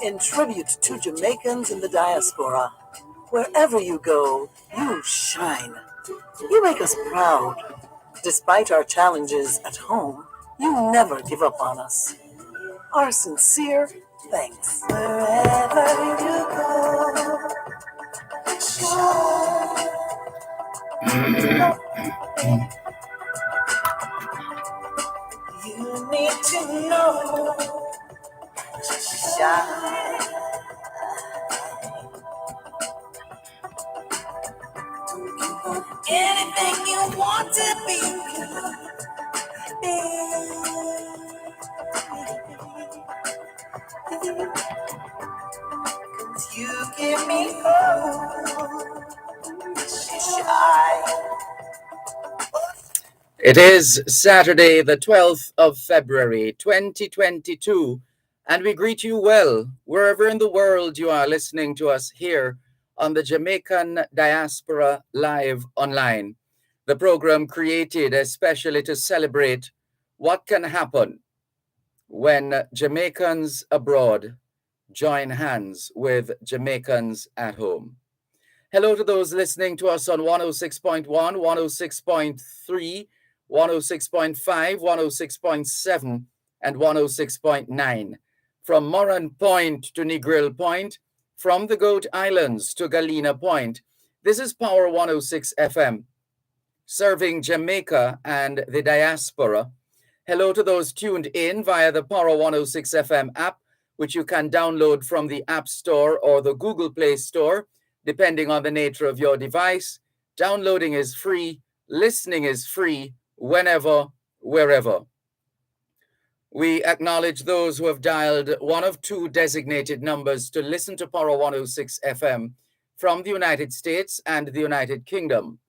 in tribute to Jamaicans in the diaspora. Wherever you go, you shine. You make us proud. Despite our challenges at home, you never give up on us. Our sincere thanks. Wherever you go, shine. You need to know, shine. Anything you want to be. You give me hope. Shine. It is Saturday, the 12th of February, 2022, and we greet you well, wherever in the world you are listening to us here on the Jamaican Diaspora Live Online, the program created especially to celebrate what can happen when Jamaicans abroad join hands with Jamaicans at home. Hello to those listening to us on 106.1, 106.3, 106.5, 106.7, and 106.9. From Moran Point to Negril Point, from the Goat Islands to Galena Point, this is Power 106 FM, serving Jamaica and the diaspora. Hello to those tuned in via the Power 106 FM app, which you can download from the App Store or the Google Play Store, depending on the nature of your device. Downloading is free, listening is free, whenever, wherever. We acknowledge those who have dialed one of two designated numbers to listen to Power 106 FM from the United States and the United Kingdom.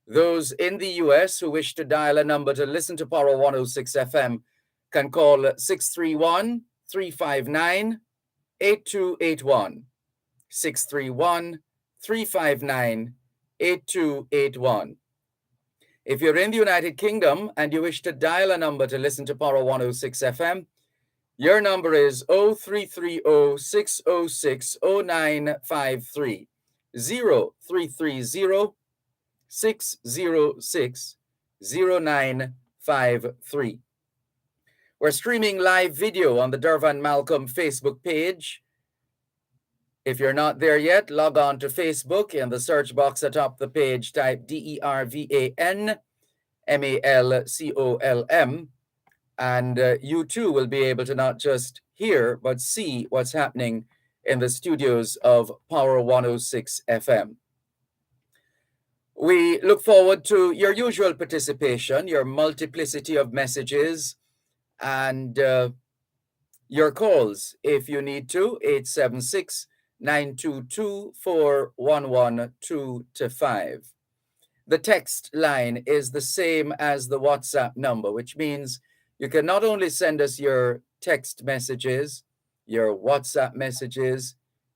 Those in the US who wish to dial a number to listen to Power 106 FM can call 631-359-8281. 631-359-8281. If you're in the United Kingdom and you wish to dial a number to listen to Power 106 FM, your number is 0330-606-0953, 0330-606-0953. We're streaming live video on the Dervan Malcolm Facebook page. If you're not there yet, log on to Facebook. In the search box atop the page, type DERVAN MALCOLM, and you too will be able to not just hear, but see what's happening in the studios of Power 106 FM. We look forward to your usual participation, your multiplicity of messages, and your calls if you need to, 876-922-4112-5. The text line is the same as the WhatsApp number, which means you can not only send us your text messages, your WhatsApp messages,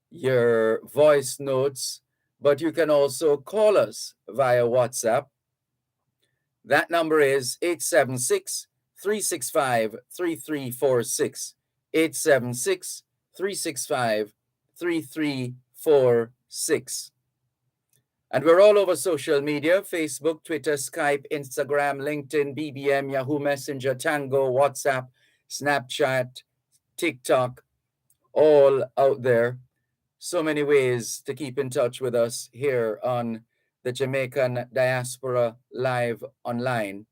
your voice notes, but you can also call us via WhatsApp. That number is 876-365-3346, 876-365-3346. And we're all over social media: Facebook, Twitter, Skype, Instagram, LinkedIn, BBM, Yahoo Messenger, Tango, WhatsApp, Snapchat, TikTok, all out there. So many ways to keep in touch with us here on the Jamaican Diaspora Live Online.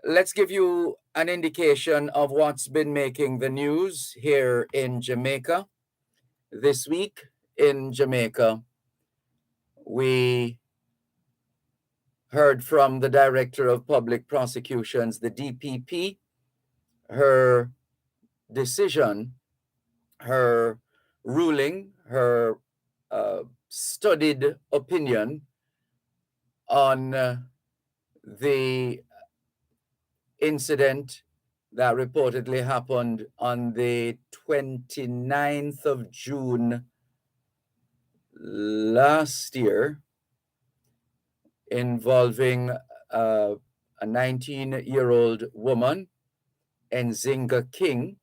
Let's give you an indication of what's been making the news here in Jamaica. This week in Jamaica, we heard from the Director of Public Prosecutions, the DPP, her decision, her ruling, her studied opinion on the incident that reportedly happened on the 29th of June last year, involving a 19-year-old woman, Nzinga King,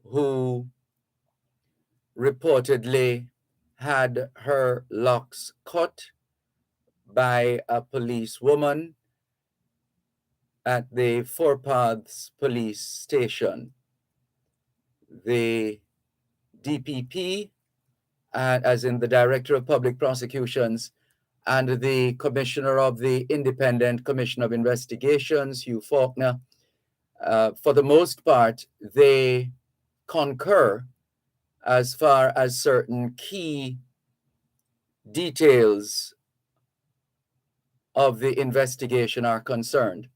who reportedly had her locks cut by a policewoman at the Four Paths police station. The DPP, as in the Director of Public Prosecutions, and the Commissioner of the Independent Commission of Investigations, Hugh Faulkner, for the most part, they concur as far as certain key details of the investigation are concerned.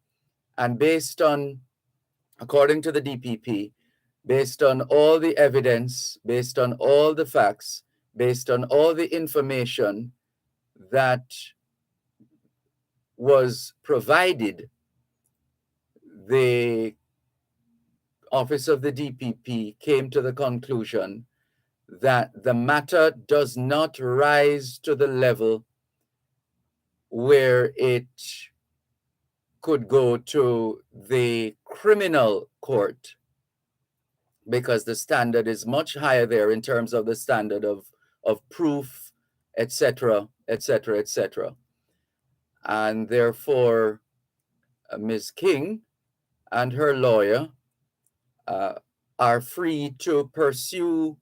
And according to the DPP, based on all the evidence, based on all the facts, based on all the information that was provided, the office of the DPP came to the conclusion that the matter does not rise to the level where it could go to the criminal court, because the standard is much higher there in terms of the standard of proof, etc., etc., etc. And therefore, Ms. King and her lawyer are free to pursue,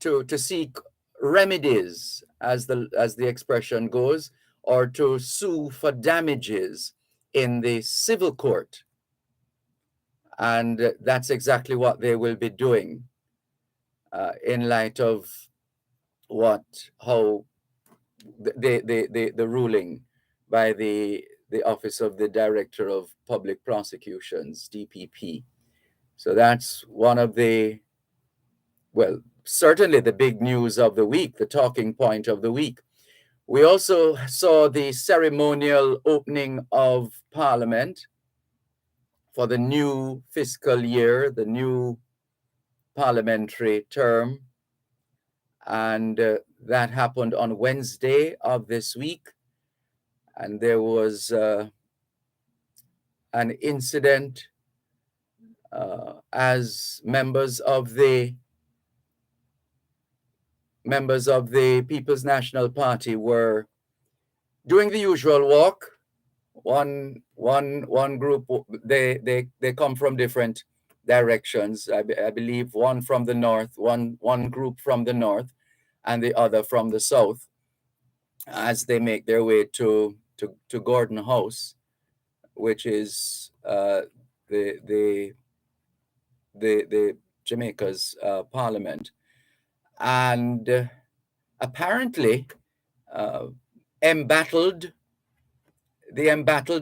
to seek remedies, as the expression goes, or to sue for damages in the civil court. And that's exactly what they will be doing in light of how the ruling by the Office of the Director of Public Prosecutions, DPP. So that's one of certainly the big news of the week, the talking point of the week. We also saw the ceremonial opening of Parliament for the new fiscal year, the new parliamentary term. And that happened on Wednesday of this week. And there was an incident as members of the People's National Party were doing the usual walk. One group, they come from different directions. I believe one from the north, one group from the north, and the other from the south, as they make their way to Gordon House, which is the Jamaica's parliament. And apparently the embattled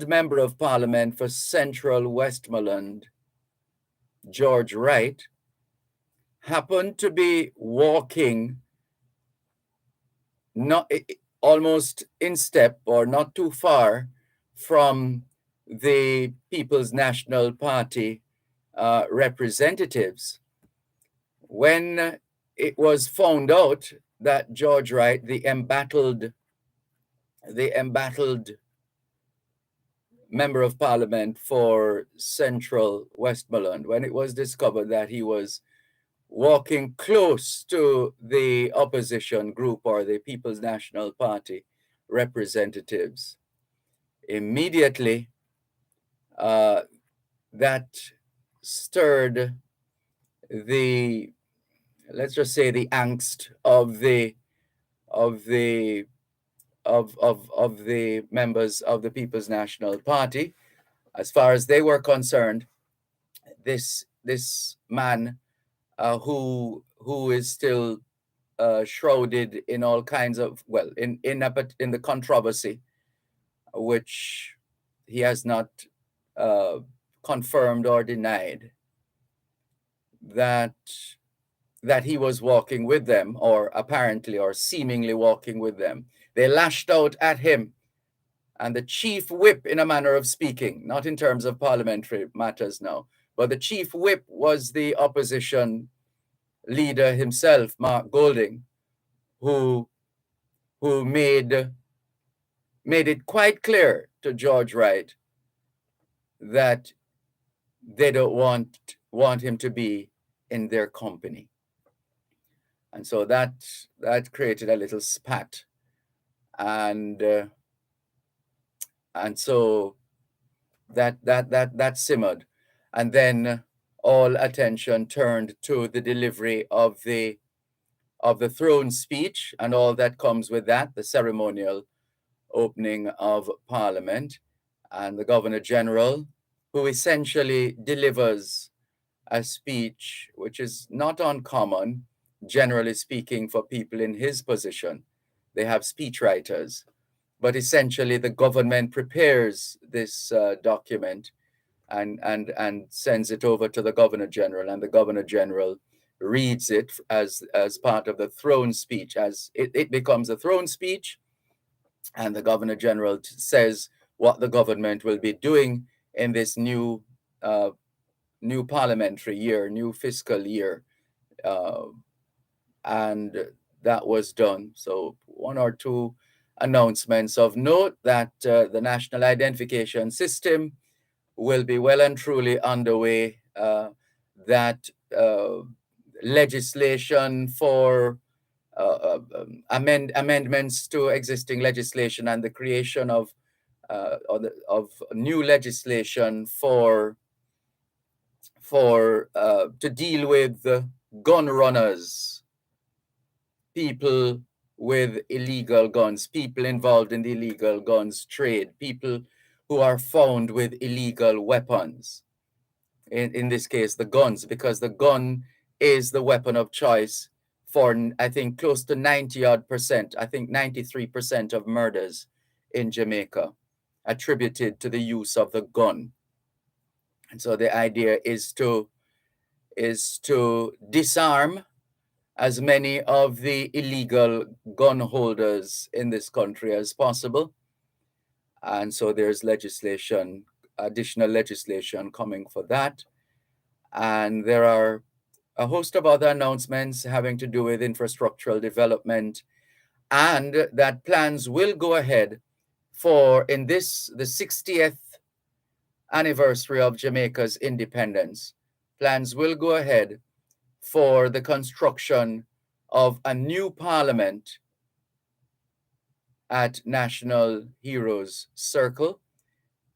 member of parliament for Central Westmoreland, George Wright, happened to be walking almost in step or not too far from the People's National Party representatives, when it was found out that George Wright, the embattled member of parliament for Central Westmoreland, when it was discovered that he was walking close to the opposition group or the People's National Party representatives, immediately that stirred let's just say the angst of the members of the People's National Party. As far as they were concerned, this man who is still shrouded in all kinds of, in the controversy, which he has not confirmed or denied, that he was walking with them, or apparently or seemingly walking with them. They lashed out at him, and the chief whip, in a manner of speaking, not in terms of parliamentary matters now, but the chief whip was the opposition leader himself, Mark Golding, who made it quite clear to George Wright that they don't want him to be in their company. And so that created a little spat, and so that simmered, and then all attention turned to the delivery of the throne speech and all that comes with that, the ceremonial opening of Parliament, and the Governor General, who essentially delivers a speech which is not uncommon, generally speaking, for people in his position. They have speechwriters, but essentially the government prepares this document and sends it over to the Governor General, and the Governor General reads it as part of the throne speech, as it becomes a throne speech, and the Governor General says what the government will be doing in this new parliamentary year, new fiscal year, and that was done. So one or two announcements of note: that the national identification system will be well and truly underway, that legislation for amendments to existing legislation and the creation of new legislation for to deal with gun runners, people with illegal guns, people involved in the illegal guns trade, people who are found with illegal weapons. In this case, the guns, because the gun is the weapon of choice for, I think, close to 90% I think 93% of murders in Jamaica attributed to the use of the gun. And so the idea is to disarm as many of the illegal gun holders in this country as possible. And so there's legislation, additional legislation coming for that. And there are a host of other announcements having to do with infrastructural development, and that plans will go ahead for, in this, the 60th anniversary of Jamaica's independence. Plans will go ahead for the construction of a new parliament at National Heroes Circle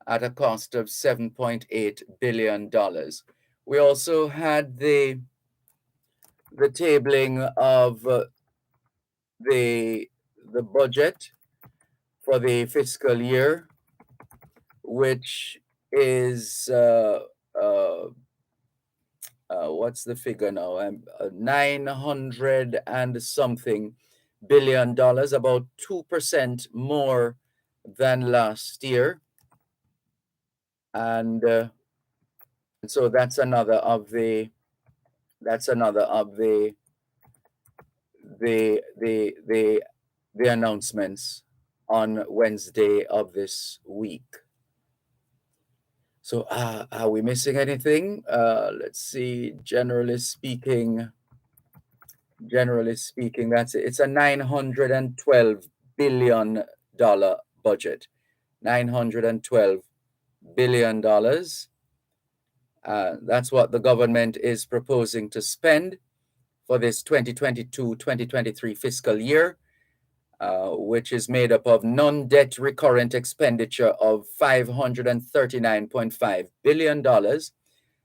at a cost of $7.8 billion. We also had the tabling of the budget for the fiscal year, which is what's the figure now? 900 and something billion dollars, about 2% more than last year, and so that's another of the announcements on Wednesday of this week. So are we missing anything? Let's see. Generally speaking, that's it. It's a $912 billion budget. $912 billion. That's what the government is proposing to spend for this 2022-2023 fiscal year, which is made up of non-debt recurrent expenditure of $539.5 billion,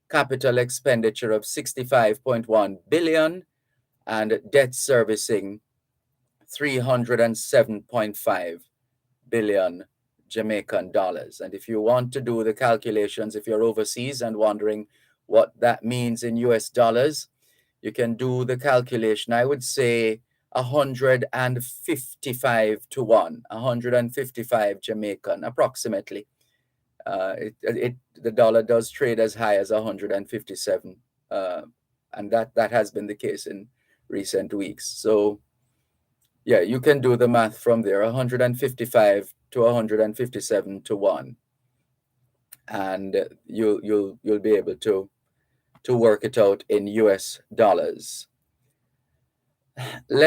capital expenditure of $65.1 billion, and debt servicing $307.5 billion Jamaican dollars. And if you want to do the calculations, if you're overseas and wondering what that means in US dollars, you can do the calculation. I would say 155 to 1, 155 Jamaican, approximately. The dollar does trade as high as 157, and that has been the case in recent weeks. So yeah, you can do the math from there, 155 to 157 to 1, and you'll be able to work it out in US dollars.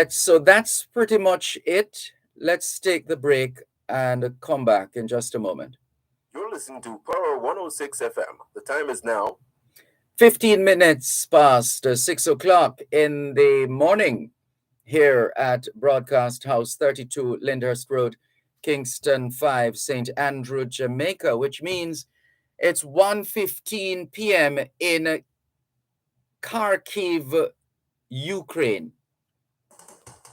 So that's pretty much it. Let's take the break and come back in just a moment. You're listening to Power 106 FM. The time is now 15 minutes past 6 o'clock in the morning. here at Broadcast House 32, Lyndhurst Road, Kingston 5, St. Andrew, Jamaica, which means it's 1:15 p.m. in Kharkiv, Ukraine.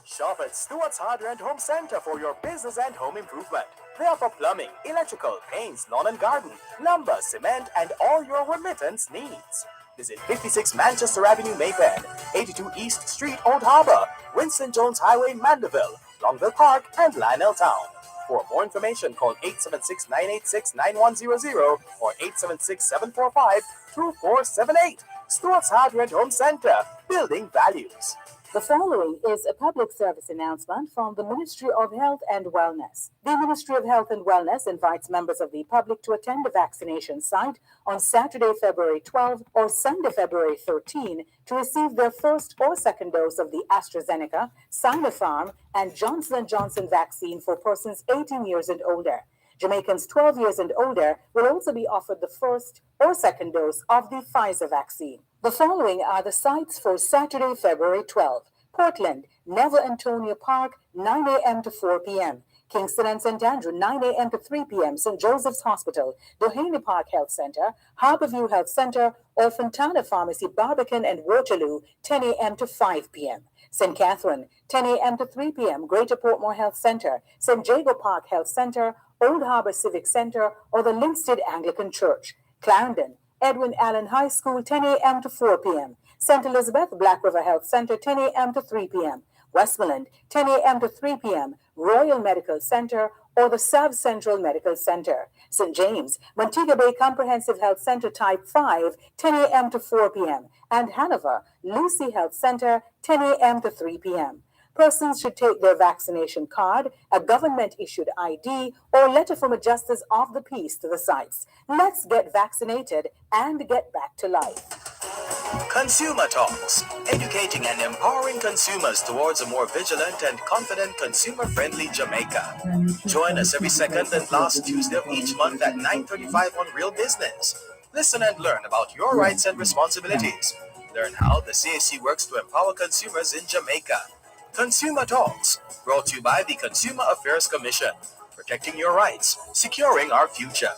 Shop at Stewart's Hardware and Home Center for your business and home improvement. They offer plumbing, electrical, paints, lawn and garden, lumber, cement, and all your remittance needs. Visit 56 Manchester Avenue, Mayfair, 82 East Street, Old Harbor, Winston Jones Highway, Mandeville, Longville Park, and Lionel Town. For more information, call 876-986-9100 or 876-745-2478. Stewart's Hardware and Home Center, building values. The following is a public service announcement from the Ministry of Health and Wellness. The Ministry of Health and Wellness invites members of the public to attend the vaccination site on Saturday, February 12 or Sunday, February 13 to receive their first or second dose of the AstraZeneca, Sinopharm, and Johnson & Johnson vaccine for persons 18 years and older. Jamaicans 12 years and older will also be offered the first or second dose of the Pfizer vaccine. The following are the sites for Saturday, February 12. Portland, Neville Antonia Park, 9 a.m. to 4 p.m. Kingston and St. Andrew, 9 a.m. to 3 p.m. St. Joseph's Hospital, Doheny Park Health Center, Harborview Health Center, or Fontana Pharmacy, Barbican and Waterloo, 10 a.m. to 5 p.m. St. Catherine, 10 a.m. to 3 p.m. Greater Portmore Health Center, St. Jago Park Health Center, Old Harbor Civic Center, or the Linstead Anglican Church. Clarendon, Edwin Allen High School, 10 a.m. to 4 p.m. St. Elizabeth Black River Health Center, 10 a.m. to 3 p.m. Westmoreland, 10 a.m. to 3 p.m. Royal Medical Center, or the South Central Medical Center. St. James, Montego Bay Comprehensive Health Center Type 5, 10 a.m. to 4 p.m. And Hanover, Lucy Health Center, 10 a.m. to 3 p.m. Persons should take their vaccination card, a government-issued ID, or letter from a justice of the peace to the sites. Let's get vaccinated and get back to life. Consumer Talks, educating and empowering consumers towards a more vigilant and confident consumer-friendly Jamaica. Join us every second and last Tuesday of each month at 9:35 on Real Business. Listen and learn about your rights and responsibilities. Learn how the CAC works to empower consumers in Jamaica. Consumer Talks, brought to you by the Consumer Affairs Commission, protecting your rights, securing our future.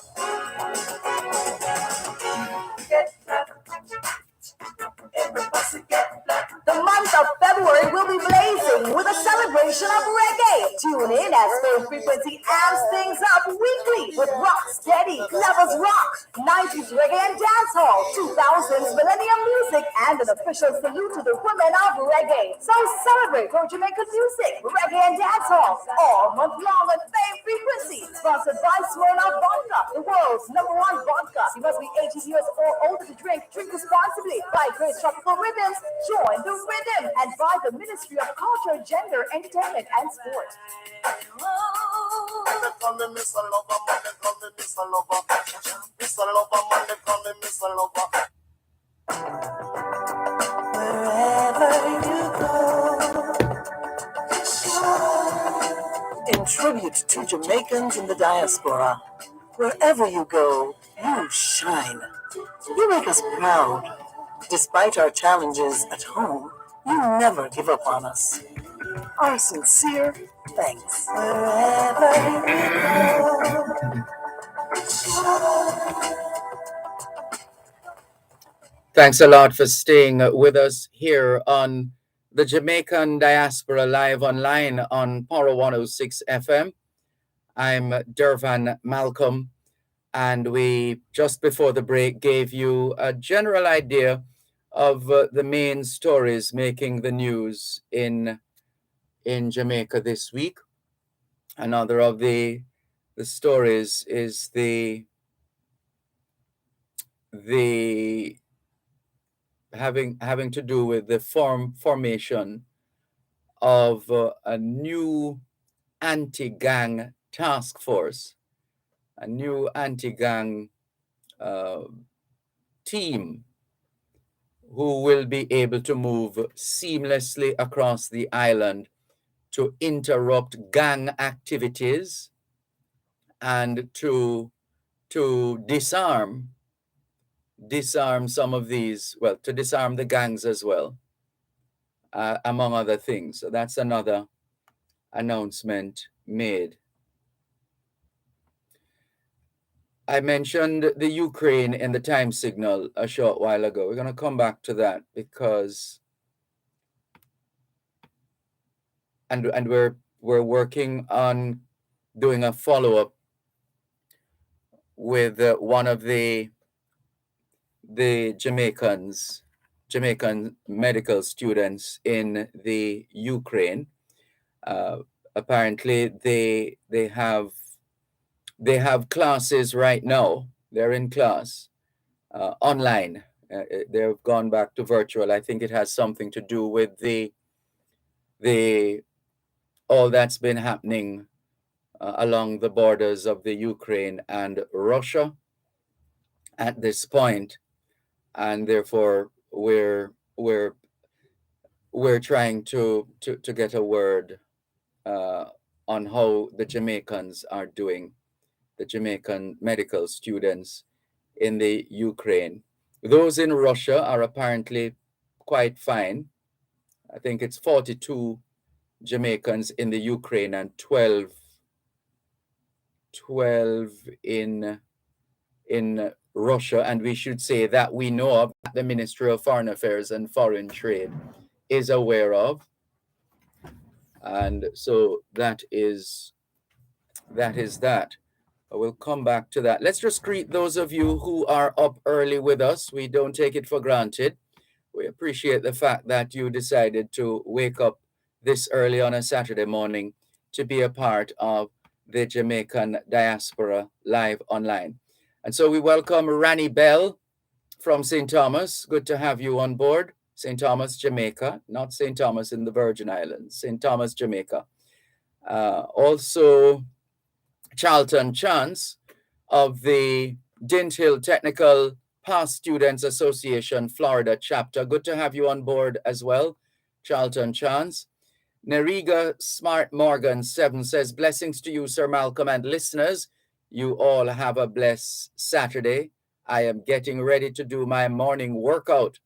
The month of February will be blazing with a celebration of reggae. Tune in as Phase Frequency amps things up weekly with rock steady, lovers rock, 90s reggae and dancehall, 2000s millennium music, and an official salute to the women of reggae. So celebrate our Jamaican music, reggae and dancehall all month long at Phase Frequency. Sponsored by Smirnoff Vodka, the world's #1 vodka. You must be 18 years or older to drink. Drink responsibly. Buy great tropical ribbons. Join the rhythm and by the Ministry of Culture, Gender, Entertainment, and Sport. Wherever you go, in tribute to Jamaicans in the diaspora, wherever you go, you shine. You make us proud. Despite our challenges at home, you never give up on us. Our sincere thanks. Wherever you go. Thanks a lot for staying with us here on the Jamaican Diaspora live online on Power 106 FM. I'm Dervan Malcolm, and we, just before the break, gave you a general idea of the main stories making the news in Jamaica this week. Another of the stories is the having to do with the formation of a new anti-gang task force, a new anti-gang team who will be able to move seamlessly across the island to interrupt gang activities and to disarm some of these, well, to disarm the gangs as well. among other things. So that's another announcement made. I mentioned the Ukraine in the time signal a short while ago. We're going to come back to that because, and we're working on doing a follow-up with one of the Jamaican medical students in the Ukraine. Apparently, they have classes right now. They're in class online. They've gone back to virtual. I think it has something to do with the all that's been happening along the borders of the Ukraine and Russia at this point, and therefore we're trying to get a word on how the Jamaicans are doing, the Jamaican medical students in the Ukraine. Those in Russia are apparently quite fine. I think it's 42 Jamaicans in the Ukraine and 12 in Russia. And we should say that we know of, that the Ministry of Foreign Affairs and Foreign Trade is aware of. And so that is that. We'll come back to that. Let's just greet those of you who are up early with us. We don't take it for granted. We appreciate the fact that you decided to wake up this early on a Saturday morning to be a part of the Jamaican Diaspora live online. And so we welcome Rani Bell from St. Thomas. Good to have you on board. St. Thomas, Jamaica, not St. Thomas in the Virgin Islands, St. Thomas, Jamaica. Also, Charlton Chance of the Dint Hill Technical Past Students Association, Florida chapter. Good to have you on board as well, Charlton Chance. Neriga Smart Morgan 7 says, blessings to you, Sir Malcolm, and listeners. You all have a blessed Saturday. I am getting ready to do my morning workout.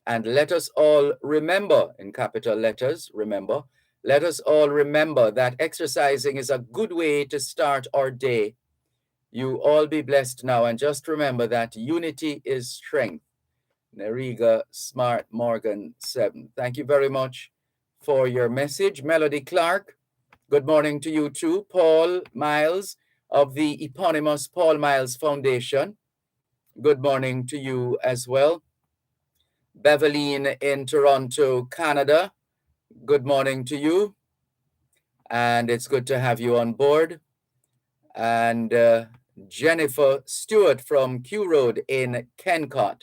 And let us all remember, in capital letters, remember, let us all remember that exercising is a good way to start our day. You all be blessed now, and just remember that unity is strength. Neriga Smart Morgan 7. Thank you very much for your message. Melody Clark, good morning to you too. Paul Miles of the eponymous Paul Miles Foundation, good morning to you as well. Beverline in Toronto, Canada, good morning to you. And it's good to have you on board. And Jennifer Stewart from Q Road in Kencott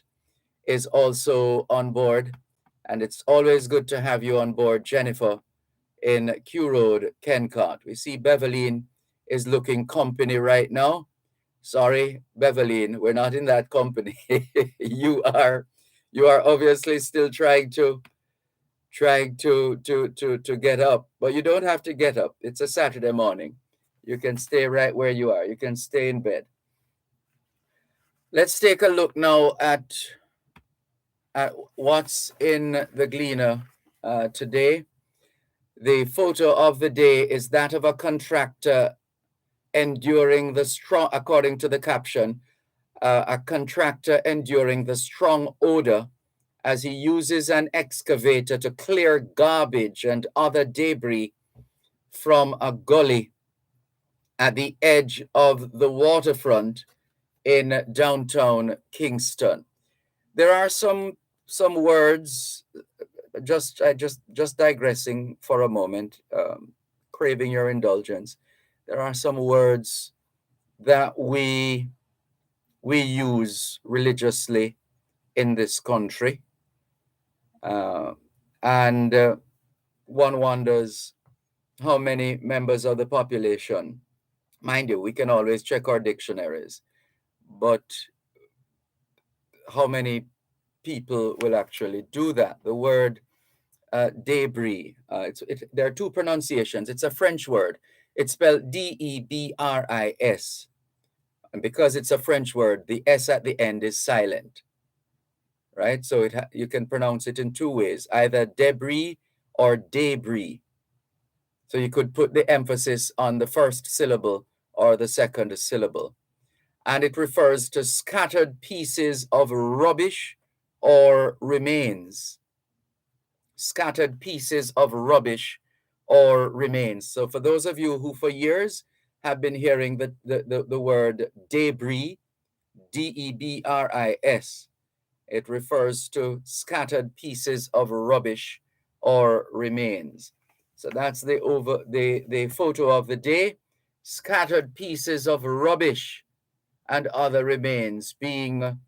is also on board. And it's always good to have you on board, Jennifer, in Q Road, Kencott. We see Beverline is looking company right now. Sorry, Beverline, we're not in that company. You are obviously still trying to get up, but you don't have to get up. It's a Saturday morning. You can stay right where you are. You can stay in bed. Let's take a look now at what's in the Gleaner today. The photo of the day is that of a contractor enduring the strong, according to the caption, a contractor enduring the strong odor as he uses an excavator to clear garbage and other debris from a gully at the edge of the waterfront in downtown Kingston. There are some words, just digressing for a moment, craving your indulgence. There are some words that we use religiously in this country. And one wonders how many members of the population, mind you, we can always check our dictionaries, but how many people will actually do that? The word debris, there are two pronunciations. It's a French word. It's spelled Debris. And because it's a French word, the S at the end is silent, right? So you can pronounce it in two ways, either debris or debris. So you could put the emphasis on the first syllable or the second syllable. And it refers to scattered pieces of rubbish or remains. Scattered pieces of rubbish or remains. So for those of you who for years have been hearing the word debris, Debris, it refers to scattered pieces of rubbish or remains. So that's the photo of the day. Scattered pieces of rubbish and other remains being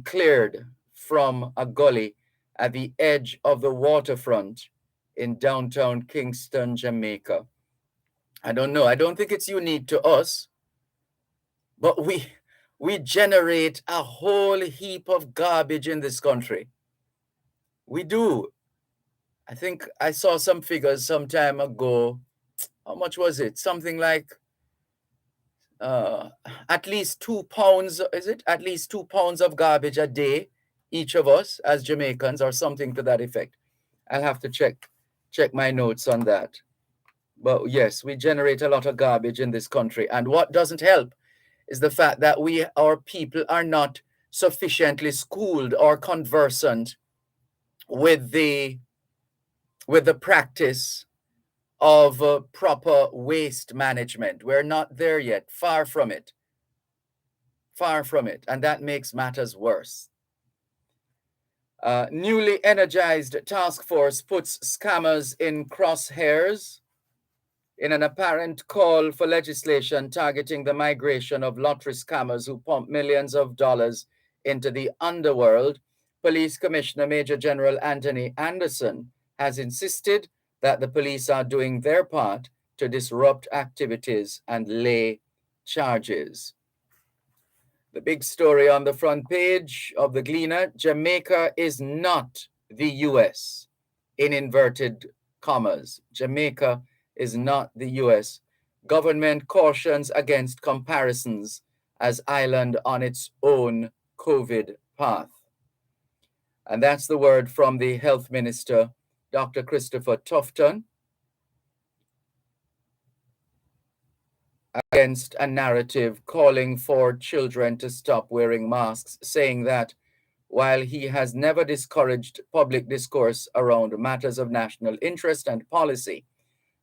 cleared from a gully at the edge of the waterfront in downtown Kingston, Jamaica. I don't know. I don't think it's unique to us, but we generate a whole heap of garbage in this country. We do. I think I saw some figures some time ago. How much was it? Something like at least 2 pounds, is it? At least 2 pounds of garbage a day, each of us as Jamaicans, or something to that effect. I'll have to check my notes on that. But yes, we generate a lot of garbage in this country. And what doesn't help is the fact that our people are not sufficiently schooled or conversant with the practice of proper waste management. We're not there yet, far from it. Far from it, and that makes matters worse. Newly energized task force puts scammers in crosshairs in an apparent call for legislation targeting the migration of lottery scammers who pump millions of dollars into the underworld. Police Commissioner Major General Anthony Anderson has insisted that the police are doing their part to disrupt activities and lay charges. The big story on the front page of the Gleaner: Jamaica is not the US, in inverted commas. Jamaica is not the US. Government cautions against comparisons as island on its own COVID path. And that's the word from the Health Minister, Dr. Christopher Tufton, against a narrative calling for children to stop wearing masks, saying that while he has never discouraged public discourse around matters of national interest and policy,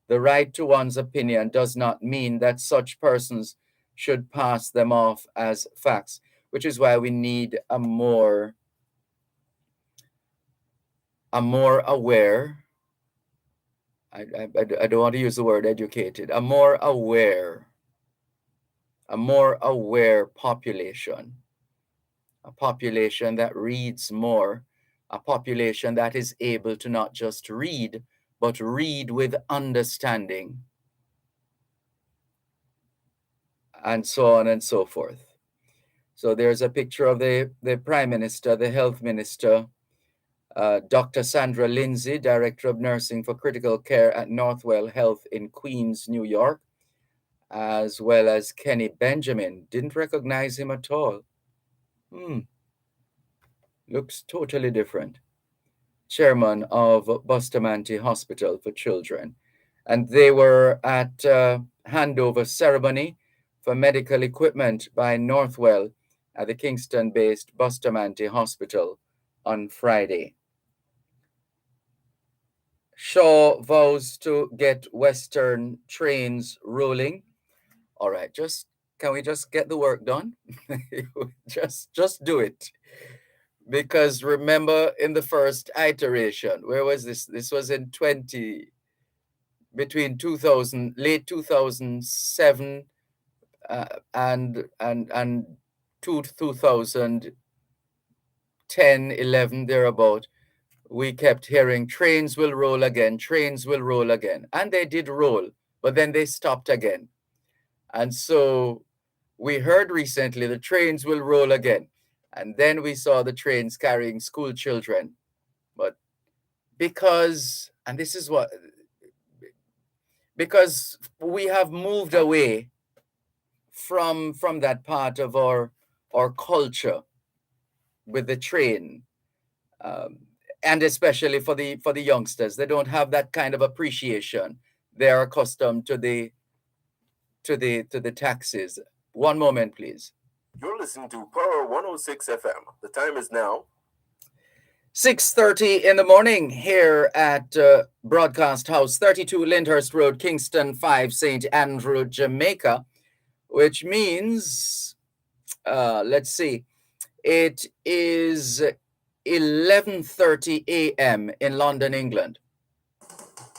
the right to one's opinion does not mean that such persons should pass them off as facts, which is why we need a more aware, I don't want to use the word educated, a more aware population, a population that reads more, a population that is able to not just read, but read with understanding, and so on and so forth. So there's a picture of the Prime Minister, the Health Minister, Dr. Sandra Lindsay, Director of Nursing for Critical Care at Northwell Health in Queens, New York, as well as Kenny Benjamin. Didn't recognize him at all. Looks totally different. Chairman of Bustamante Hospital for Children. And they were at handover ceremony for medical equipment by Northwell at the Kingston-based Bustamante Hospital on Friday. Shaw vows to get Western trains rolling. All right, can we just get the work done? just do it. Because remember, in the first iteration, where was this? This was in between 2000, late 2007 and 2010, 11, thereabout. We kept hearing trains will roll again, trains will roll again. And they did roll, but then they stopped again. And so we heard recently the trains will roll again. And then we saw the trains carrying school children. But because we have moved away from that part of our culture, with the train, um, and especially for the youngsters, they don't have that kind of appreciation. They are accustomed to the taxis. One moment, please. You're listening to Power 106 FM. The time is now 6:30 in the morning here at Broadcast House, 32 Lyndhurst Road, Kingston 5, St. Andrew, Jamaica, which means, let's see, it is 11:30 a.m. in London, England.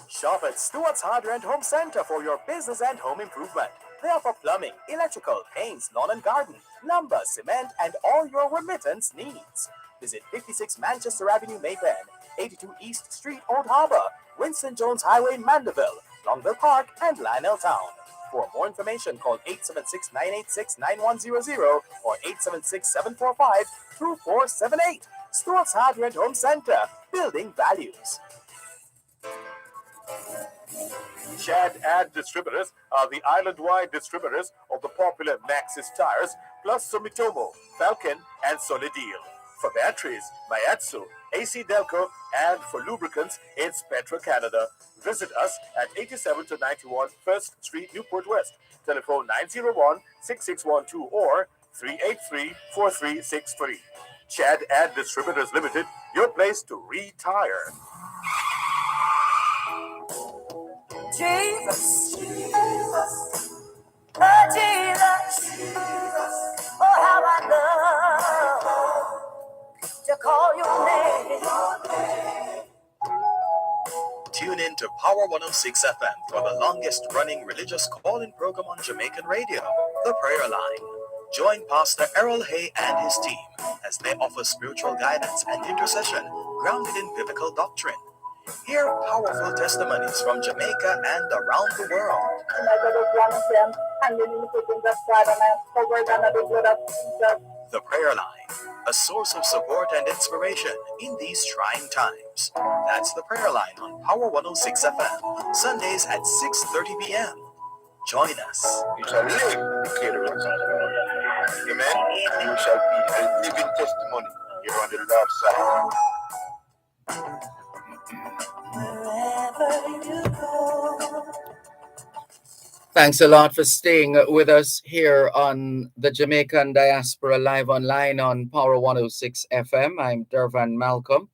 Shop at Stewart's Hardware and Home Center for your business and home improvement. They offer plumbing, electrical, paints, lawn and garden, lumber, cement, and all your remittance needs. Visit 56 Manchester Avenue, Mayfair, 82 East Street, Old Harbor, Winston Jones Highway, Mandeville, Longville Park, and Lionel Town. For more information, call 876-986-9100 or 876-745-2478. Stewart's Hardware and Home Center, building values. Chad Ad Distributors are the island-wide distributors of the popular Maxxis tires, plus Sumitomo, Falcon, and Solidil. For batteries, Mayatsu, AC Delco, and for lubricants, it's Petra Canada. Visit us at 87 to 91 First Street, Newport West. Telephone 901-6612 or 383-4363. Chad Ad Distributors Limited, your place to retire. Jesus, Jesus, oh Jesus, oh how I love to call your name. Tune in to Power 106 FM for the longest running religious call-in program on Jamaican radio, The Prayer Line. Join Pastor Errol Hay and his team as they offer spiritual guidance and intercession grounded in biblical doctrine. Hear powerful testimonies from Jamaica and around the world. The Prayer Line, a source of support and inspiration in these trying times. That's The Prayer Line on Power 106 FM, Sundays at 6:30 p.m. Join us. You shall live, declare the words of the Lord. Amen. You shall be a living testimony here on the Lord's side. Wherever you go. Thanks a lot for staying with us here on the Jamaican Diaspora live online on Power 106 FM. I'm Dervan Malcolm.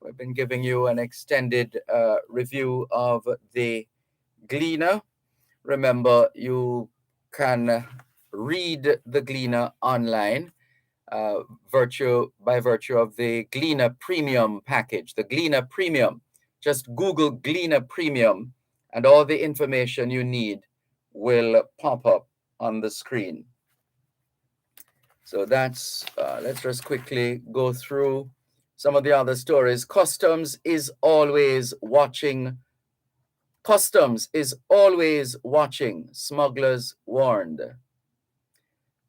We've been giving you an extended review of the Gleaner. Remember, you can read the Gleaner online by virtue of the Gleaner Premium package. The Gleaner Premium. Just Google Gleaner Premium and all the information you need will pop up on the screen. So that's, let's just quickly go through some of the other stories. Customs is always watching. Customs is always watching, smugglers warned.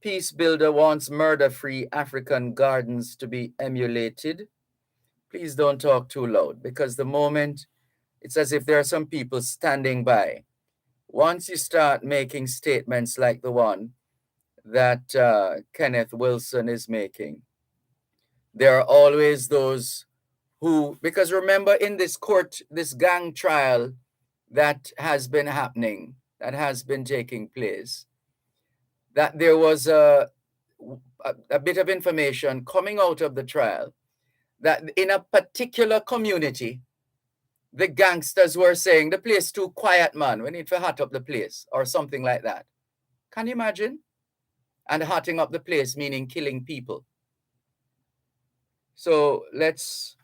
Peace builder wants murder-free African gardens to be emulated. Please don't talk too loud, because the moment it's as if there are some people standing by. Once you start making statements like the one that Kenneth Wilson is making, there are always those who, because remember in this court, this gang trial that has been happening, that has been taking place, that there was a bit of information coming out of the trial that in a particular community, the gangsters were saying, the place too quiet, man. We need to hot up the place or something like that. Can you imagine? And hotting up the place meaning killing people. So let's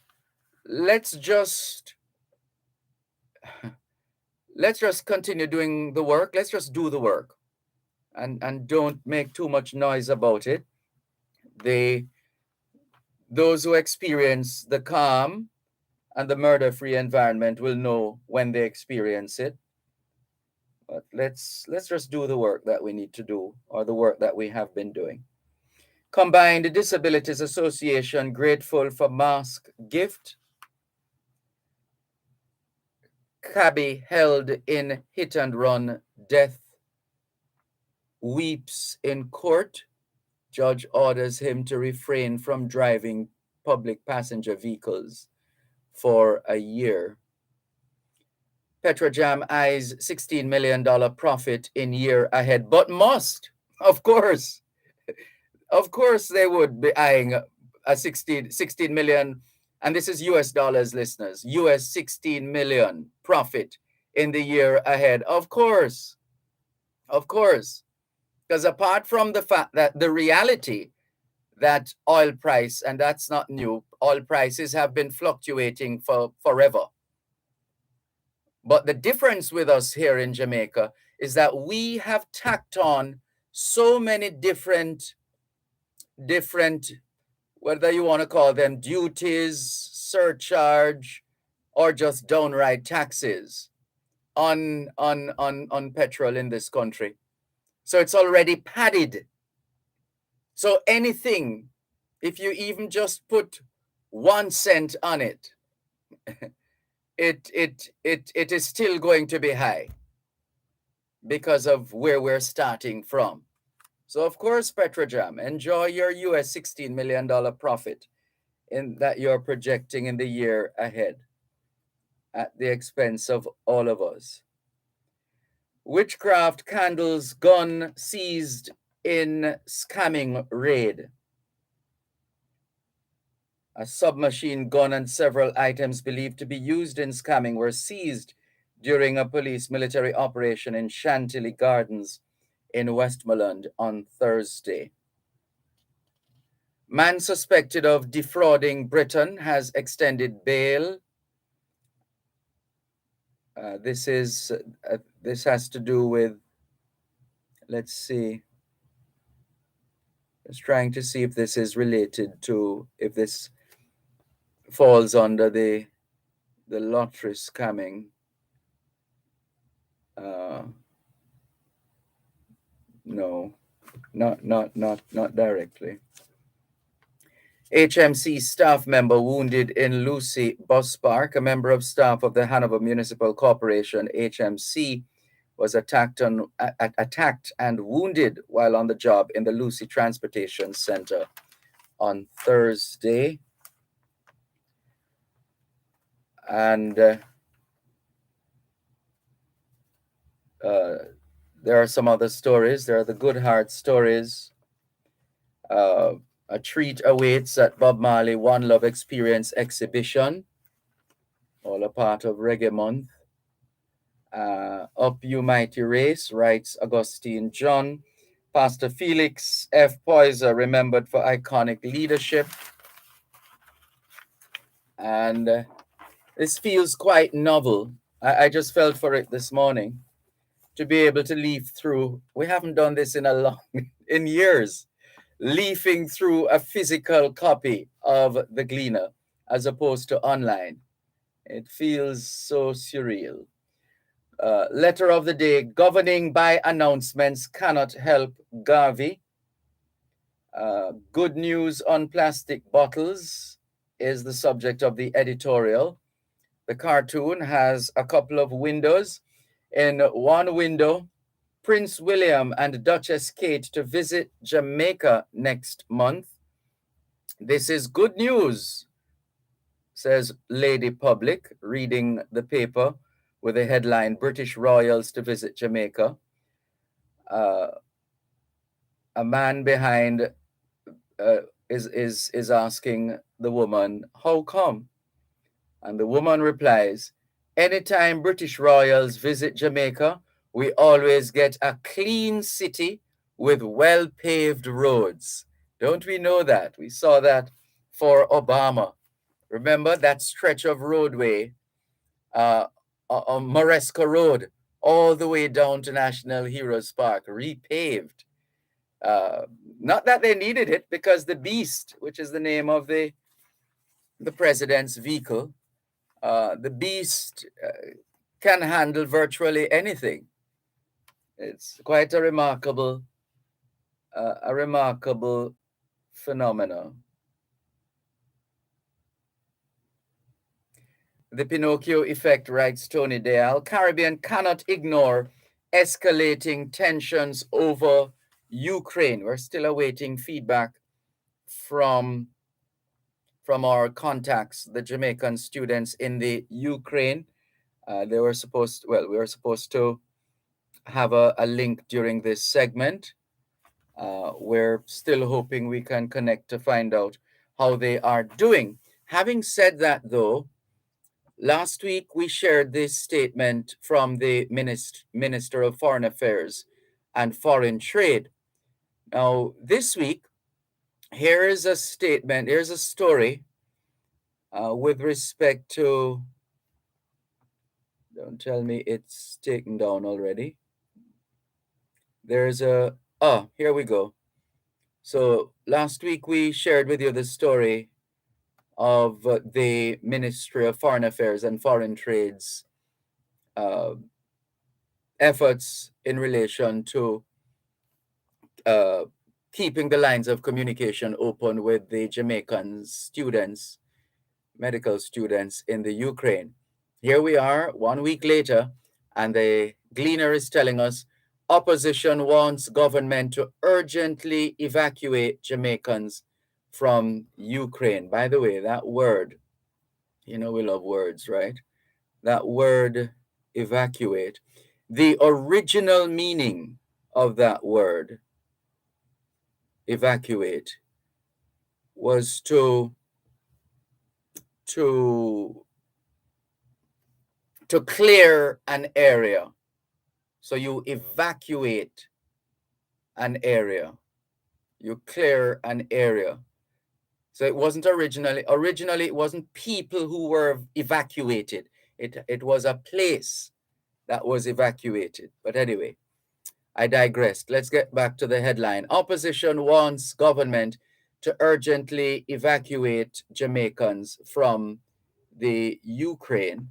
just continue doing the work. Let's just do the work and don't make too much noise about it. Those who experience the calm and the murder-free environment will know when they experience it. But let's just do the work that we need to do, or the work that we have been doing. Combined Disabilities Association grateful for mask gift. Cabby held in hit and run death weeps in court. Judge orders him to refrain from driving public passenger vehicles for a year. Petrojam eyes $16 million profit in year ahead, but must, of course. Of course, they would be eyeing a 16 million, and this is US dollars, listeners, US 16 million profit in the year ahead. Of course, because apart from the fact that the reality that oil price, and that's not new, oil prices have been fluctuating for forever. But the difference with us here in Jamaica is that we have tacked on so many different, whether you want to call them duties, surcharge, or just downright taxes on petrol in this country. So it's already padded. So anything, if you even just put 1 cent on it, it is still going to be high because of where we're starting from. So of course, Petrojam, enjoy your US $16 million profit in that you're projecting in the year ahead at the expense of all of us. Witchcraft candles gun seized in scamming raid. A submachine gun and several items believed to be used in scamming were seized during a police military operation in Chantilly Gardens in Westmoreland on Thursday. Man suspected of defrauding Britain has extended bail. This has to do with, let's see, just trying to see if this is related to, if this falls under the lottery scamming. No, not directly. HMC staff member wounded in Lucy Bus Park. A member of staff of the Hanover Municipal Corporation, HMC, was attacked and wounded while on the job in the Lucy Transportation Center on Thursday. And there are some other stories. There are the good heart stories. A treat awaits at Bob Marley One Love Experience exhibition, all a part of Reggae Month. Up You Mighty Race, writes Augustine John. Pastor Felix F. Poyser, remembered for iconic leadership. And this feels quite novel. I just felt for it this morning to be able to leaf through. We haven't done this in years. Leafing through a physical copy of The Gleaner as opposed to online. It feels so surreal. Letter of the day, governing by announcements cannot help Garvey. Good news on plastic bottles is the subject of the editorial. The cartoon has a couple of windows. In one window, Prince William and Duchess Kate to visit Jamaica next month. This is good news, says Lady Public, reading the paper with the headline, British Royals to visit Jamaica. A man behind is asking the woman, how come? And the woman replies, anytime British Royals visit Jamaica, we always get a clean city with well-paved roads. Don't we know that? We saw that for Obama. Remember that stretch of roadway on Moresco Road, all the way down to National Heroes Park, repaved. Not that they needed it, because the Beast, which is the name of the president's vehicle, the Beast can handle virtually anything. It's quite a remarkable phenomenon. The Pinocchio effect, writes Tony Dale. Caribbean cannot ignore escalating tensions over Ukraine. We're still awaiting feedback from our contacts, the Jamaican students in the Ukraine. We were supposed to have a link during this segment. We're still hoping we can connect to find out how they are doing. Having said that, though, last week we shared this statement from the Minister of Foreign Affairs and Foreign Trade. Now, this week, here is a statement, here's a story with respect to, don't tell me it's taken down already. Here we go. So last week we shared with you the story of the Ministry of Foreign Affairs and Foreign Trade's efforts in relation to keeping the lines of communication open with the Jamaican students, medical students in the Ukraine. Here we are 1 week later, and the Gleaner is telling us opposition wants government to urgently evacuate Jamaicans from Ukraine. By the way, that word, we love words, right? That word, evacuate. The original meaning of that word, evacuate, was to clear an area. So you evacuate an area. You clear an area. So it wasn't originally it wasn't people who were evacuated. It was a place that was evacuated. But anyway, I digressed. Let's get back to the headline. Opposition wants government to urgently evacuate Jamaicans from the Ukraine.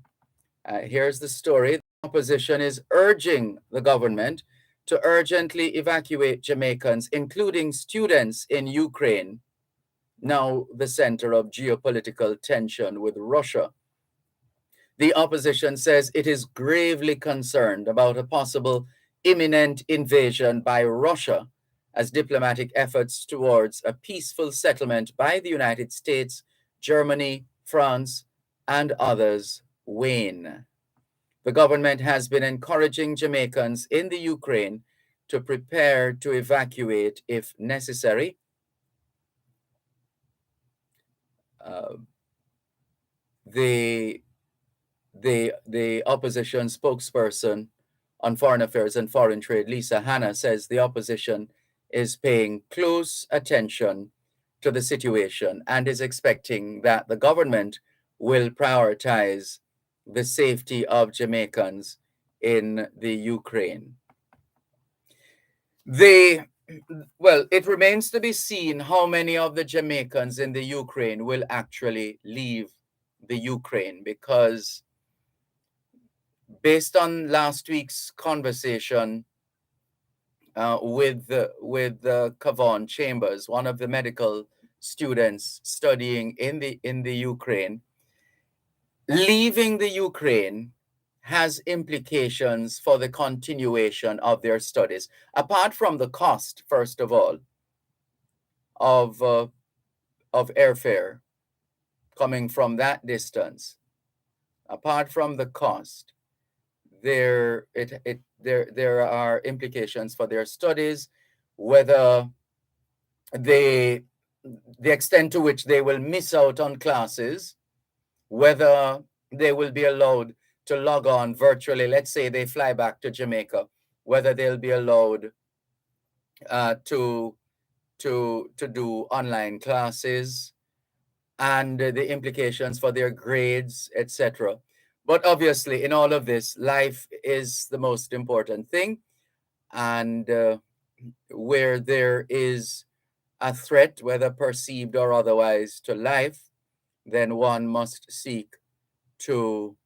Here's the story. The opposition is urging the government to urgently evacuate Jamaicans, including students in Ukraine, now the center of geopolitical tension with Russia. The opposition says it is gravely concerned about a possible imminent invasion by Russia as diplomatic efforts towards a peaceful settlement by the United States, Germany, France, and others wane. The government has been encouraging Jamaicans in the Ukraine to prepare to evacuate if necessary. The opposition spokesperson on Foreign Affairs and Foreign Trade, Lisa Hanna, says the opposition is paying close attention to the situation and is expecting that the government will prioritize the safety of Jamaicans in the Ukraine. It remains to be seen how many of the Jamaicans in the Ukraine will actually leave the Ukraine, because based on last week's conversation with Kavon Chambers, one of the medical students studying in the Ukraine, leaving the Ukraine has implications for the continuation of their studies. Apart from the cost, first of all, of airfare coming from that distance, apart from the cost, there are implications for their studies, whether the extent to which they will miss out on classes, whether they will be allowed to log on virtually. Let's say they fly back to Jamaica, whether they'll be allowed to do online classes, and the implications for their grades, etc. But obviously, in all of this, life is the most important thing. And where there is a threat, whether perceived or otherwise, to life, then one must seek to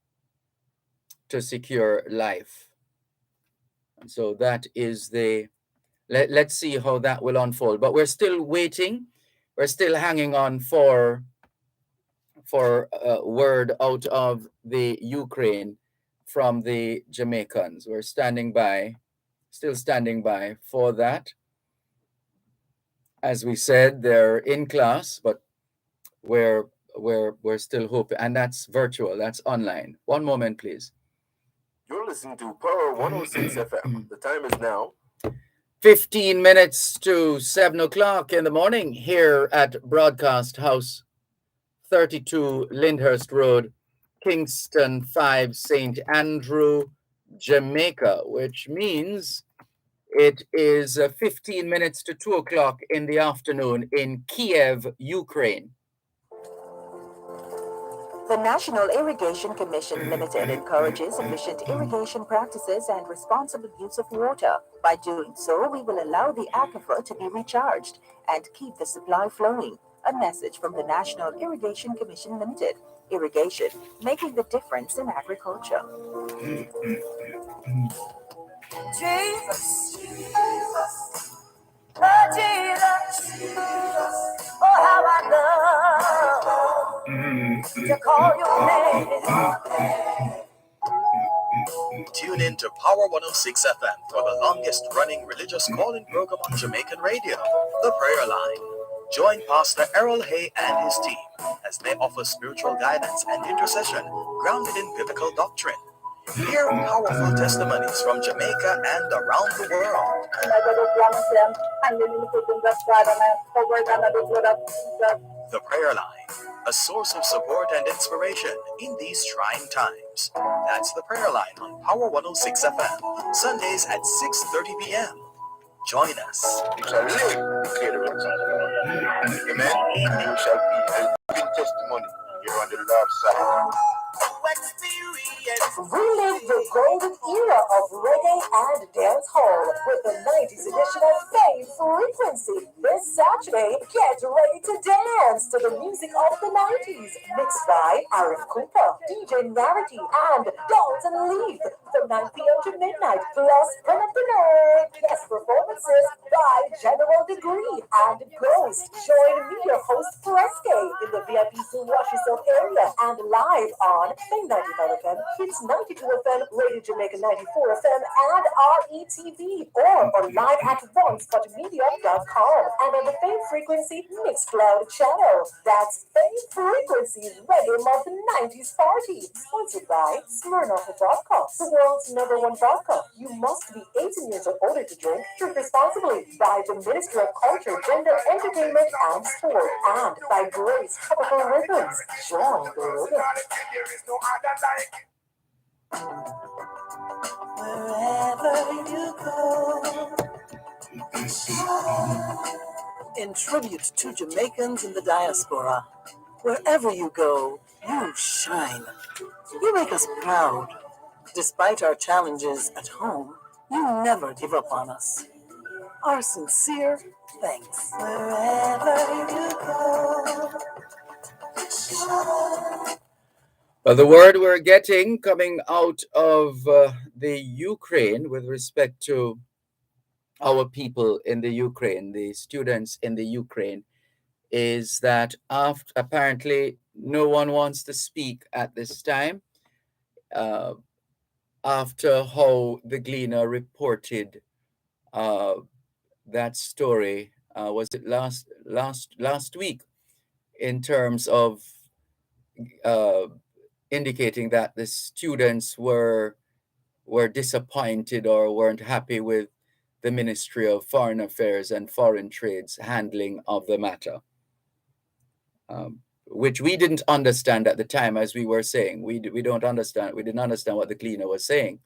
secure life. And so that is let's see how that will unfold. But we're still waiting. We're still hanging on for word out of the Ukraine from the Jamaicans. We're still standing by for that. as we said, they're in class, but we're we're still hoping, and that's virtual, that's online. One moment, please. You're listening to Power 106 FM. The time is now 15 minutes to 7 o'clock in the morning here at Broadcast House, 32 Lyndhurst Road, Kingston 5, St. Andrew, Jamaica, which means it is 15 minutes to 2 o'clock in the afternoon in Kiev, Ukraine. The National Irrigation Commission Limited encourages efficient irrigation practices and responsible use of water. By doing so, we will allow the aquifer to be recharged and keep the supply flowing. A message from the National Irrigation Commission Limited. Irrigation, making the difference in agriculture. Jesus, Jesus, oh Jesus, oh how I love to call your name. Tune in to Power 106 FM for the longest running religious call-in program on Jamaican radio, The Prayer Line. Join Pastor Errol Hay and his team as they offer spiritual guidance and intercession grounded in biblical doctrine. Hear powerful testimonies from Jamaica and around the world. The Prayer Line, a source of support and inspiration in these trying times. That's The Prayer Line on Power 106 FM, Sundays at 6:30 p.m. Join us. You shall live, declare the words of the Lord. Amen. You shall be a living testimony here on the Lord's side. Relive the golden era of reggae and dance hall with the 90s edition of Fame Frequency. This Saturday, get ready to dance to the music of the 90s, mixed by Arif Cooper, DJ Narity, and Dalton Leaf from 9 p.m. to midnight, plus Turn Up the Night. Guest performances by General Degree and Ghost. Join me, your host, Fresque, in the VIP Zoo Washington area and live on Fame 95 FM, Hits 92 FM, Radio Jamaica 94 FM, and RETV, or online at onespotmedia.com and on the Fame Frequency Mixcloud channel. That's Fame Frequency's Reggae Month 90s Party, sponsored by Smirnoff Vodka, the world's #1 vodka. You must be 18 years or older to drink. Drink responsibly by the Ministry of Culture, Gender, Entertainment, and Sport, and by Grace Tropical Rhythms. Join the rhythm. Wherever you go. In tribute to Jamaicans in the diaspora, wherever you go, you shine. You make us proud. Despite our challenges at home, you never give up on us. Our sincere thanks. Wherever you go. Well, the word we're getting coming out of the Ukraine with respect to our people in the Ukraine, the students in the Ukraine, is that apparently no one wants to speak at this time after how the Gleaner reported that story. Was it last week, in terms of indicating that the students were disappointed or weren't happy with the Ministry of Foreign Affairs and Foreign Trade's handling of the matter, which we didn't understand at the time, as we were saying. We didn't understand what the Gleaner was saying,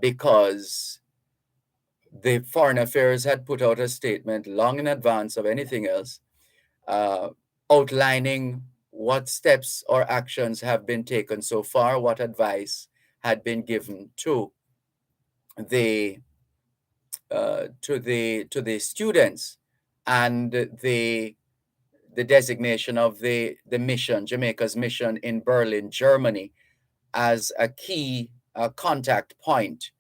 because the Foreign Affairs had put out a statement long in advance of anything else, outlining what steps or actions have been taken so far, what advice had been given to the students, and the designation of the mission, Jamaica's mission in Berlin, Germany, as a key contact point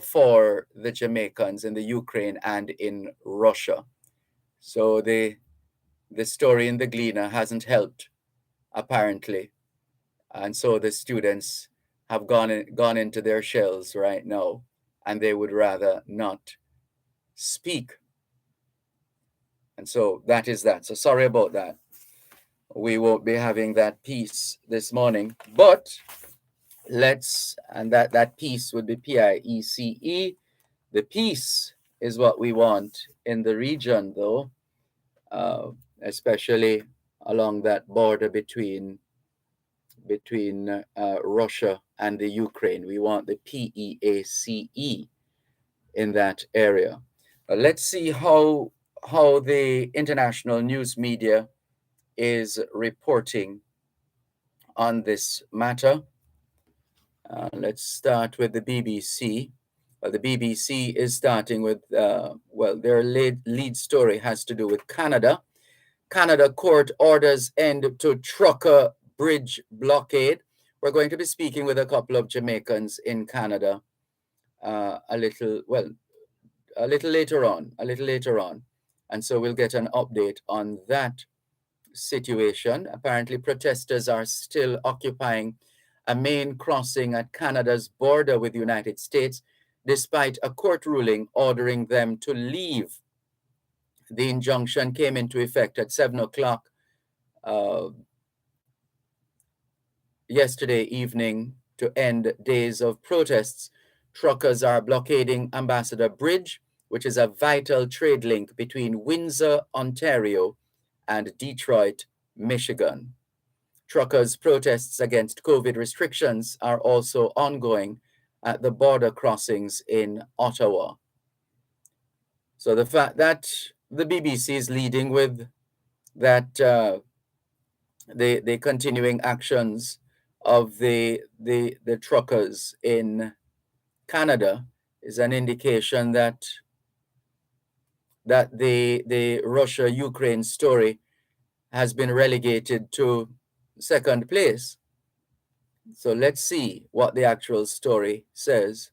for the Jamaicans in the Ukraine and in Russia. So the story in the Gleaner hasn't helped, apparently, and so the students have gone into their shells right now, and they would rather not speak. And so that is that. So sorry about that. We won't be having that piece this morning, but that piece would be PIECE. The peace is what we want in the region, though, especially along that border between Russia and the Ukraine. We want the PEACE in that area. Let's see how the international news media is reporting on this matter. Let's start with the BBC. The BBC is starting with, their lead story has to do with Canada. Canada court orders end to trucker bridge blockade. We're going to be speaking with a couple of Jamaicans in Canada a little later on. And so we'll get an update on that situation. Apparently, protesters are still occupying a main crossing at Canada's border with the United States, despite a court ruling ordering them to leave. The injunction came into effect at 7 o'clock yesterday evening to end days of protests. Truckers are blockading Ambassador Bridge, which is a vital trade link between Windsor, Ontario, and Detroit, Michigan. Truckers' protests against COVID restrictions are also ongoing at the border crossings in Ottawa. So the fact that the BBC is leading with that, the continuing actions of the truckers in Canada is an indication that the Russia-Ukraine story has been relegated to second place. So let's see what the actual story says.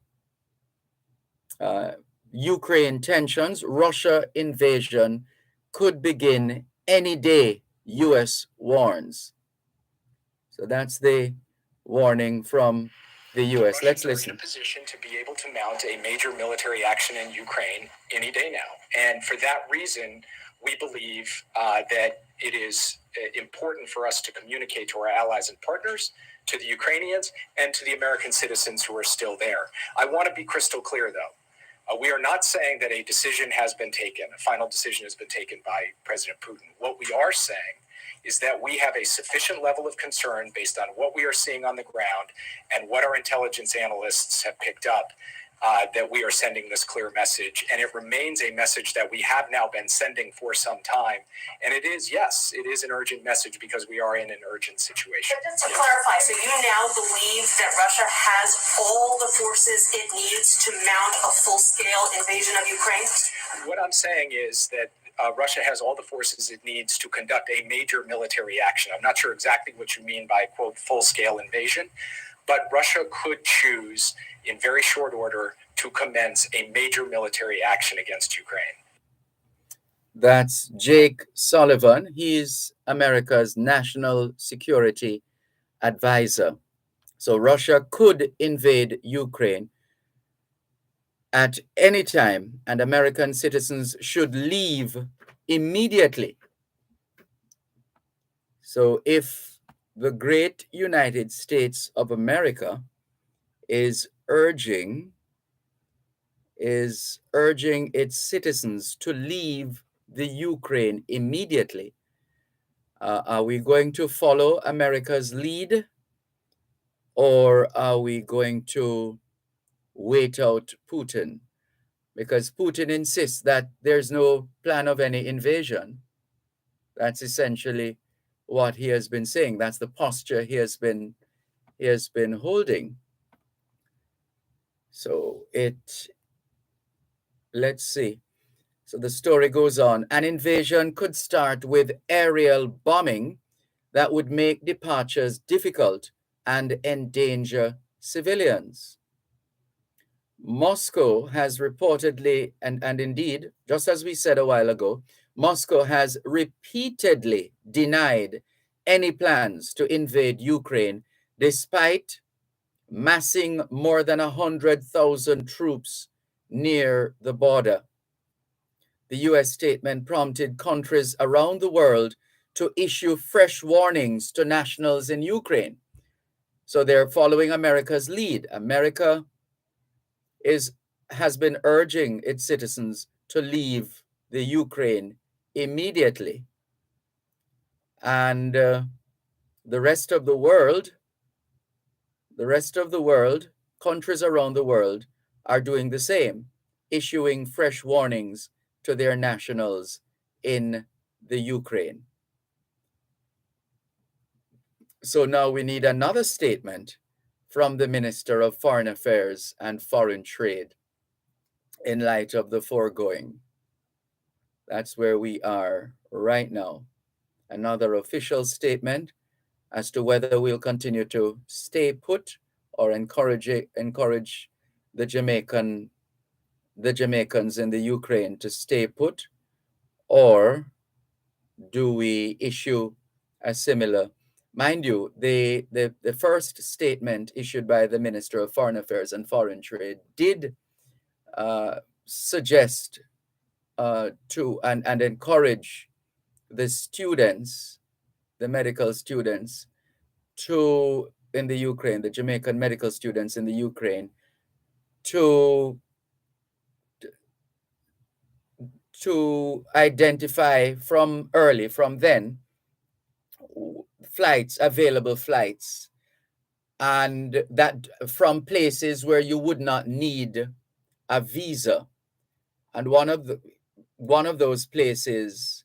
Ukraine tensions, Russia invasion could begin any day, US warns. So that's the warning from the US. Let's listen. In a position to be able to mount a major military action in Ukraine any day now. And for that reason, we believe that it is important for us to communicate to our allies and partners, to the Ukrainians, and to the American citizens who are still there. I want to be crystal clear, though. We are not saying that a decision has been taken, a final decision has been taken by President Putin. What we are saying is that we have a sufficient level of concern based on what we are seeing on the ground and what our intelligence analysts have picked up, that we are sending this clear message. And it remains a message that we have now been sending for some time. And it is, yes, it is an urgent message because we are in an urgent situation. But just to clarify, so you now believe that Russia has all the forces it needs to mount a full-scale invasion of Ukraine? What I'm saying is that Russia has all the forces it needs to conduct a major military action. I'm not sure exactly what you mean by, quote, full-scale invasion, but Russia could choose in very short order to commence a major military action against Ukraine. That's Jake Sullivan. He's America's national security advisor. So Russia could invade Ukraine at any time, and American citizens should leave immediately. So if the great United States of America is urging its citizens to leave the Ukraine immediately, are we going to follow America's lead, or are we going to wait out Putin? Because Putin insists that there's no plan of any invasion. That's essentially what he has been saying. That's the posture he has been holding. So let's see. So the story goes on. An invasion could start with aerial bombing that would make departures difficult and endanger civilians. Moscow has reportedly, and indeed, just as we said a while ago, Moscow has repeatedly denied any plans to invade Ukraine, despite massing more than 100,000 troops near the border. The US statement prompted countries around the world to issue fresh warnings to nationals in Ukraine. So they're following America's lead. America has been urging its citizens to leave the Ukraine immediately. And the rest of the world, countries around the world are doing the same, issuing fresh warnings to their nationals in the Ukraine. So now we need another statement from the Minister of Foreign Affairs and Foreign Trade in light of the foregoing. That's where we are right now. Another official statement as to whether we'll continue to stay put or encourage the Jamaicans in the Ukraine to stay put, or do we issue a similar? Mind you, the first statement issued by the Minister of Foreign Affairs and Foreign Trade did suggest to and encourage the students, the medical students in the Ukraine, the Jamaican medical students in the Ukraine, to identify from then, available flights, and that from places where you would not need a visa. And one of those places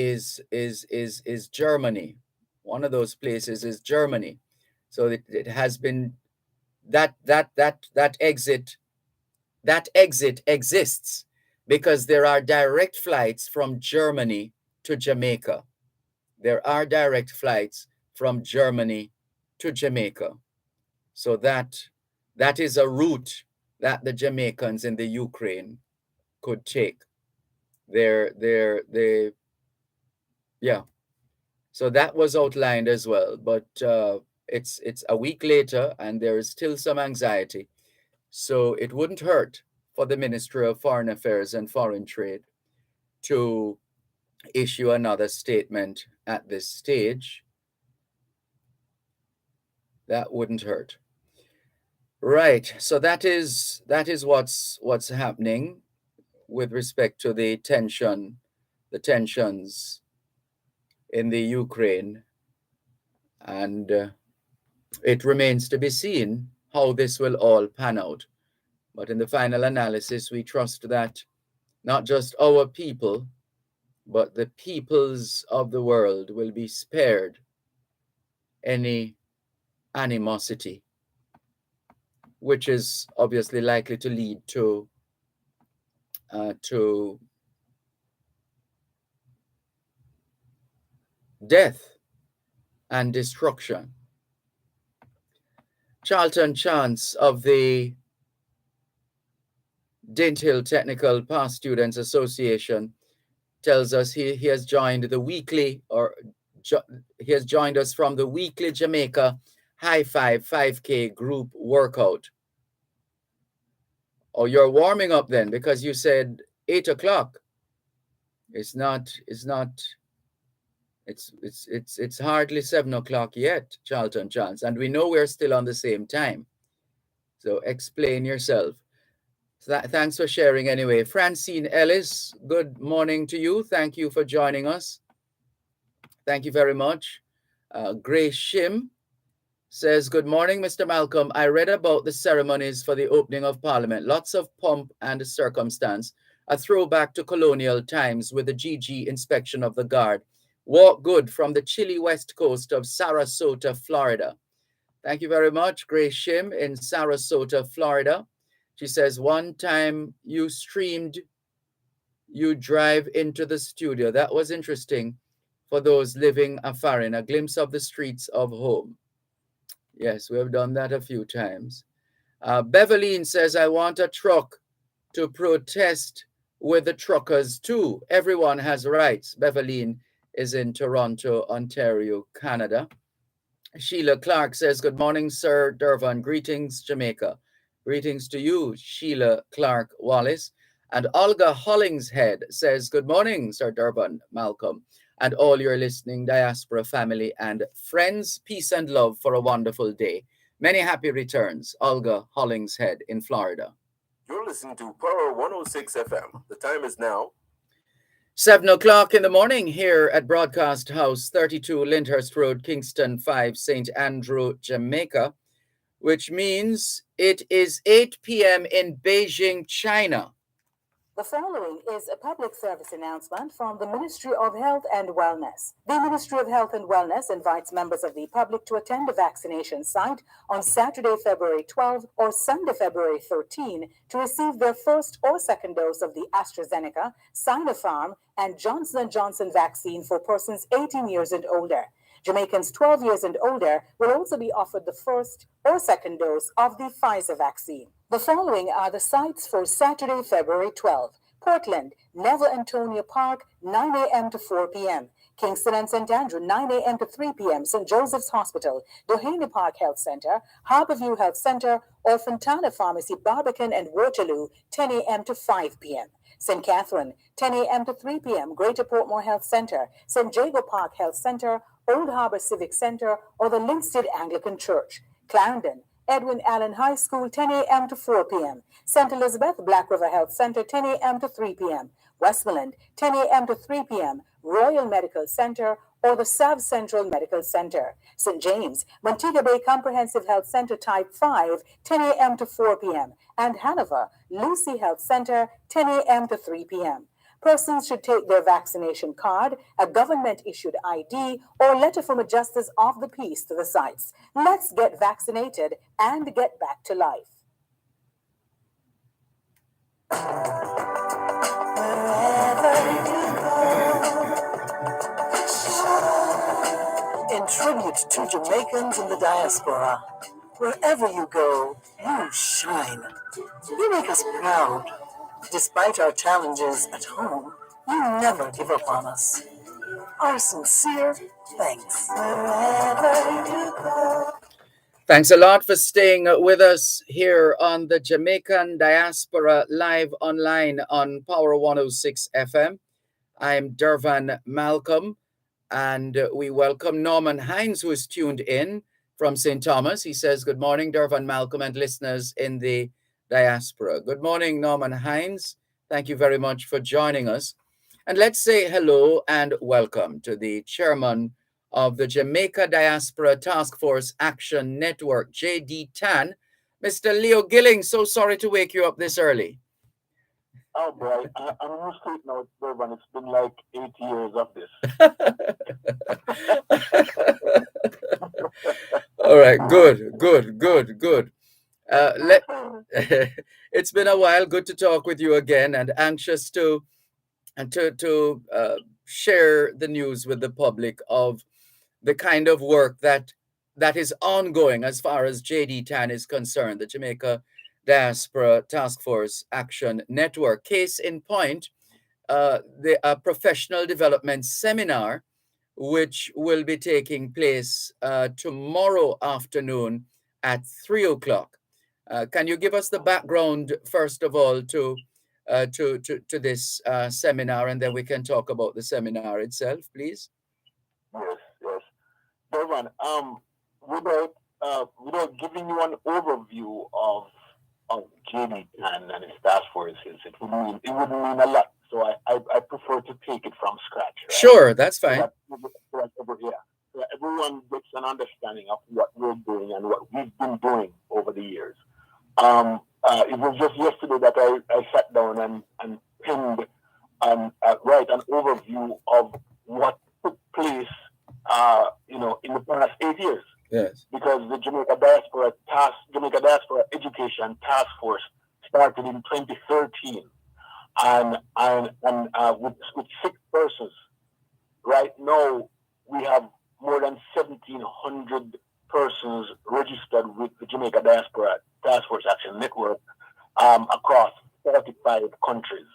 is Germany. One of those places is Germany. So it has been that exit exists because there are direct flights from Germany to Jamaica. There are direct flights from Germany to Jamaica. So that is a route that the Jamaicans in the Ukraine could take. So that was outlined as well, but it's a week later and there is still some anxiety. So it wouldn't hurt for the Ministry of Foreign Affairs and Foreign Trade to issue another statement at this stage. That wouldn't hurt. Right. So that is what's happening with respect to the tensions in the Ukraine, and it remains to be seen how this will all pan out. But in the final analysis, we trust that not just our people, but the peoples of the world will be spared any animosity, which is obviously likely to lead to death and destruction. Charlton Chance of the Dint Hill Technical Past Students Association tells us he has joined the weekly, he has joined us from the weekly Jamaica High Five 5K group workout. Oh, you're warming up then, because you said 8 o'clock. It's hardly 7 o'clock yet, Charlton Chance, and we know we're still on the same time. So explain yourself. Thanks for sharing anyway. Francine Ellis, good morning to you. Thank you for joining us. Thank you very much. Grace Shim says, good morning, Mr. Malcolm. I read about the ceremonies for the opening of Parliament. Lots of pomp and circumstance. A throwback to colonial times with the GG inspection of the guard. Walk good from the chilly west coast of Sarasota, Florida. Thank you very much, Grace Shim in Sarasota, Florida. She says, one time you streamed, you drive into the studio. That was interesting for those living afar, a glimpse of the streets of home. Yes, we have done that a few times. Beverline says, I want a truck to protest with the truckers too. Everyone has rights. Beverline is in Toronto, Ontario, Canada. Sheila Clark says, good morning, Sir Dervan. Greetings, Jamaica. Greetings to you, Sheila Clark Wallace. And Olga Hollingshead says, good morning, Sir Dervan, Malcolm, and all your listening diaspora family and friends. Peace and love for a wonderful day. Many happy returns. Olga Hollingshead in Florida. You're listening to Power 106 FM. The time is now 7 o'clock in the morning here at Broadcast House, 32 Lyndhurst Road, Kingston 5, St. Andrew, Jamaica, which means it is 8 p.m. in Beijing, China. The following is a public service announcement from the Ministry of Health and Wellness. The Ministry of Health and Wellness invites members of the public to attend a vaccination site on Saturday, February 12 or Sunday, February 13 to receive their first or second dose of the AstraZeneca, Sinopharm, and Johnson & Johnson vaccine for persons 18 years and older. Jamaicans 12 years and older will also be offered the first or second dose of the Pfizer vaccine. The following are the sites for Saturday, February 12. Portland, Neville Antonia Park, 9 a.m. to 4 p.m. Kingston and St. Andrew, 9 a.m. to 3 p.m. St. Joseph's Hospital, Doheny Park Health Center, Harborview Health Center, or Fontana Pharmacy, Barbican and Waterloo, 10 a.m. to 5 p.m. St. Catherine, 10 a.m. to 3 p.m. Greater Portmore Health Center, St. Jago Park Health Center, Old Harbor Civic Center, or the Linstead Anglican Church. Clarendon, Edwin Allen High School, 10 a.m. to 4 p.m. St. Elizabeth Black River Health Center, 10 a.m. to 3 p.m. Westmoreland, 10 a.m. to 3 p.m. Royal Medical Center, or the South Central Medical Center. St. James, Montego Bay Comprehensive Health Center Type 5, 10 a.m. to 4 p.m. And Hanover, Lucy Health Center, 10 a.m. to 3 p.m. Persons should take their vaccination card, a government-issued ID, or letter from a justice of the peace to the sites. Let's get vaccinated and get back to life. In tribute to Jamaicans in the diaspora, wherever you go, you shine. You make us proud. Despite our challenges at home, you never give up on us. Our sincere thanks. Wherever you go. Thanks a lot for staying with us here on the Jamaican Diaspora live online on Power 106 FM. I'm Dervan Malcolm, and we welcome Norman Hines, who is tuned in from St. Thomas. He says, good morning, Dervan Malcolm and listeners in the diaspora. Good morning, Norman Hines. Thank you very much for joining us. And let's say hello and welcome to the chairman of the Jamaica Diaspora Task Force Action Network, JD TAN, Mr. Leo Gilling. So sorry to wake you up this early. Oh boy, I'm used to it now, Dervan. It's been like 8 years of this. All right, good. It's been a while. Good to talk with you again, and anxious to share the news with the public of the kind of work that is ongoing as far as JD TAN is concerned, the Jamaica Diaspora Task Force Action Network. Case in point, the professional development seminar, which will be taking place tomorrow afternoon at 3 o'clock. Can you give us the background, first of all, to this seminar, and then we can talk about the seminar itself, please? Yes. Dervan, without giving you an overview of JD TAN and his task forces, it wouldn't mean a lot. So I prefer to take it from scratch. Right? Sure, that's fine. So everyone gets an understanding of what we're doing and what we've been doing over the years. It was just yesterday that I sat down and penned an overview of what took place, in the past 8 years. Yes. Because the Jamaica Diaspora Education Task Force started in 2013, and with 6 persons. Right now, we have more than 1,700 persons registered with the Jamaica Diaspora Task Force Action Network across 45 countries.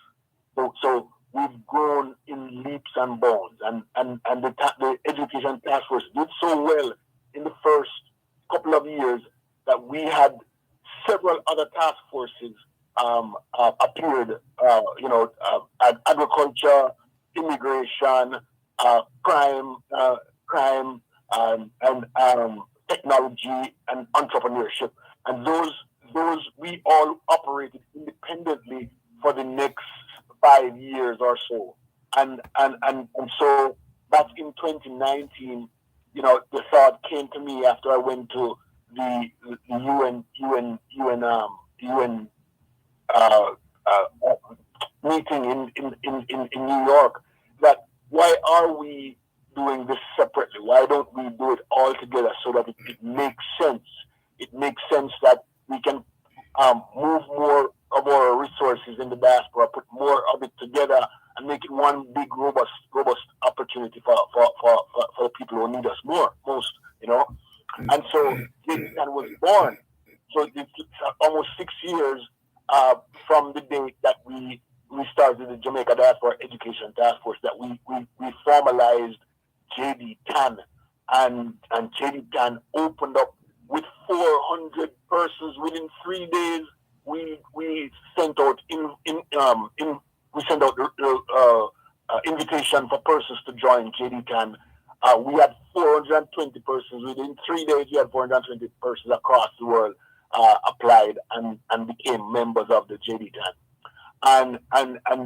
So we've grown in leaps and bounds, and the Education Task Force did so well in the first couple of years that we had several other task forces appeared. Agriculture, immigration, crime, and technology and entrepreneurship, and those we all operated independently for the next 5 years or so, and so back in 2019, the thought came to me after I went to the UN uh, meeting in New York, that why are we doing this separately? Why don't we do it all together so that it makes sense? It makes sense that we can move more of our resources in the diaspora, put more of it together, and make it one big, robust opportunity for the people who need us most. And so Jamaican was born. So it's almost 6 years from the date that we started the Jamaica Diaspora Education Task Force, that we formalized JD10, and JD10 opened up with 400 persons within 3 days. We sent out invitation for persons to join JD10. We had 420 persons within 3 days. We had 420 persons across the world applied and became members of the JD10. And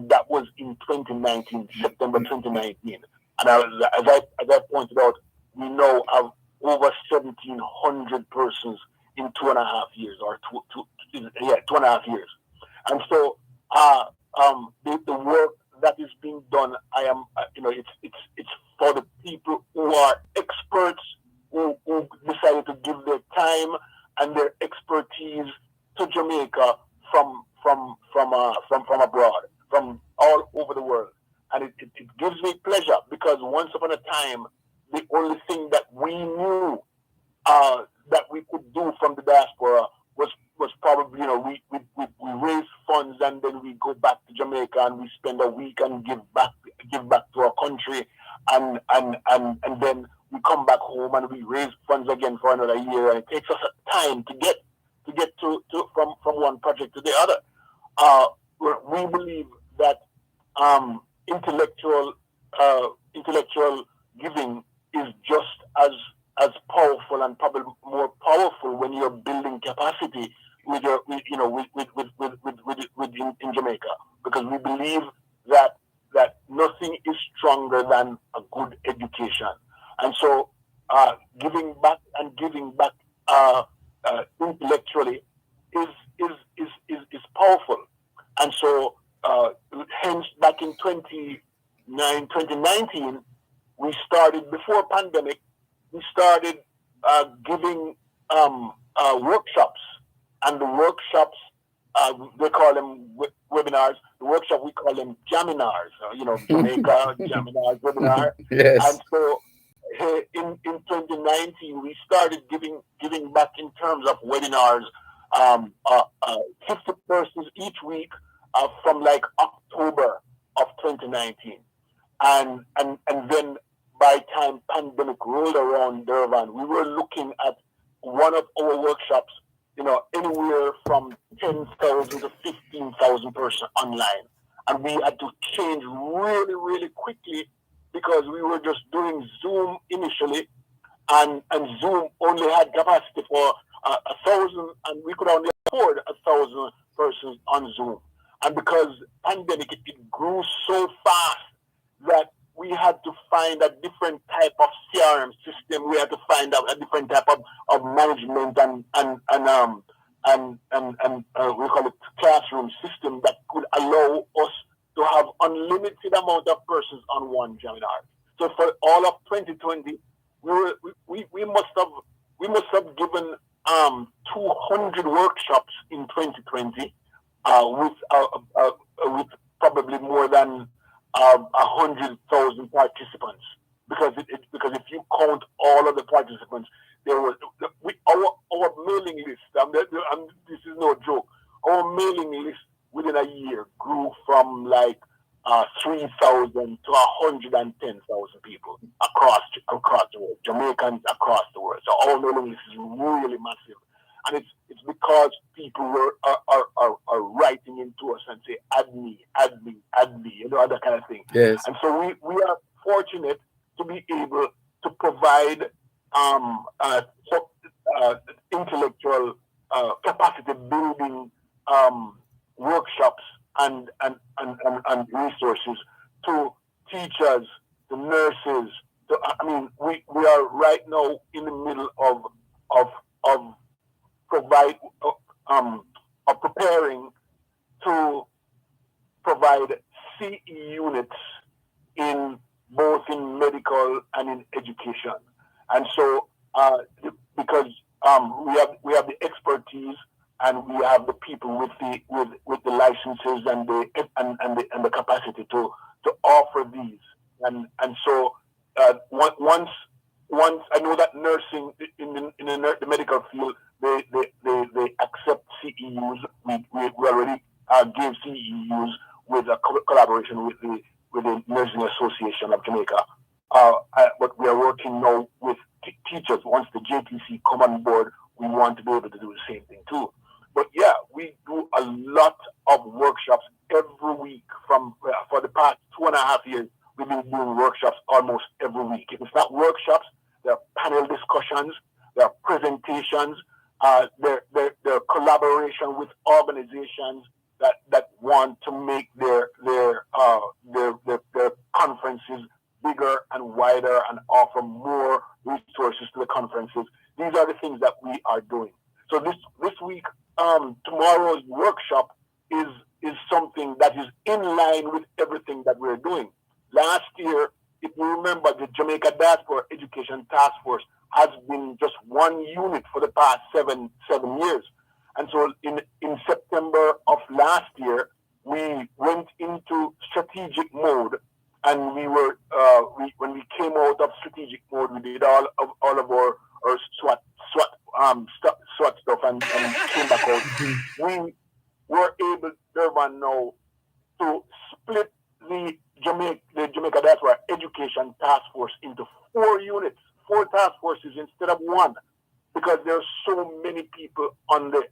that was in 2019, September 2019. And as I pointed out, we now have over 1,700 persons in 2.5 years, or 2.5 years. And so the work that is being done, it's for the people who are experts, who decided to give their time and their expertise to Jamaica from abroad, from all over the world. And it gives me pleasure, because once upon a time, the only thing that we knew that we could do from the diaspora was probably, we raise funds and then we go back to Jamaica and we spend a week and give back to our country, and then we come back home and we raise funds again for another year, and it takes us time to get from one project to the other. We believe that intellectual giving is just as powerful, and probably more powerful when you're building capacity with in Jamaica, because we believe that nothing is stronger than a good education, and so giving back intellectually is powerful. And so hence back in 2019, we started, before pandemic, we started giving workshops, and the workshops, they call them webinars. The workshop, we call them Jaminars, Jamaica Jaminars webinar. Yes. And so in 2019, we started giving back in terms of webinars, 50 persons each week from like October of 2019. And then by time pandemic rolled around, Dervan, we were looking at one of our workshops, anywhere from 10,000 to 15,000 persons online. And we had to change really, really quickly, because we were just doing Zoom initially, and Zoom only had capacity for 1,000, and we could only afford 1,000 persons on Zoom. And because pandemic, it grew so fast that we had to find a different type of CRM system. We had to find out a different type of management and we call it classroom system that could allow us to have unlimited amount of persons on one Jaminar. So for all of 2020, we must have given 200 workshops in 2020 with probably more than 100,000 participants, because if you count all of the participants, there was our mailing list. This is no joke. Our mailing list within a year grew from like 3,000 to 110,000 people across the world, Jamaicans across the world. So our mailing list is really massive, and it's because people are writing into us and say, add me, that kind of thing. Yes. And so we are fortunate to be able to provide intellectual capacity building workshops and resources to teachers, to nurses. We are right now in the middle of preparing to provide CE units in both in medical and in education, and so because we have the expertise and we have the people with the licenses and the capacity to offer these, and so once I know that nursing in the medical field they accept CEUs. We already gave CEUs with a collaboration with the Nursing Association of Jamaica. But we are working now with teachers. Once the JTC come on board, we want to be able to do the same thing too. But yeah, we do a lot of workshops every week for the past 2.5 years. We've been doing workshops almost every week. If it's not workshops, there are panel discussions, there are presentations, there are collaboration with organizations that want to make their conferences bigger and wider and offer more resources to the conferences. These are the things that we are doing. So this week, tomorrow's workshop is something that is in line with everything that we're doing. Last year, if you remember, the Jamaican Diaspora Education Task Force has been just one unit for the past seven years. And so in September of last year, we went into strategic mode, and we were when we came out of strategic mode, we did all of our SWAT stuff and came back out. We were able, Dervan, now to split the Jamaica Diaspora Education Task Force into 4 units, 4 task forces instead of 1, because there are so many people on the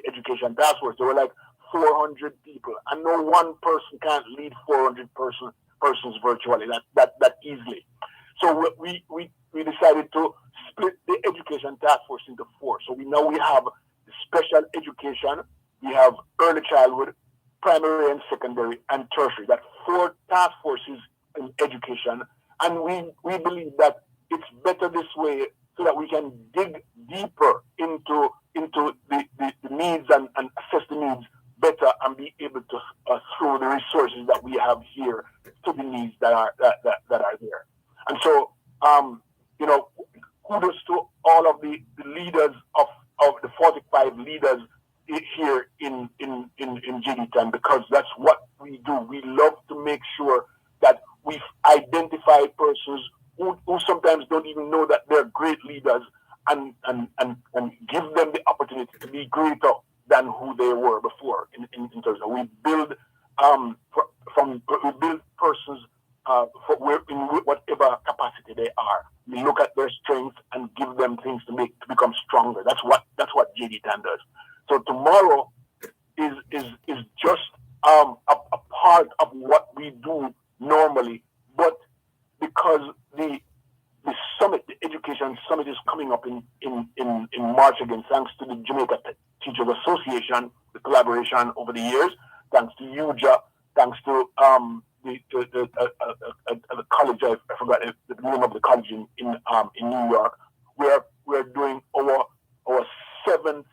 education task force. There were like 400 people, and no one person can't lead 400 persons virtually that easily. So we decided to split the education task force into 4. So we have special education, we have early childhood, primary and secondary, and tertiary. That 4 task forces in education, and we believe that it's better this way so that we can dig deeper into the needs and assess the needs better and be able to throw the resources that we have here to the needs that are there. And so kudos to all of the leaders of the 45 leaders here in JD10, because that's what we do. We love to make sure that we identify persons who sometimes don't even know that they're great leaders, and give them the opportunity to be greater than who they were before. In terms of we build persons in whatever capacity they are. We look at their strengths and give them things to become stronger. That's what JD10 does. So tomorrow is just a part of what we do normally, but because the summit, the education summit, is coming up in March again, thanks to the Jamaica Teachers Association, the collaboration over the years, thanks to UJA, thanks to the college, I forgot the name of the college in New York. We're doing our 7th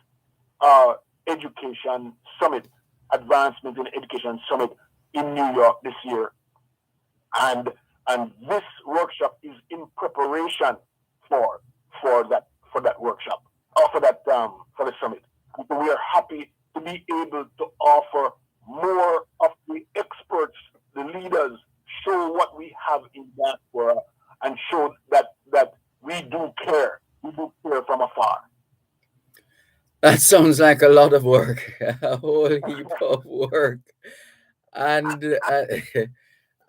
education summit, advancement in education summit in New York this year, and this workshop is in preparation for that workshop, or for the summit. And so we are happy to be able to offer more of the experts, the leaders, show what we have in diaspora, and show that we do care. We do care from afar. That sounds like a lot of work, a whole heap of work, and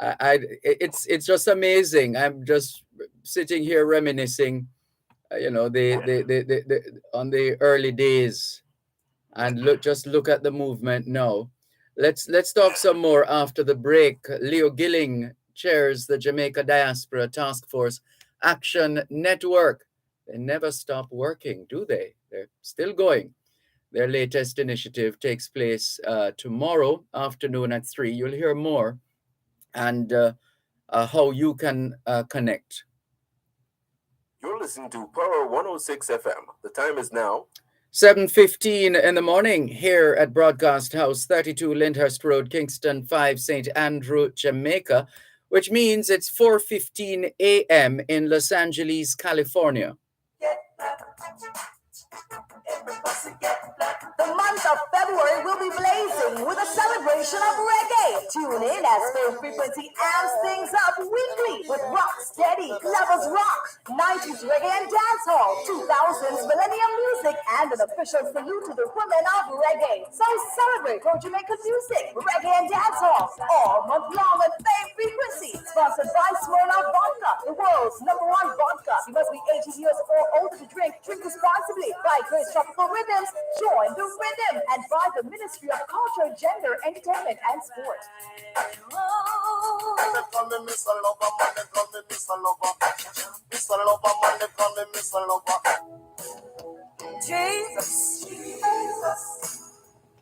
it's just amazing. I'm just sitting here reminiscing, the on the early days And just look at the movement now. Let's talk some more after the break. Leo Gilling chairs the Jamaica Diaspora Task Force Action Network. They never stop working, do they? They're still going. Their latest initiative takes place tomorrow afternoon at 3. You'll hear more and how you can connect. You're listening to Power 106 FM. The time is now 7:15 in the morning here at Broadcast House, 32 Lyndhurst Road, Kingston 5, St. Andrew, Jamaica, which means it's 4:15 a.m. in Los Angeles, California. The month of February will be blazing with a celebration of reggae. Tune in as Faith Frequency amps things up weekly with Rock Steady, Lovers Rock, 90s reggae and dancehall, 2000s millennium music, and an official salute to the women of reggae. So celebrate your Jamaican music, reggae and dancehall all month long with Faith Frequency. Sponsored by Smirnoff Vodka, the world's #1 vodka. You must be 18 years or older to drink. Drink responsibly. By Grace Tropical Rhythms. Join the rhythm and by the Ministry of Culture, Gender, Entertainment, and Sport. Jesus,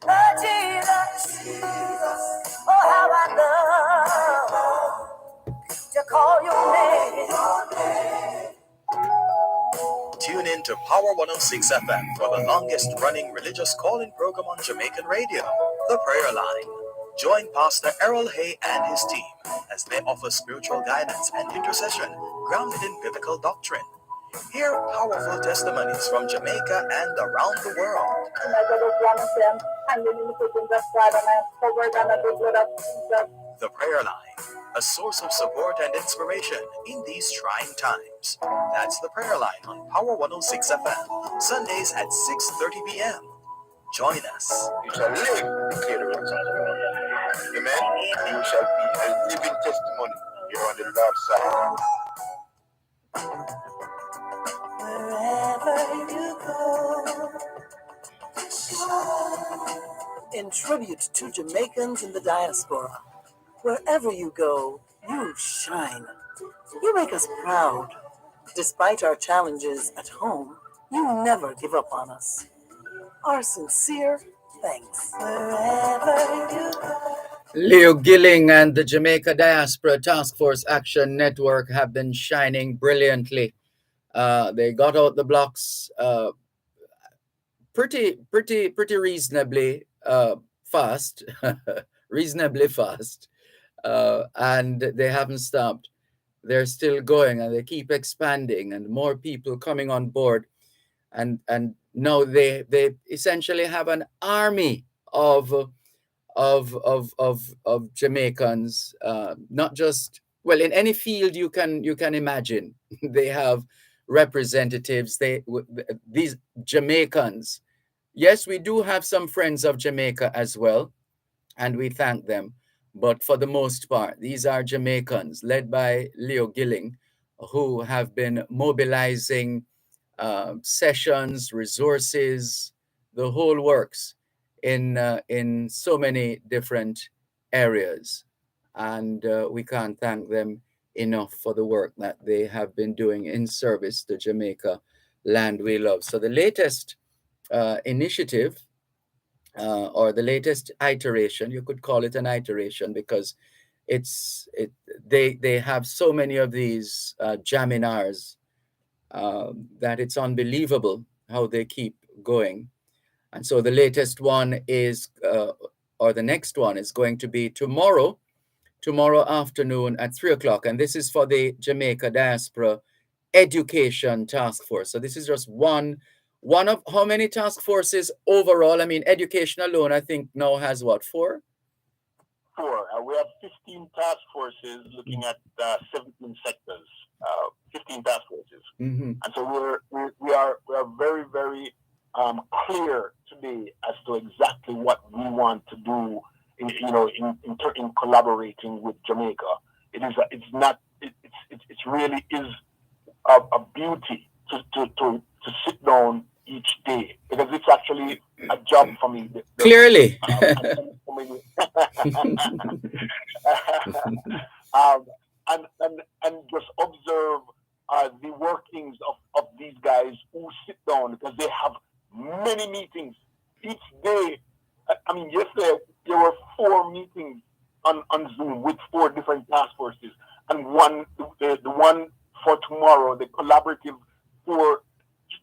oh Jesus, oh how I love to call your name. Tune in to Power 106 FM for the longest running religious call-in program on Jamaican radio, The Prayer Line. Join Pastor Errol Hay and his team as they offer spiritual guidance and intercession grounded in biblical doctrine. Hear powerful testimonies from Jamaica and around the world. The Prayer Line, a source of support and inspiration in these trying times. That's The Prayer Line on Power 106 FM, Sundays at 6:30 p.m. Join us. You shall live, declare the works of the Lord. Amen. You shall be a living testimony. You're on the Lord's side. Wherever you go, in tribute to Jamaicans in the diaspora, wherever you go, you shine. You make us proud. Despite our challenges at home, you never give up on us. Our sincere thanks. Wherever you go. Leo Gilling and the Jamaica Diaspora Task Force Action Network have been shining brilliantly. They got out the blocks pretty reasonably fast, reasonably fast, and they haven't stopped. They're still going, and they keep expanding, and more people coming on board, and now they essentially have an army of Jamaicans, not just, well, in any field you can imagine. They have representatives. These Jamaicans. Yes, we do have some friends of Jamaica as well, and we thank them. But for the most part, these are Jamaicans led by Leo Gilling, who have been mobilizing sessions, resources, the whole works in so many different areas. And we can't thank them enough for the work that they have been doing in service to Jamaica, land we love. So the latest initiative, or the latest iteration, you could call it an iteration, because they have so many of these jaminars that it's unbelievable how they keep going. And so the latest one is, or the next one is going to be tomorrow afternoon at 3:00. And this is for the Jamaica Diaspora Education Task Force. So this is just one of how many task forces overall? I mean, education alone, I think now has what, 4? 4. We have 15 task forces looking at 17 sectors. 15 task forces, and so we are very, very clear today as to exactly what we want to do. In collaborating with Jamaica, it really is a beauty to sit down each day, because it's actually a job for me. Clearly. um, and just observe the workings of these guys who sit down because they have many meetings each day. I mean, yesterday there were 4 meetings on Zoom with 4 different task forces, and the one for tomorrow, the collaborative 4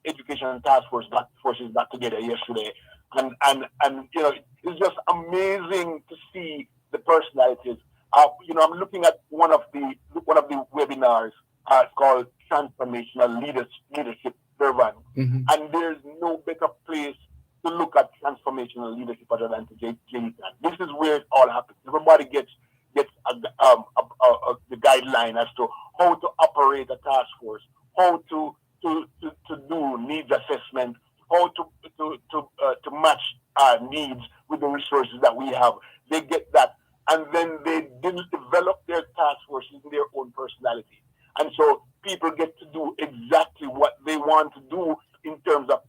education task forces got together yesterday, and it's just amazing to see the personalities. I'm looking at one of the webinars. It's called Transformational Leadership, Dervan, and there's no better place to look at transformational leadership other than to Jamaica. This is where it all happens. Everybody gets the guideline as to how to operate a task force, how to do needs assessment, how to match needs with the resources that we have. They get that, and then they didn't develop their task forces in their own personality, and so people get to do exactly what they want to do in terms of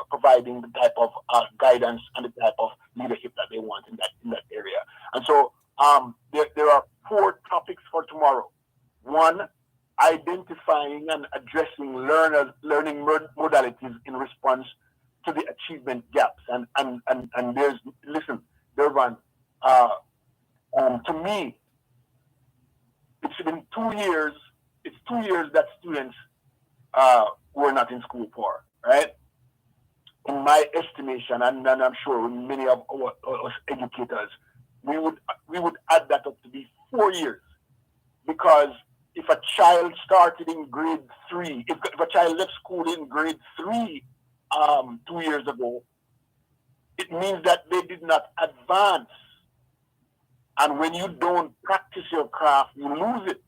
providing the type of guidance and the type of leadership that they want in that area. And so there are 4 topics for tomorrow. 1, identifying and addressing learning modalities in response to the achievement gaps. And there's, listen, Dervan, to me, it's been 2 years. It's 2 years that students were not in school for, right? In my estimation, and I'm sure many of us educators, we would add that up to be 4 years, because if a child started in grade 3, if a child left school in grade 3 2 years ago, it means that they did not advance. And when you don't practice your craft, you lose it.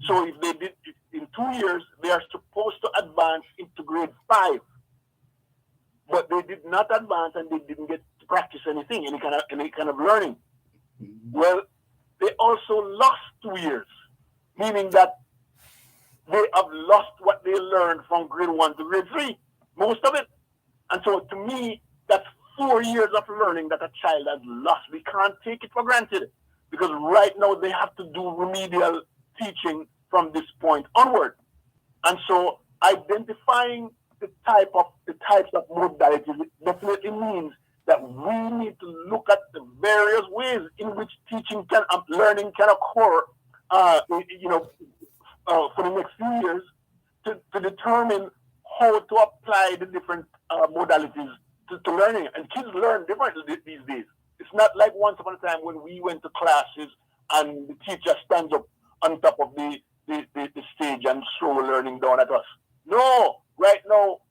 So if they did in 2 years, they are supposed to advance into grade 5, but they did not advance and they didn't get to practice anything, any kind of learning. Well, they also lost 2 years, meaning that they have lost what they learned from grade 1 to grade 3, most of it. And so to me, that's 4 years of learning that a child has lost. We can't take it for granted, because right now they have to do remedial teaching from this point onward. And so identifying the types of modalities definitely means that we need to look at the various ways in which learning can occur, for the next few years, to determine how to apply the different modalities to learning. And kids learn differently these days. It's not like once upon a time when we went to classes and the teacher stands up on top of the stage and throw learning down at us. No, right now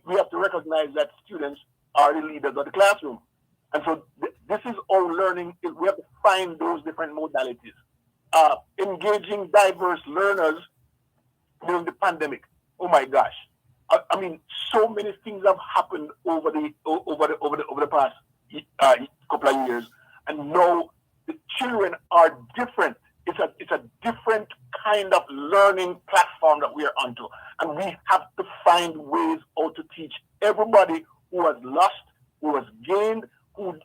we have to recognize that students are the leaders of the classroom. And so this is our learning. We have to find those different modalities. Engaging diverse learners during the pandemic. Oh my gosh. I mean, so many things have happened over the past couple of years, and now the children are different. It's a different kind of learning platform that we are onto, and we have to find ways how to teach everybody who has lost, who has gained, who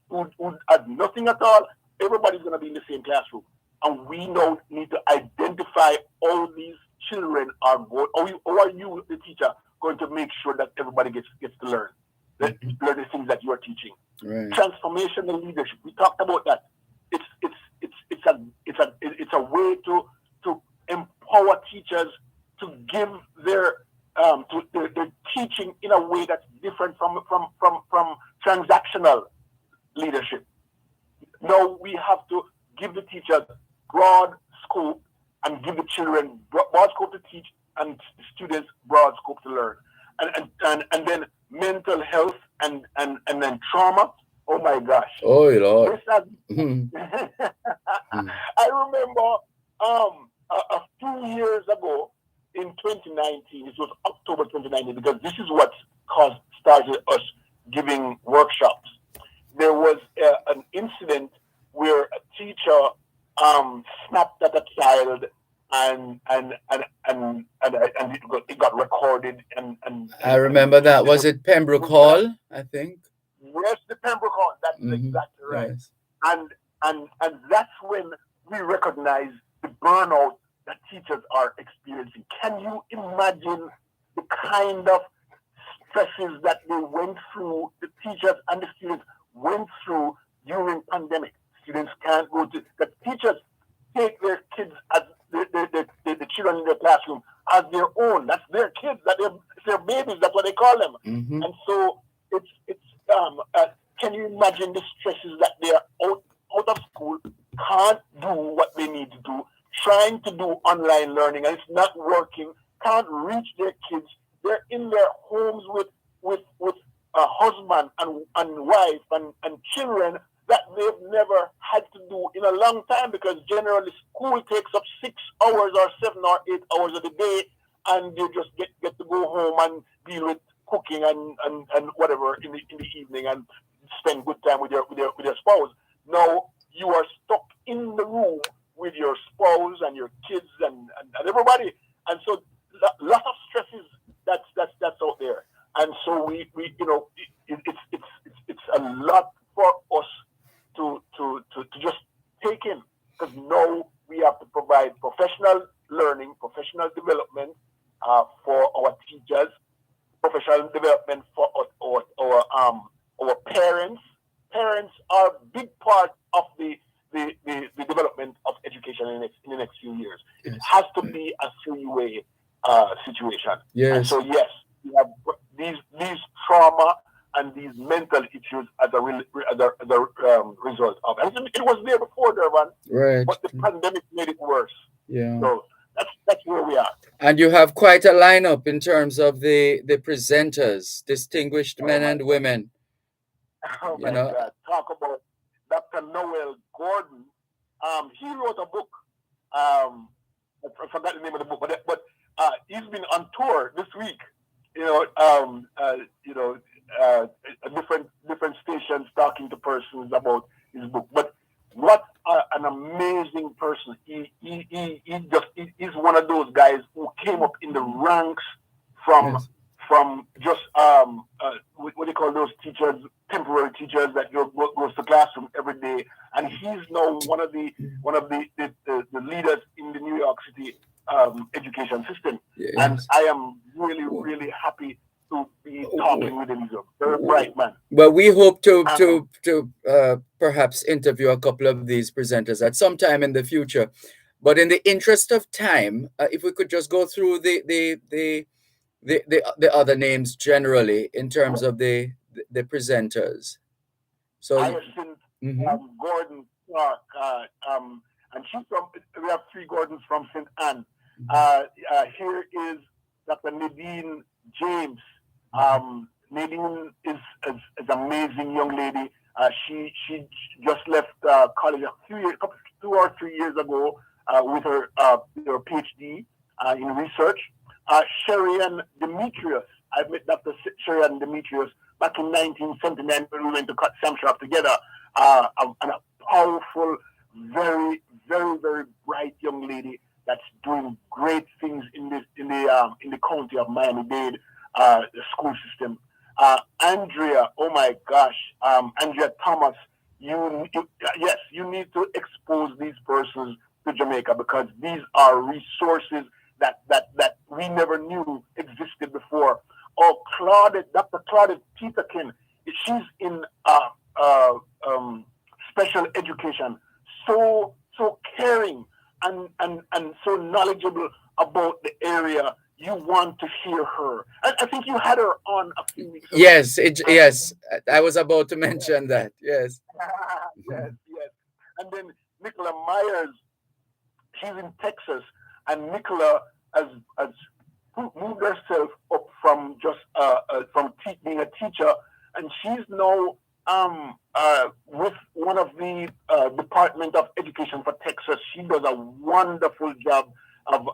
had nothing at all. Everybody's going to be in the same classroom, and we now need to identify all these children are going. How are you, the teacher, going to make sure that everybody gets to learn the things that you are teaching? Right. Transformational leadership. We talked about that. It's a way to empower teachers to give their teaching in a way that's different from transactional leadership. Now we have to give the teachers broad scope and give the children broad scope to teach and the students broad scope to learn. And then mental health and then trauma. Oh my gosh. Oh Lord. I remember a few years ago in 2019, it was October 2019, because this is what started us giving workshops. There was an incident where a teacher snapped at a child and it got recorded and I remember that. Was it Pembroke Hall, I think? Yes, the Pembroke Hall. That's exactly right. Yes. And that's when we recognize the burnout that teachers are experiencing. Can you imagine the kind of stresses that they went through, the teachers and the students went through during pandemic? Students can't go to, the teachers take their kids as the children in their classroom as their own. That's their kids, it's their babies, that's what they call them. Mm-hmm. And so can you imagine the stresses that they are out of school, can't do what they need to do, trying to do online learning, and it's not working, can't reach their kids. They're in their homes with a husband and wife and children that they've never had to do in a long time, because generally school takes up 6 hours or 7 or 8 hours of the day, and you just get to go home and deal with cooking and whatever in the evening and spend good time with your spouse. Now you are stuck in the room with your spouse and your kids and everybody, and so lot of stresses that's out there. And so we it's a lot for us to just take in, because now we have to provide professional learning, professional development for our teachers, professional development for our parents. Parents are a big part of the development of education in the next few years. It has to be a three-way situation. Yes. And so yes, we have these trauma and these mental issues as a result of. And it was there before, Dervan, right? But the pandemic made it worse. Yeah. So that's where we are. And you have quite a lineup in terms of the presenters, distinguished men and women. Oh my God! Talk about Dr. Noel Gordon. He wrote a book. I forgot the name of the book, but he's been on tour this week. Different stations talking to persons about his book. But what an amazing person! He's one of those guys who came up in the ranks from just what do you call those teachers, temporary teachers that goes to classroom every day, and he's now one of the leaders in the New York City education system. Yes. And I am really happy to be talking with him. He's a very bright man. Well, we hope to perhaps interview a couple of these presenters at some time in the future. But in the interest of time, if we could just go through the other names generally in terms of the presenters. So Gordon Clark, and she's from. We have 3 Gordons from St. Anne. Here is Dr. Nadine James. Nadine is an amazing young lady. She just left college 2 or 3 years ago with her PhD in research. Sherian Demetrius. I met Dr. Sherian Demetrius back in 1979 when we went to cut Sam Shop together. And a powerful, very, very, very bright young lady that's doing great things in the county of Miami-Dade, the school system. Andrea, oh my gosh, Andrea Thomas. You need to expose these persons to Jamaica, because these are resources that we never knew existed before. Dr. Claudette Peterkin, she's in special education, so caring and so knowledgeable about the area. You want to hear her. I think you had her on a few weeks ago. Yes, I was about to mention that. Yes. yes. And then Nicola Myers, she's in Texas, and Nicola has moved herself up from just being a teacher, and she's now with one of the Department of Education for Texas. She does a wonderful job of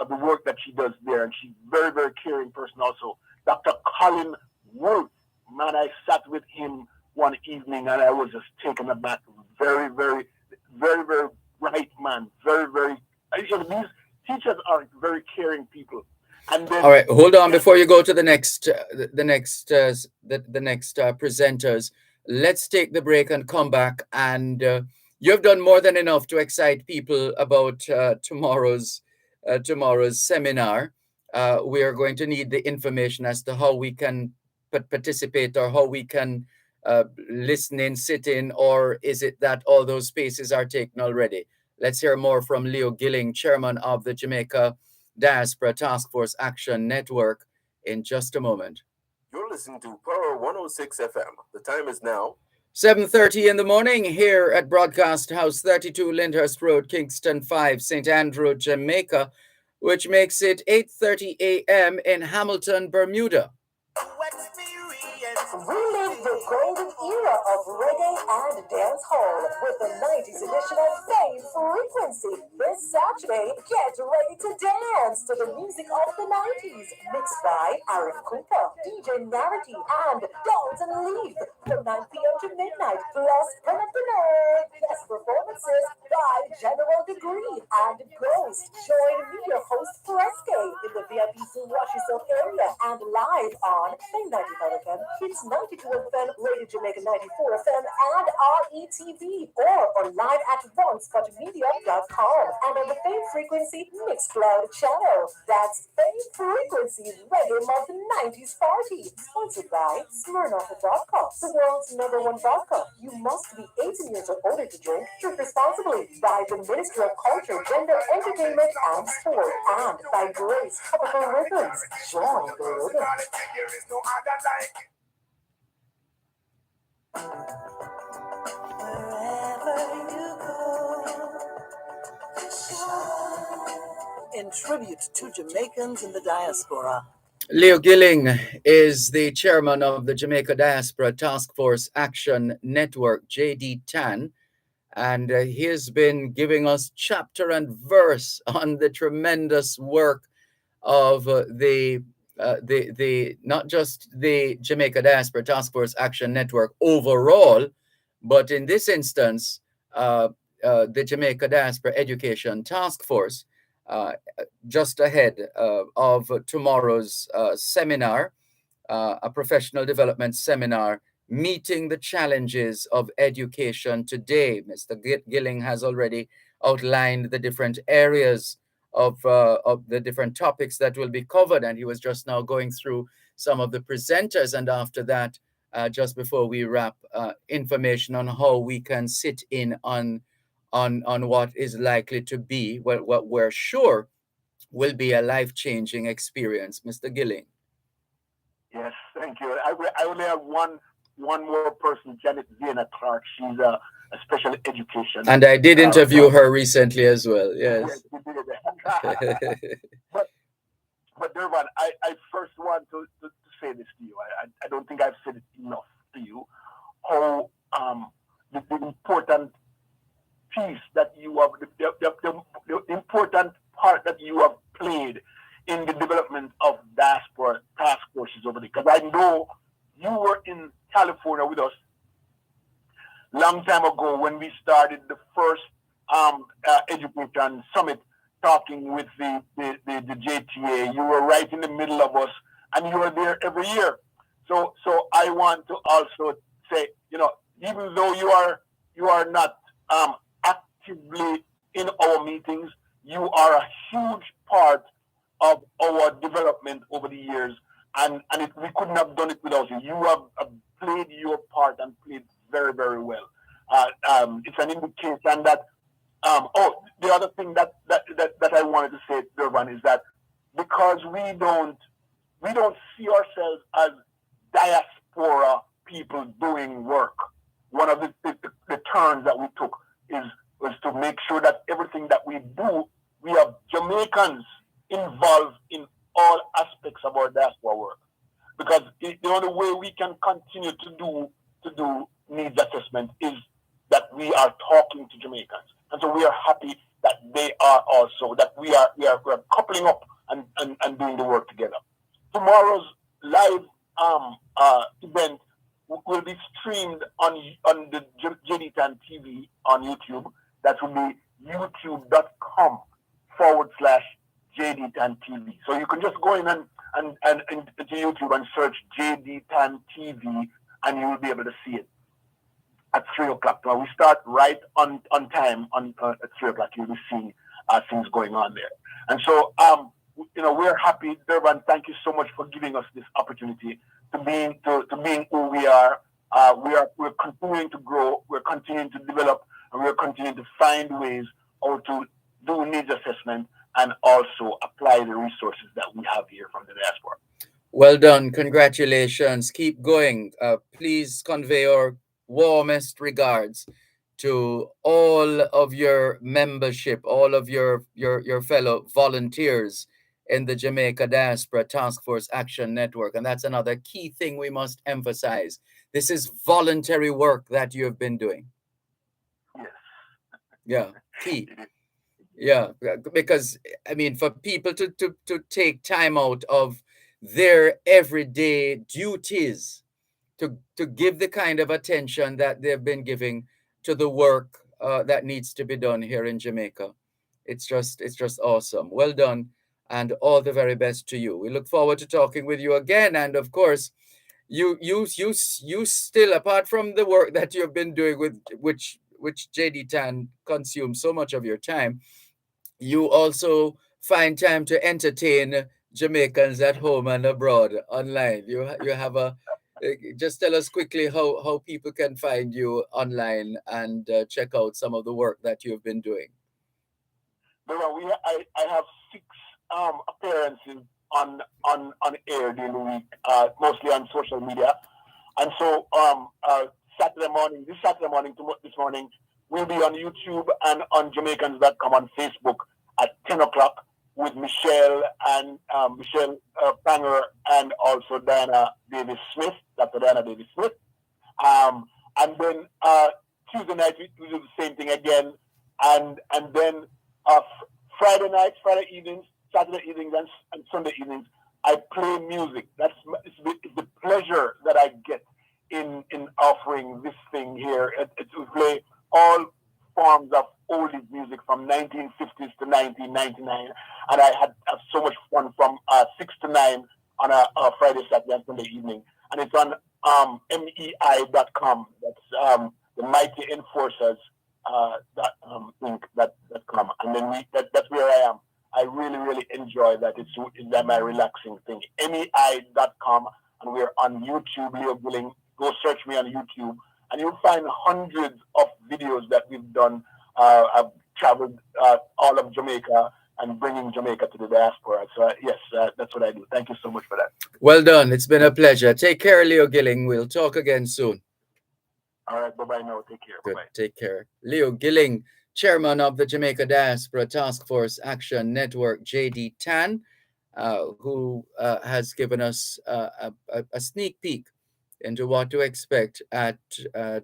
the work that she does there, and she's very, very caring person also. Dr. Colin Wolf, man, I sat with him one evening and I was just taken aback. Very, very, very, very bright man, very, very. Actually, these teachers are very caring people. And then, all right, hold on before you go to the next presenters. Let's take the break and come back. And you've done more than enough to excite people about tomorrow's seminar. We are going to need the information as to how we can participate, or how we can listen in, sit in, or is it that all those spaces are taken already? Let's hear more from Leo Gilling, chairman of the Jamaica Diaspora Task Force Action Network, in just a moment. You're listening to Power 106 FM. The time is now 7:30 in the morning here at Broadcast House 32 Lyndhurst Road, Kingston 5, St. Andrew, Jamaica, which makes it 8:30 a.m. in Hamilton, Bermuda. Relive the golden era of reggae and dancehall with the 90s edition of Fame Frequency. This Saturday, get ready to dance to the music of the 90s, mixed by Aaron Cooper, DJ Narity, and Dalton Leaf from 9 p.m. to midnight, plus Connect the Nerve, guest performances by General Degree and Ghost. Join me, your host, Fresque, in the VIP Suwashi Silk area and live on Fame 95 FM, Hits 92 FM, Radio Jamaica 94 FM, and RETV, or on live at onespotmedia.com and on the Fame Frequency Mixcloud channel. That's Fame Frequency's Reggae Month 90s Party, sponsored by Smirnoff Vodka, the world's #1 vodka. You must be 18 years or older to drink. Drink responsibly. By the Ministry of Culture, Gender, Entertainment, and Sport, and by Grace Tropical Rhythms. Join the rhythm. Wherever you go, in tribute to Jamaicans in the diaspora. Leo Gilling is the chairman of the Jamaica Diaspora Task Force Action Network, JD-TAN, and he has been giving us chapter and verse on the tremendous work of the not just the Jamaica Diaspora Task Force Action Network overall, but in this instance, the Jamaica Diaspora Education Task Force. Just ahead of tomorrow's seminar, a professional development seminar, meeting the challenges of education today. Mr. Gilling has already outlined the different areas of the different topics that will be covered, and he was just now going through some of the presenters. And after that, just before we wrap, information on how we can sit in on what is likely to be, what we're sure will be a life-changing experience. Mr. Gilling. Yes, thank you. I only have one more person, Janet Zena Clark. She's a special education. And I did interview her recently as well. Yes. But Dervan, I first want to say this to you. I don't think I've said it enough to you. How the important piece that you have, the important part that you have played in the development of diaspora task forces over there. Because I know you were in California with us long time ago when we started the first education summit, talking with the JTA. You were right in the middle of us, and you were there every year. So I want to also say, even though you are not actively in our meetings, you are a huge part of our development over the years, and we couldn't have done it without you. You have played your part and played very, very well. It's an indication that. The other thing that I wanted to say, Dervan, is that because we don't see ourselves as diaspora people doing work. One of the turns that we took was to make sure that everything that we do, we have Jamaicans involved in all aspects of our diaspora work. Because the only way we can continue to do needs assessment is that we are talking to Jamaicans. And so we are happy that they are also, that we are coupling up and doing the work together. Tomorrow's live event will be streamed on the JD-TAN TV on YouTube. That will be youtube.com/JD10TV. So you can just go in and into YouTube and search JD10TV, and you will be able to see it at 3 o'clock. Now, we start right on time at 3 o'clock. You'll be seeing things going on there. And so, we're happy. Dervan, thank you so much for giving us this opportunity to being who we are. We're continuing to grow. We're continuing to develop, and we're continuing to find ways how to do needs assessment and also apply the resources that we have here from the diaspora. Well done. Congratulations. Keep going. Please convey our warmest regards to all of your membership, all of your fellow volunteers in the Jamaica Diaspora Task Force Action Network. And that's another key thing we must emphasize. This is voluntary work that you have been doing. Yes. Yeah, key. Yeah, because I mean, for people to take time out of their everyday duties to give the kind of attention that they've been giving to the work that needs to be done here in Jamaica. It's just awesome. Well done, and all the very best to you. We look forward to talking with you again, and of course, you still, apart from the work that you've been doing with which JD Tan consumes so much of your time, you also find time to entertain Jamaicans at home and abroad online. You have a just tell us quickly how people can find you online and check out some of the work that you've been doing. I have 6 appearances on air during the week, mostly on social media, and so this Saturday morning, this morning, we'll be on YouTube and on Jamaicans.com on Facebook at 10 o'clock with Michelle and Michelle Panger and also Diana Davis Smith, Dr. Diana Davis Smith. And then Tuesday night we do the same thing again, and then Friday nights, Friday evenings, Saturday evenings, and Sunday evenings, I play music. It's the pleasure that I get in offering this thing here. We play all forms of oldies music from 1950s to 1999, and I have so much fun from 6 to 9 on a Friday, Saturday, and Sunday evening. And it's on MEI.com. That's the Mighty Enforcers Inc.com. And then that's where I am. I really, really enjoy that. It's my relaxing thing. MEI.com, and we're on YouTube. Leo Gilling. Go search me on YouTube, and you'll find hundreds of videos that we've done. I've traveled all of Jamaica and bringing Jamaica to the diaspora. So yes, that's what I do. Thank you so much for that. Well done. It's been a pleasure. Take care, Leo Gilling. We'll talk again soon. All right. Bye-bye now. Take care. Good. Bye-bye. Take care. Leo Gilling, chairman of the Jamaica Diaspora Task Force Action Network, JD Tan, who has given us a sneak peek into what to expect at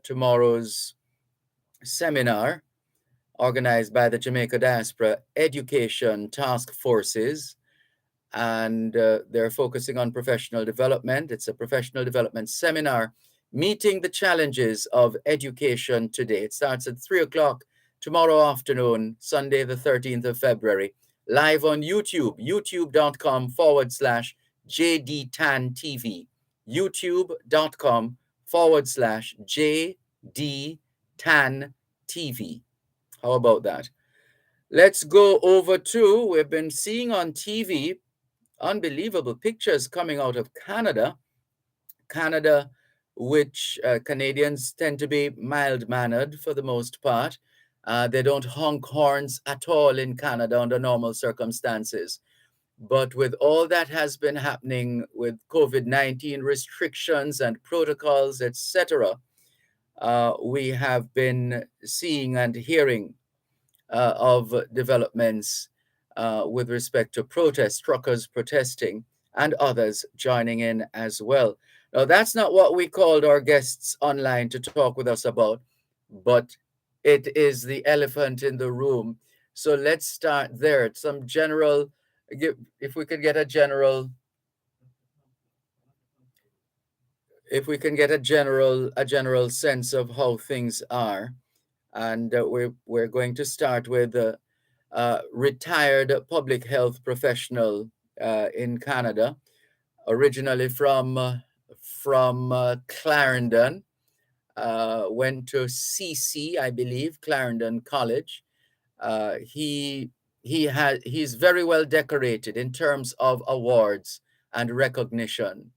tomorrow's seminar organized by the Jamaica Diaspora Education Task Forces. And they're focusing on professional development. It's a professional development seminar, meeting the challenges of education today. It starts at 3 o'clock tomorrow afternoon, Sunday, the 13th of February, live on YouTube, youtube.com/JDTanTV, youtube.com/JDTanTV. How about that? Let's go over to, we've been seeing on TV unbelievable pictures coming out of Canada, which Canadians tend to be mild-mannered for the most part. They don't honk horns at all in Canada under normal circumstances. But with all that has been happening with COVID-19 restrictions and protocols, etc., we have been seeing and hearing of developments with respect to protests, truckers protesting, and others joining in as well. Now, that's not what we called our guests online to talk with us about, but it is the elephant in the room. So let's start there. Some general, if we could get a general sense of how things are. And we're going to start with retired public health professional in Canada, originally from Clarendon, went to CC, I believe, Clarendon College. He's very well decorated in terms of awards and recognition,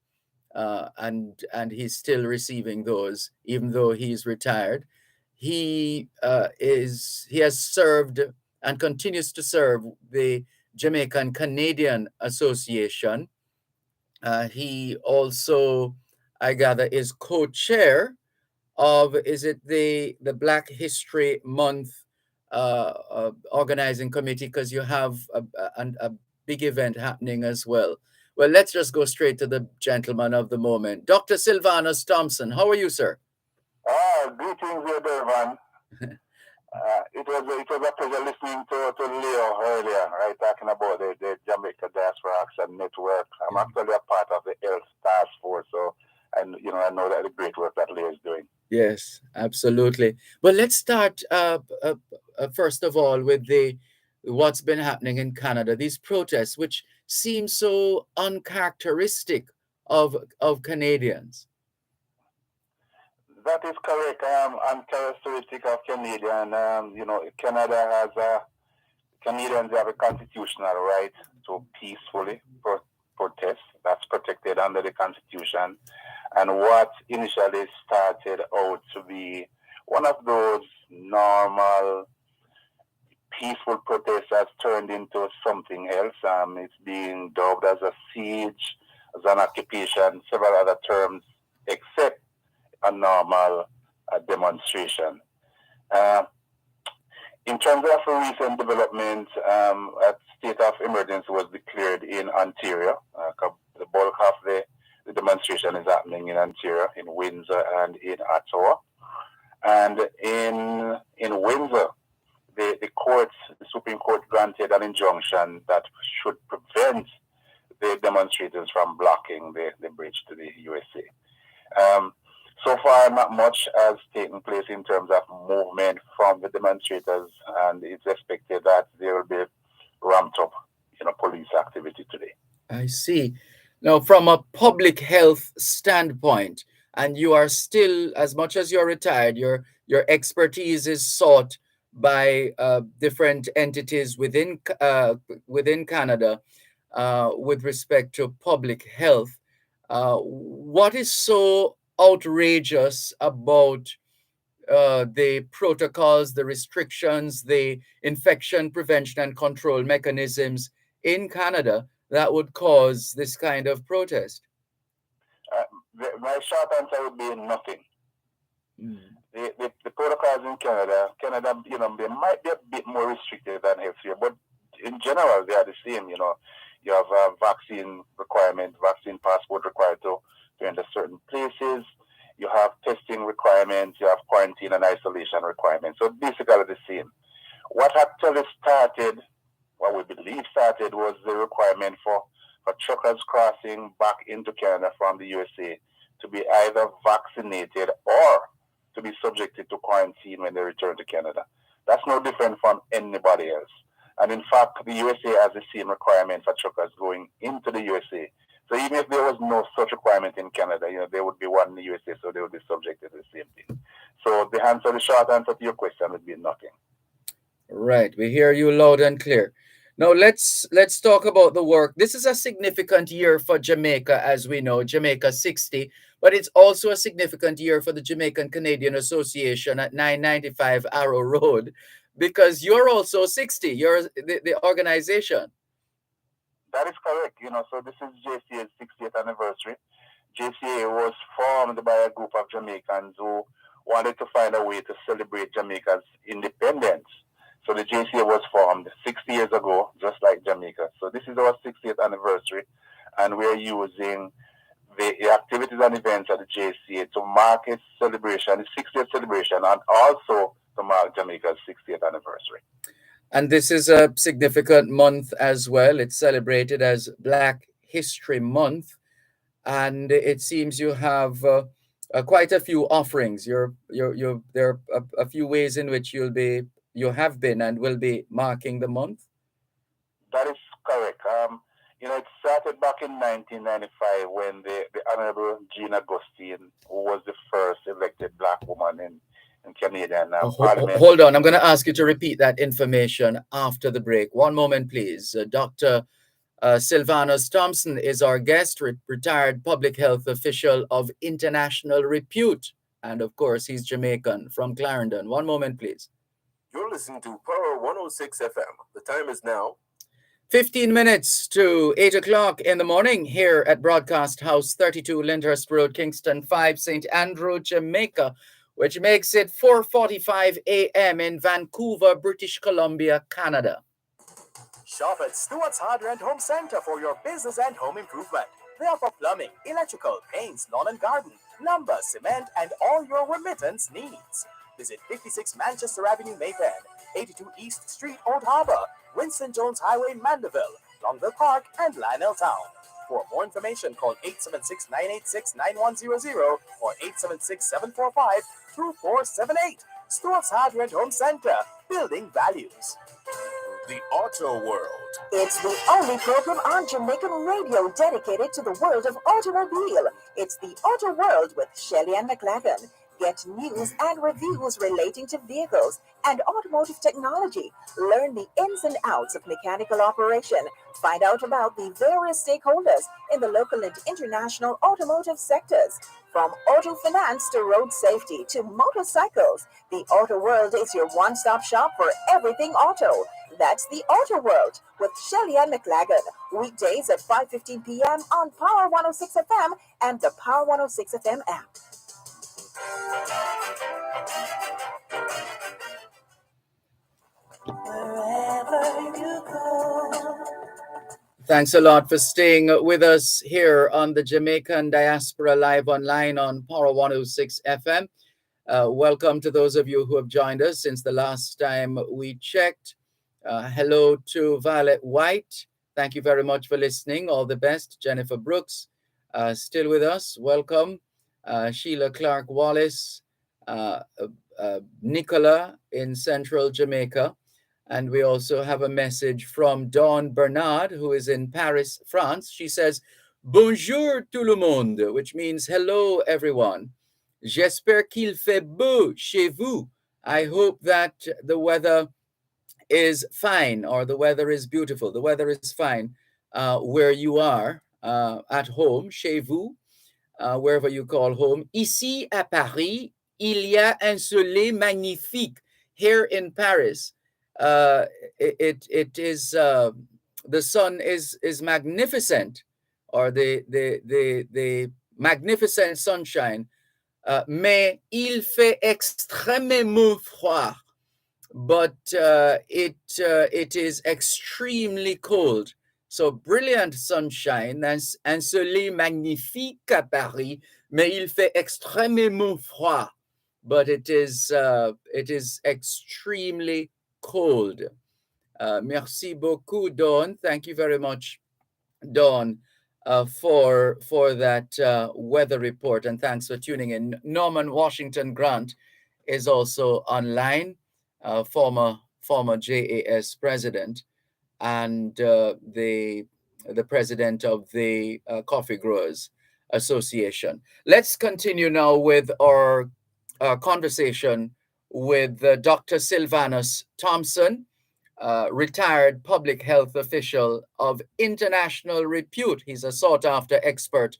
and he's still receiving those, even though he's retired. He has served and continues to serve the Jamaican Canadian Association. He also, I gather, is co-chair of, is it the Black History Month organizing committee, because you have a big event happening as well. Well, let's just go straight to the gentleman of the moment, Dr. Sylvanus Thompson. How are you, sir? Greetings here, Dervan. It was a pleasure listening to Leo earlier, right, talking about the Jamaican Diaspora Action Network. I'm actually a part of the health task force, so I know that the great work that Leo is doing. Yes, absolutely. Well, let's start first of all with what's been happening in Canada. These protests, which seem so uncharacteristic of Canadians. That is correct. Uncharacteristic of Canadian. Canada has Canadians have a constitutional right to peacefully protest. That's protected under the Constitution. And what initially started out to be one of those normal, peaceful protests has turned into something else. It's being dubbed as a siege, as an occupation, several other terms, except a normal demonstration. In terms of recent development, a state of emergency was declared in Ontario. The bulk of the demonstration is happening in Ontario, in Windsor and in Ottawa. And in Windsor, the Supreme Court granted an injunction that should prevent the demonstrators from blocking the bridge to the USA. So far, not much has taken place in terms of movement from the demonstrators, and it's expected that there will be ramped up, police activity today. I see. Now, from a public health standpoint, and you are still, as much as you're retired, your expertise is sought by different entities within Canada with respect to public health. What is so outrageous about the protocols, the restrictions, the infection prevention and control mechanisms in Canada that would cause this kind of protest? My short answer would be nothing. The protocols in Canada, they might be a bit more restricted than elsewhere, but in general, they are the same. You have a vaccine requirement, vaccine passport required to enter certain places. You have testing requirements, you have quarantine and isolation requirements. So basically the same. What actually started, what we believe started, was the requirement for truckers crossing back into Canada from the USA to be either vaccinated or to be subjected to quarantine when they return to Canada. That's no different from anybody else. And in fact, the USA has the same requirement for truckers going into the USA. So even if there was no such requirement in Canada, there would be one in the USA, so they would be subjected to the same thing. So the short answer to your question would be nothing. Right. We hear you loud and clear. Now let's talk about the work. This is a significant year for Jamaica, as we know, Jamaica 60, but it's also a significant year for the Jamaican Canadian Association at 995 Arrow Road, because you're also 60. You're the organization. That is correct. So this is JCA's 60th anniversary. JCA was formed by a group of Jamaicans who wanted to find a way to celebrate Jamaica's independence. So the JCA was formed 60 years ago, just like Jamaica. So this is our 60th anniversary, and we're using the activities and events at the JCA to mark its celebration, its 60th celebration, and also to mark Jamaica's 60th anniversary. And this is a significant month as well. It's celebrated as Black History Month. And it seems you have quite a few offerings. There are a few ways in which you have been and will be marking the month. That is correct. It started back in 1995 when the Honorable Jean Augustine, who was the first elected black woman in Canadian Parliament. Hold on, I'm going to ask you to repeat that information after the break. One moment, please. Dr. Sylvanus Thompson is our guest, retired public health official of international repute. And of course, he's Jamaican from Clarendon. One moment, please. You're listening to Power 106 FM. The time is now 15 minutes to 8 o'clock in the morning here at Broadcast House 32 Lyndhurst Road, Kingston 5, St. Andrew, Jamaica, which makes it 4:45 a.m. in Vancouver, British Columbia, Canada. Shop at Stewart's Hardware and Home Center for your business and home improvement. They offer plumbing, electrical, paints, lawn and garden, lumber, cement, and all your remittance needs. Visit 56 Manchester Avenue, Mayfair, 82 East Street, Old Harbor, Winston Jones Highway, Mandeville, Longville Park, and Lionel Town. For more information, call 876-986-9100 or 876-745-2478. Stewart's Hardware and Home Center, building values. the Auto World. It's the only program on Jamaican radio dedicated to the world of automobile. It's the Auto World with Shelly and McLagan. Get news and reviews relating to vehicles and automotive technology. Learn the ins and outs of mechanical operation. Find out about the various stakeholders in the local and international automotive sectors. From auto finance to road safety to motorcycles, the Auto World is your one-stop shop for everything auto. That's the Auto World with Shelly and McLagan. Weekdays at 5:15 p.m. on Power 106 FM and the Power 106 FM app. Wherever you go. Thanks a lot for staying with us here on the Jamaican Diaspora Live Online on Power 106 FM. Welcome to those of you who have joined us since the last time we checked. Hello to Violet White. Thank you very much for listening. All the best. Jennifer Brooks, still with us. Welcome. Sheila Clark Wallace, Nicola in Central Jamaica. And we also have a message from Dawn Bernard, who is in Paris, France. She says, Bonjour tout le monde, which means hello, everyone. J'espère qu'il fait beau chez vous. I hope that the weather is fine, or the weather is beautiful. The weather is fine where you are, at home, chez vous, wherever you call home. Ici, à Paris, il y a un soleil magnifique. Here in Paris, it is the sun is magnificent, or the magnificent sunshine, mais il fait extrêmement froid, but it is extremely cold. So brilliant sunshine, un soleil magnifique à Paris, mais il fait extrêmement froid, but it is extremely cold. Merci beaucoup, Dawn. Thank you very much, Dawn, for that weather report, and thanks for tuning in. Norman Washington Grant is also online, former JAS president, and the president of the Coffee Growers Association. Let's continue now with our conversation with Dr. Sylvanus Thompson, retired public health official of international repute. He's a sought-after expert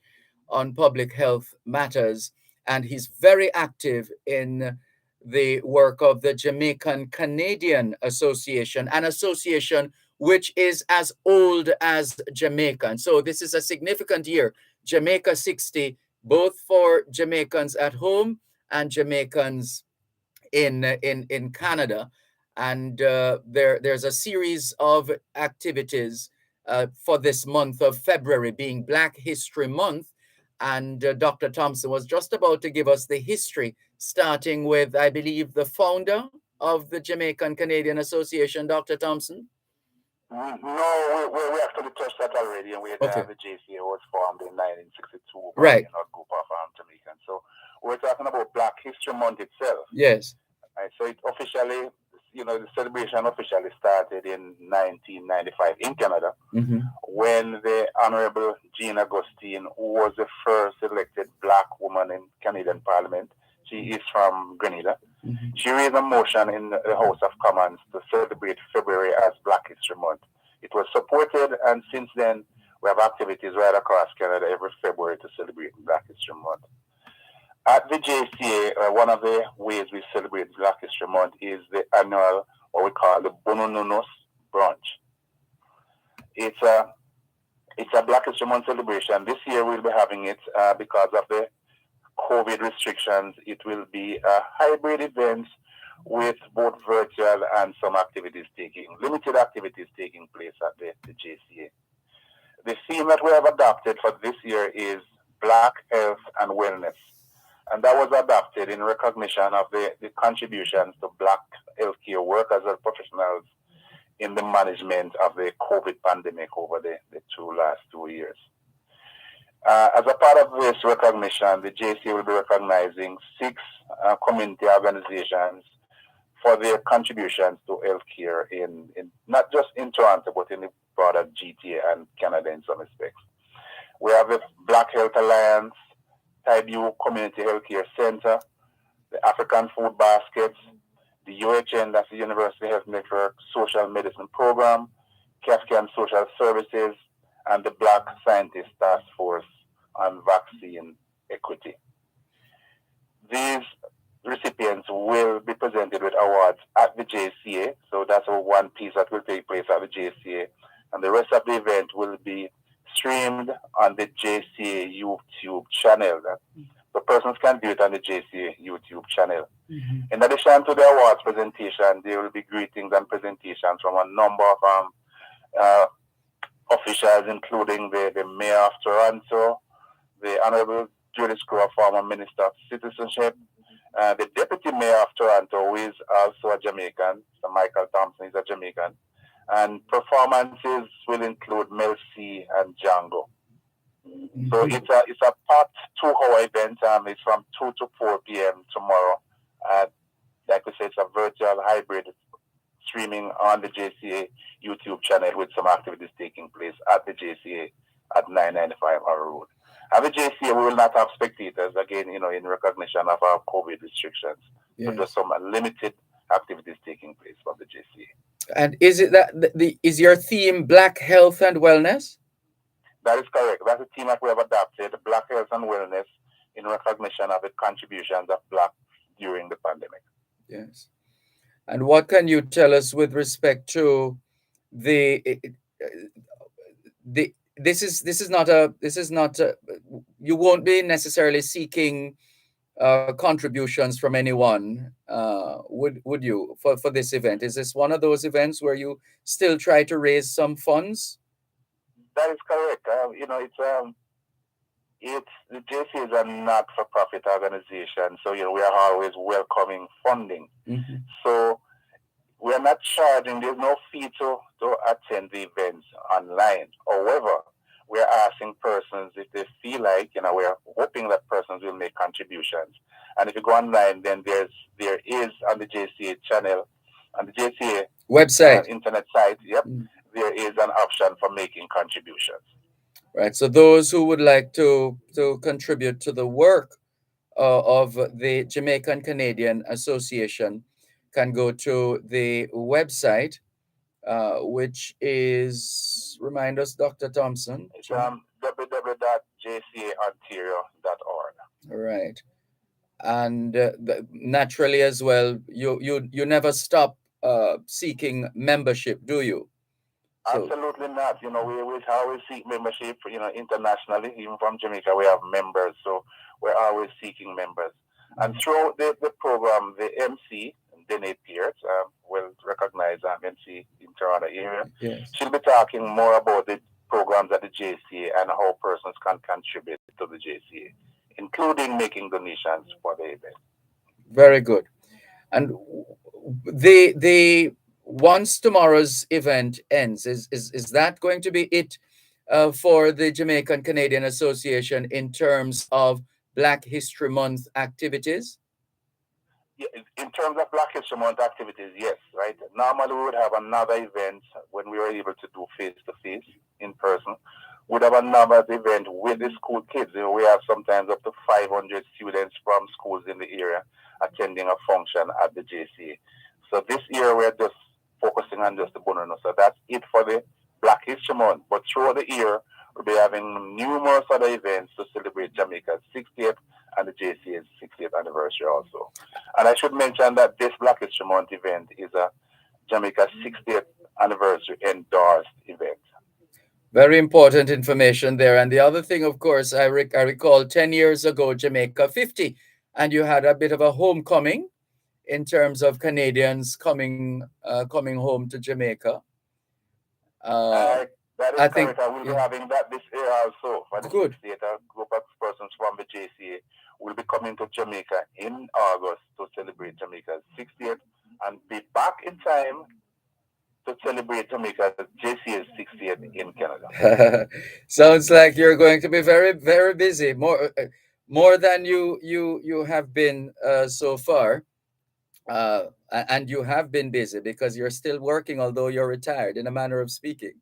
on public health matters, and he's very active in the work of the Jamaican Canadian Association, an association which is as old as Jamaica. And so this is a significant year, Jamaica 60, both for Jamaicans at home and Jamaicans in Canada. And there's a series of activities for this month of February, being Black History Month. And Dr. Thompson was just about to give us the history, starting with, I believe, the founder of the Jamaican Canadian Association, Dr. Thompson. No, we actually touched that already, and we had the JCA was formed in 1962 by right. a group of Jamaicans. So we're talking about Black History Month itself. Yes. Right? So it officially, the celebration officially started in 1995 in Canada, when the Honorable Jean Augustine, who was the first elected Black woman in Canadian Parliament, she is from Grenada. She raised a motion in the House of Commons to celebrate February as Black History Month. It was supported, and since then, we have activities right across Canada every February to celebrate Black History Month. At the JCA, one of the ways we celebrate Black History Month is the annual, what we call the Bonononos Brunch. It's a Black History Month celebration. This year we'll be having it because of the COVID restrictions. It will be a hybrid event with both virtual and some limited activities taking place at the JCA. The theme that we have adopted for this year is Black Health and Wellness. And that was adopted in recognition of the contributions to Black healthcare workers and professionals in the management of the COVID pandemic over the last 2 years. As a part of this recognition, the JCA will be recognizing 6 community organizations for their contributions to healthcare in not just in Toronto, but in the broader GTA and Canada in some respects. We have the Black Health Alliance, Taibu Community Healthcare Center, the African Food Baskets, the UHN, that's the University Health Network Social Medicine Program, Cascan Social Services, and the Black Scientist Task Force on Vaccine Equity. These recipients will be presented with awards at the JCA, so that's one piece that will take place at the JCA, and the rest of the event will be streamed on the JCA YouTube channel. The persons can view it on the JCA YouTube channel. In addition to the awards presentation, there will be greetings and presentations from a number of officials, including the Mayor of Toronto, the Honorable Julius Crowe, former Minister of Citizenship, the Deputy Mayor of Toronto, who is also a Jamaican, so Michael Thompson is a Jamaican. And performances will include Mel C and Django. So it's a packed 2-hour event. It's from 2 to 4 p.m. tomorrow. Like we said, it's a virtual hybrid streaming on the JCA YouTube channel with some activities taking place at the JCA at 995 Harrow Road. At the JCA, we will not have spectators, again, in recognition of our COVID restrictions. Yes. So just some limited activities taking place from the JCA. And is it that is your theme Black Health and Wellness? That is correct. That's the theme that we have adopted, Black Health and Wellness, in recognition of the contributions of Black during the pandemic. Yes. And what can you tell us with respect to this is not you won't be necessarily seeking contributions from anyone, would you, for this event? Is this one of those events where you still try to raise some funds? That is correct. It's the JC is a not-for-profit organization, so we are always welcoming funding. So we are not charging. There's no fee to attend the events online. However, we are asking persons if they feel like, we are hoping that persons will make contributions. And if you go online, then there is on the JCA channel, on the JCA website, internet site, there is an option for making contributions. Right. So those who would like to contribute to the work of the Jamaican Canadian Association can go to the website, which is, remind us, Dr. Thompson. It's www.jcaontario.org. Right. And naturally as well, you never stop seeking membership, do you? Absolutely not. We always seek membership, internationally, even from Jamaica, we have members. So we're always seeking members. And throughout the program, the MC, Danae Pierce, will recognize MC in Toronto area. Yes. She'll be talking more about the programs at the JCA and how persons can contribute to the JCA, including making donations for the event. Very good. And once tomorrow's event ends, is that going to be it for the Jamaican Canadian Association in terms of Black History Month activities? Yeah, in terms of Black History Month activities, yes, right. Normally we would have another event when we were able to do face-to-face in person. We'd have another event with the school kids. We have sometimes up to 500 students from schools in the area attending a function at the JCA. So this year we're just focusing on just the Bonono. So that's it for the Black History Month. But throughout the year, we'll be having numerous other events to celebrate Jamaica's 60th and the JCA's 60th anniversary also. And I should mention that this Black History Month event is a Jamaica's 60th anniversary endorsed event. Very important information there. And the other thing, of course, I recall 10 years ago, Jamaica 50, and you had a bit of a homecoming in terms of Canadians coming home to Jamaica. That is I correct. think, I will be yeah. having that this year also for the Good. 60th. A group of persons from the JCA will be coming to Jamaica in August to celebrate Jamaica's 60th and be back in time to celebrate Jamaica's JCA's 60th in Canada. Sounds like you're going to be very, very busy, more than you have been so far. And you have been busy because you're still working, although you're retired, in a manner of speaking.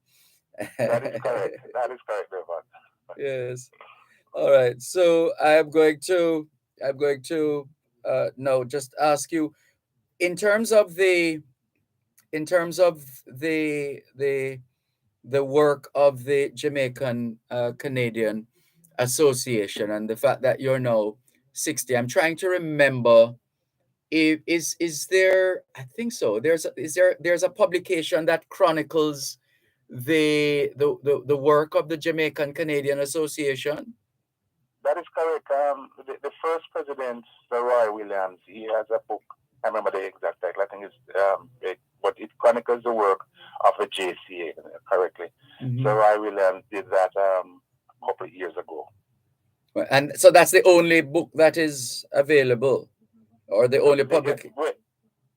That is correct. That is correct, Dervan. Yes. All right. So I'm going to no, just ask you in terms of the the work of the Jamaican Canadian Association and the fact that you're now 60. I'm trying to remember. Is there? I think so. There's a publication that chronicles the work of the Jamaican Canadian Association. That is correct. The first president, Sir Roy Williams, he has a book. I remember the exact title. I think but it chronicles the work of the JCA correctly. Mhm. Sir Roy Williams did that a couple of years ago. And so that's the only book that is available, or the only public.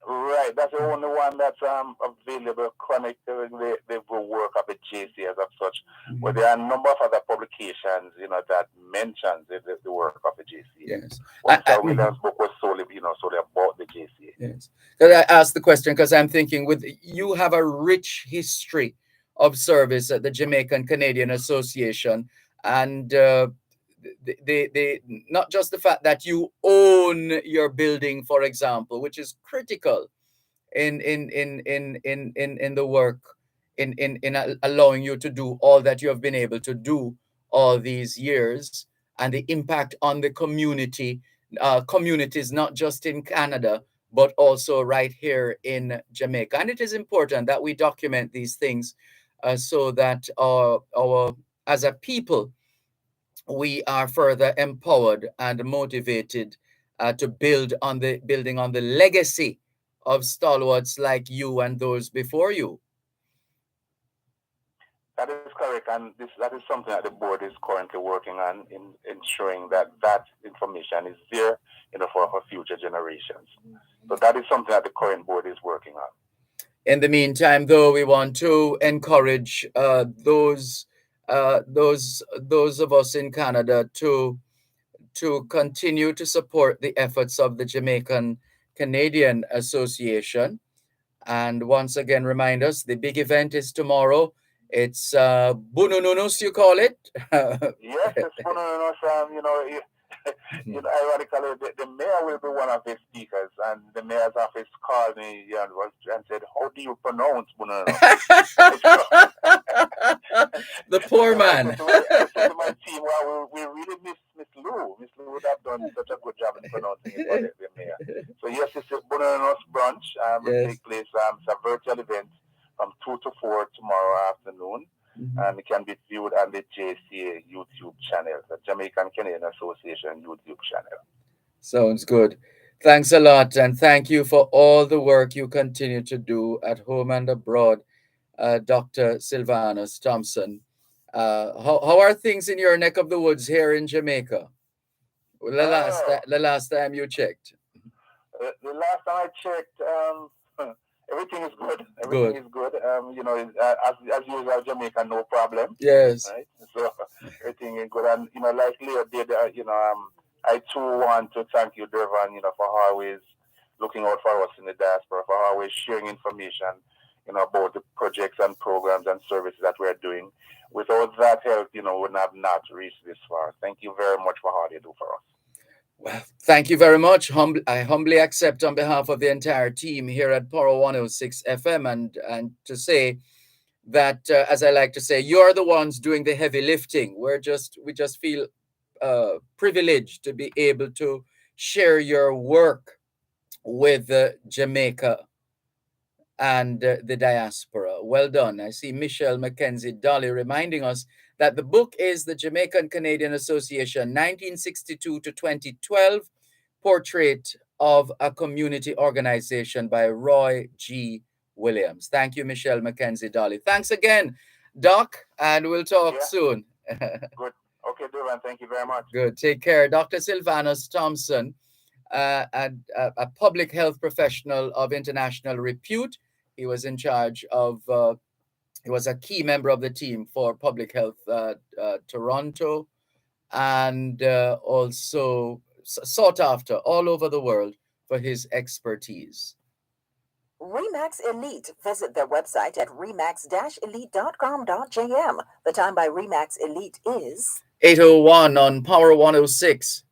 Right, that's the only one that's available, chronicling the work of the JC as of such. Mhm. But there are a number of other publications, that mentions the work of the JC. Yes. But Sir Williams' book was solely about the JC. Yes. Because I asked the question because I'm thinking you have a rich history of service at the Jamaican Canadian Association, and the not just the fact that you own your building, for example, which is critical in the work in allowing you to do all that you have been able to do all these years, and the impact on the communities not just in Canada but also right here in Jamaica. And it is important that we document these things so that our as a people we are further empowered and motivated to building on the legacy of stalwarts like you and those before you. That is correct, and that is something that the board is currently working on in ensuring that information is there, for future generations. So that is something that the current board is working on. In the meantime, though, we want to encourage those of us in Canada to continue to support the efforts of the Jamaican Canadian Association. And once again, remind us, the big event is tomorrow. It's Bunununus, you call it? Yes, it's Bunununus. Ironically, the mayor will be one of the speakers, and the mayor's office called me and said, "How do you pronounce Bunununus?" The poor man. I said to my team, well, we really miss Lou. Miss Lou would have done such a good job in pronouncing it for the mayor. So yes, it's a Bunununus brunch. Will take place. It's a virtual event from 2 to 4 tomorrow afternoon. Mhm. And it can be viewed on the JCA YouTube channel, the Jamaican Canadian Association YouTube channel. Sounds good. Thanks a lot, and thank you for all the work you continue to do at home and abroad, Dr. Sylvanus Thompson. How are things in your neck of the woods here in Jamaica? The last time you checked. The last time I checked, everything is good. Everything is good. As usual, Jamaica, no problem. Yes. Right. So everything is good, and like Leo did, I too want to thank you, Dervan, for always looking out for us in the diaspora, for always sharing information, about the projects and programs and services that we're doing. Without that help, we would have not reached this far. Thank you very much for all you do for us. Well, thank you very much. I humbly accept on behalf of the entire team here at Power 106 FM and to say that, as I like to say, you're the ones doing the heavy lifting. We just feel privileged to be able to share your work with Jamaica and the diaspora. Well done. I see Michelle Mackenzie Dolly reminding us that the book is the Jamaican Canadian Association 1962 to 2012 Portrait of a Community Organization by Roy G. Williams. Thank you, Michelle Mackenzie Dolly. Thanks again, Doc, and we'll talk soon. Good. Okay, Dervan, thank you very much. Good. Take care. Dr. Sylvanus Thompson, a public health professional of international repute. He was in charge of, he was a key member of the team for public health Toronto, and also sought after all over the world for his expertise. Remax Elite. Visit their website at remax-elite.com.jm. The time by Remax Elite is 8:01 on Power 106.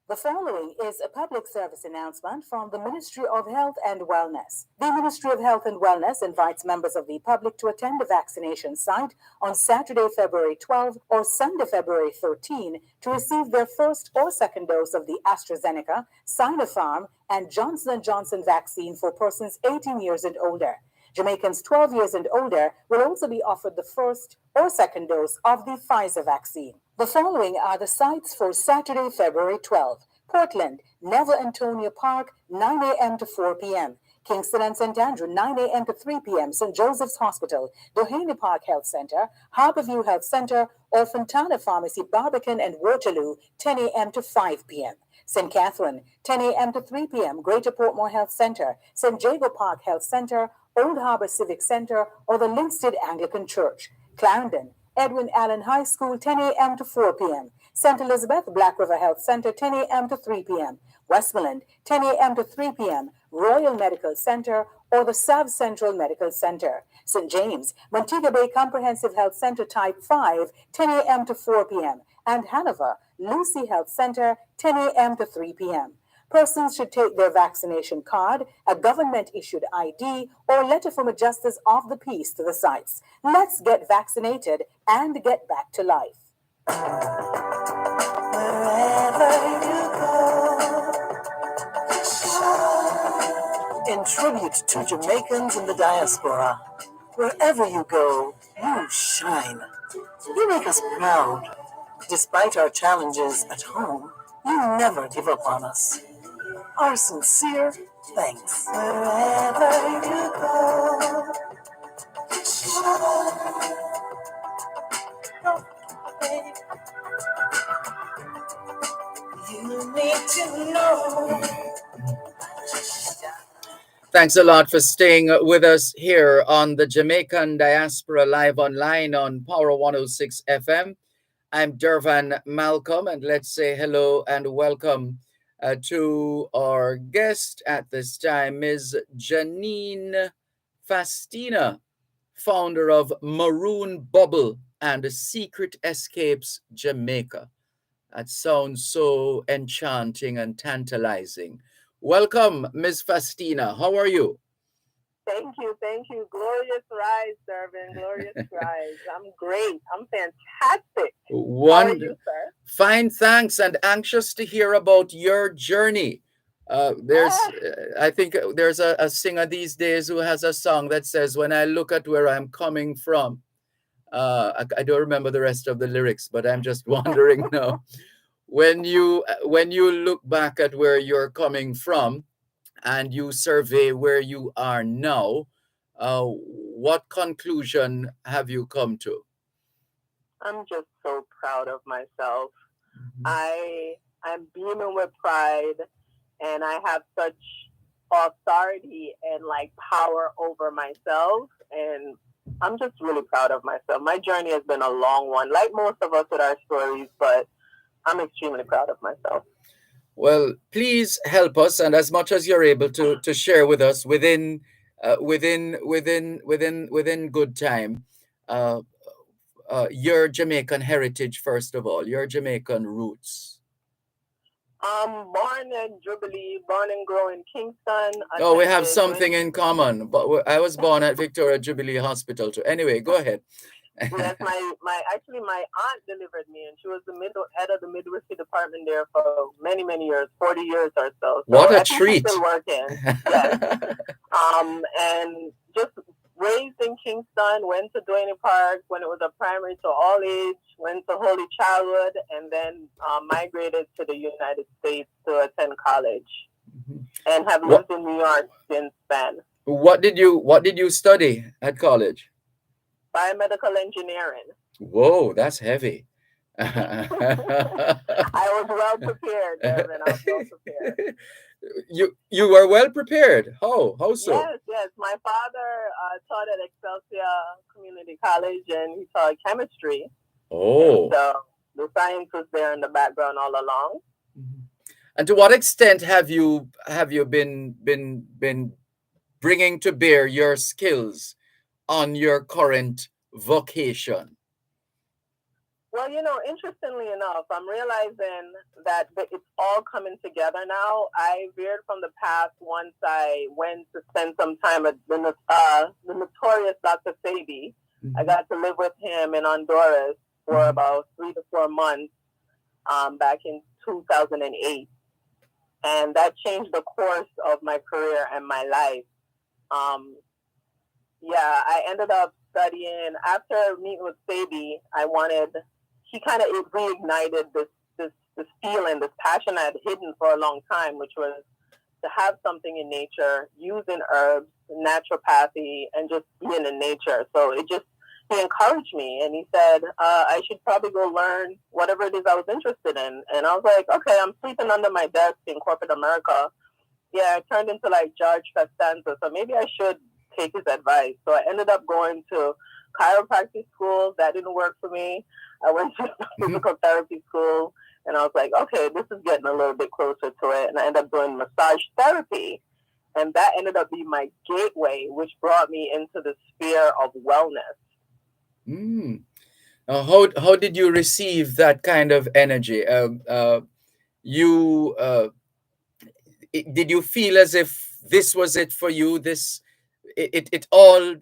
The following is a public service announcement from the Ministry of Health and Wellness. The Ministry of Health and Wellness invites members of the public to attend the vaccination site on Saturday, February 12 or Sunday, February 13 to receive their first or second dose of the AstraZeneca, Sinopharm, and Johnson & Johnson vaccine for persons 18 years and older. Jamaicans 12 years and older will also be offered the first or second dose of the Pfizer vaccine. The following are the sites for Saturday, February 12. Portland, Neville Antonia Park, 9 a.m. to 4 p.m. Kingston and St. Andrew, 9 a.m. to 3 p.m. St. Joseph's Hospital, Doheny Park Health Center, Harborview Health Center, or Fontana Pharmacy, Barbican and Waterloo, 10 a.m. to 5 p.m. St. Catherine, 10 a.m. to 3 p.m. Greater Portmore Health Center, St. Jago Park Health Center, Old Harbor Civic Center, or the Linstead Anglican Church. Clarendon, Edwin Allen High School, 10 a.m. to 4 p.m. St. Elizabeth Black River Health Center, 10 a.m. to 3 p.m. Westmoreland, 10 a.m. to 3 p.m. Royal Medical Center, or the South Central Medical Center. St. James, Montego Bay Comprehensive Health Center Type 5, 10 a.m. to 4 p.m. And Hanover, Lucy Health Center, 10 a.m. to 3 p.m. Persons should take their vaccination card, a government-issued ID, or letter from a justice of the peace to the sites. Let's get vaccinated and get back to life. Wherever you go. In tribute to Jamaicans in the diaspora, wherever you go, you shine. You make us proud. Despite our challenges at home, you never give up on us. Our sincere thanks. Wherever you go, you need to know. Thanks a lot for staying with us here on the Jamaican Diaspora Live Online on Power 106 FM. I'm Dervan Malcolm, and let's say hello and welcome to our guest at this time, Ms. Janine Fastina, founder of Maroon Bubble and Secret Escapes Jamaica. That sounds so enchanting and tantalizing. Welcome, Ms. Fastina. How are you? Thank you. Glorious rise, Dervan. Glorious rise. I'm great. I'm fantastic. How are you, sir? Fine, thanks. And anxious to hear about your journey. I think there's a singer these days who has a song that says, "When I look at where I'm coming from." I don't remember the rest of the lyrics, but I'm just wondering now. When you look back at where you're coming from and you survey where you are now, what conclusion have you come to? I'm just so proud of myself. I'm beaming with pride, and I have such authority and power over myself, and I'm just really proud of myself. My journey has been a long one, like most of us with our stories, but I'm extremely proud of myself. Well, please help us, and as much as you're able to share with us within within good time, uh, your Jamaican heritage first of all, your Jamaican roots. Born in Jubilee, born and grown in Kingston. Oh, we have Attended something in common. But I was born at Victoria Jubilee Hospital too. Anyway, go ahead. Yes, my aunt delivered me, and she was the head of the midwifery department there for many years, 40 years or so. What a I think treat! she's still working. Yes. And just raised in Kingston, went to Duane Park when it was a primary to all age, went to Holy Childhood, and then migrated to the United States to attend college, and have lived in New York since then. What did you study at college? Biomedical engineering. Whoa, that's heavy. I was well prepared, Dervan. I was well prepared. You were well prepared. How so? Yes. My father taught at Excelsior Community College, and he taught chemistry. Oh. And so the science was there in the background all along. And to what extent have you been bringing to bear your skills on your current vocation? Well, interestingly enough, I'm realizing that it's all coming together now. I veered from the past once I went to spend some time at the notorious Dr. Sabi. Mm-hmm. I got to live with him in Honduras for about 3 to 4 months back in 2008. And that changed the course of my career and my life. I ended up studying. After meeting with Sabi, he kind of reignited this feeling, this passion I had hidden for a long time, which was to have something in nature, using herbs, naturopathy, and just being in nature. So he encouraged me, and he said, I should probably go learn whatever it is I was interested in. And I was like, okay, I'm sleeping under my desk in corporate America. Yeah, I turned into like George Costanza, so maybe I should take his advice. So I ended up going to chiropractic school. That didn't work for me. I went to physical therapy school, and I was like, okay, this is getting a little bit closer to it. And I ended up doing massage therapy. And that ended up being my gateway, which brought me into the sphere of wellness. How did you receive that kind of energy? Did you feel as if this was it for you? It all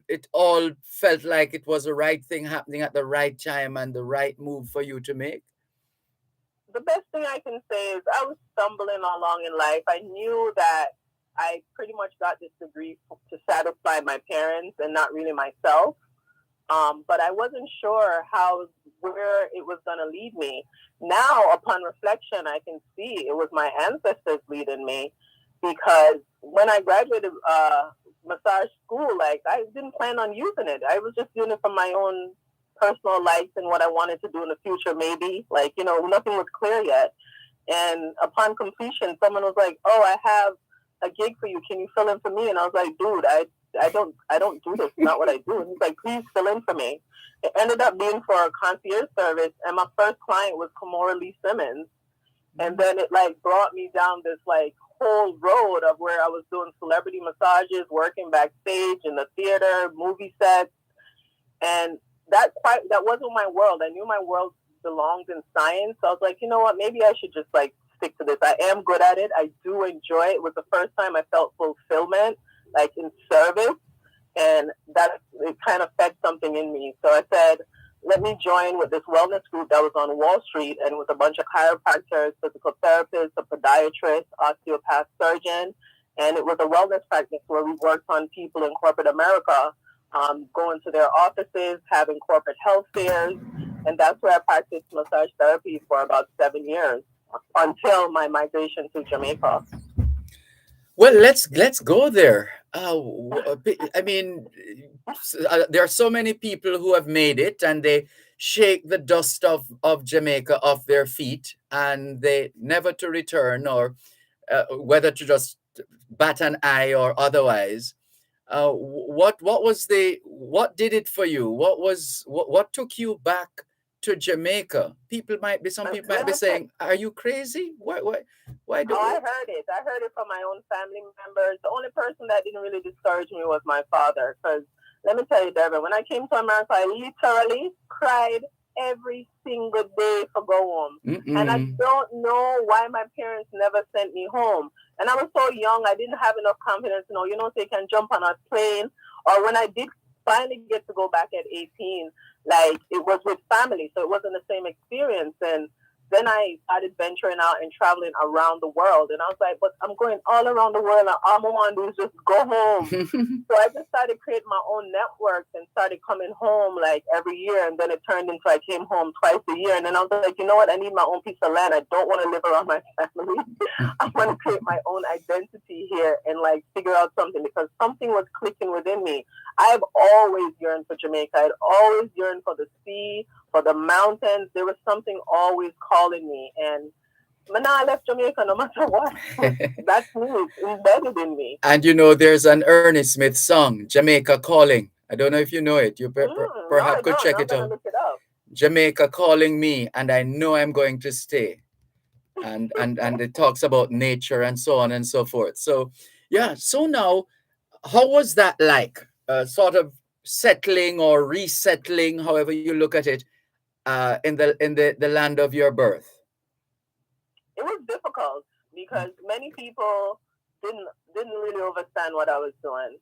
felt like it was the right thing happening at the right time and the right move for you to make? The best thing I can say is I was stumbling along in life. I knew that I pretty much got this degree to satisfy my parents and not really myself. But I wasn't sure where it was going to lead me. Now, upon reflection, I can see it was my ancestors leading me, because when I graduated massage school, like, I didn't plan on using it. I was just doing it for my own personal life and what I wanted to do in the future, maybe. Like, nothing was clear yet. And upon completion, someone was like, oh, I have a gig for you. Can you fill in for me? And I was like, dude, I don't do this. It's not what I do. And he's like, please fill in for me. It ended up being for a concierge service, and my first client was Kamora Lee Simmons. And then it brought me down this whole road of where I was doing celebrity massages, working backstage in the theater, movie sets. And that wasn't my world. I knew my world belonged in science. So I was like, you know what, maybe I should just stick to this. I am good at it. I do enjoy it. It was the first time I felt fulfillment, in service. And that it kind of fed something in me. So I said, let me join with this wellness group that was on Wall Street, and with a bunch of chiropractors, physical therapists, a podiatrist, osteopath surgeon. And it was a wellness practice where we worked on people in corporate America, going to their offices, having corporate health fairs. And that's where I practiced massage therapy for about 7 years until my migration to Jamaica. Well, let's go there. I mean, there are so many people who have made it, and they shake the dust of Jamaica off their feet, and they never to return, or whether to just bat an eye or otherwise. What did it for you? What took you back to Jamaica. Some people might be saying, "Are you crazy? Why do?" Oh, I heard it. I heard it from my own family members. The only person that didn't really discourage me was my father. Because let me tell you, Dervan, when I came to America, I literally cried every single day for go home. And I don't know why my parents never sent me home. And I was so young, I didn't have enough confidence, so you can jump on a plane. Or when I did finally get to go back at 18, like it was with family, so it wasn't the same experience. And then I started venturing out and traveling around the world. And I was like, but I'm going all around the world and all I want to do is just go home. So I just started creating my own networks and started coming home like every year. And then it turned into I came home twice a year. And then I was like, you know what? I need my own piece of land. I don't want to live around my family. I want to create my own identity here and like figure out something, because something was clicking within me. I've always yearned for Jamaica. I'd always yearned for the sea, for the mountains. There was something always calling me. And when I left Jamaica, no matter what, that's me. It's embedded in me. And there's an Ernest Smith song, Jamaica Calling. I don't know if you know it. You perhaps could check it out. Look it up. Jamaica calling me, and I know I'm going to stay. And it talks about nature and so on and so forth. So yeah. So now, how was that like? Sort of settling or resettling, however you look at it, in the land of your birth? It was difficult because many people didn't really understand what I was doing.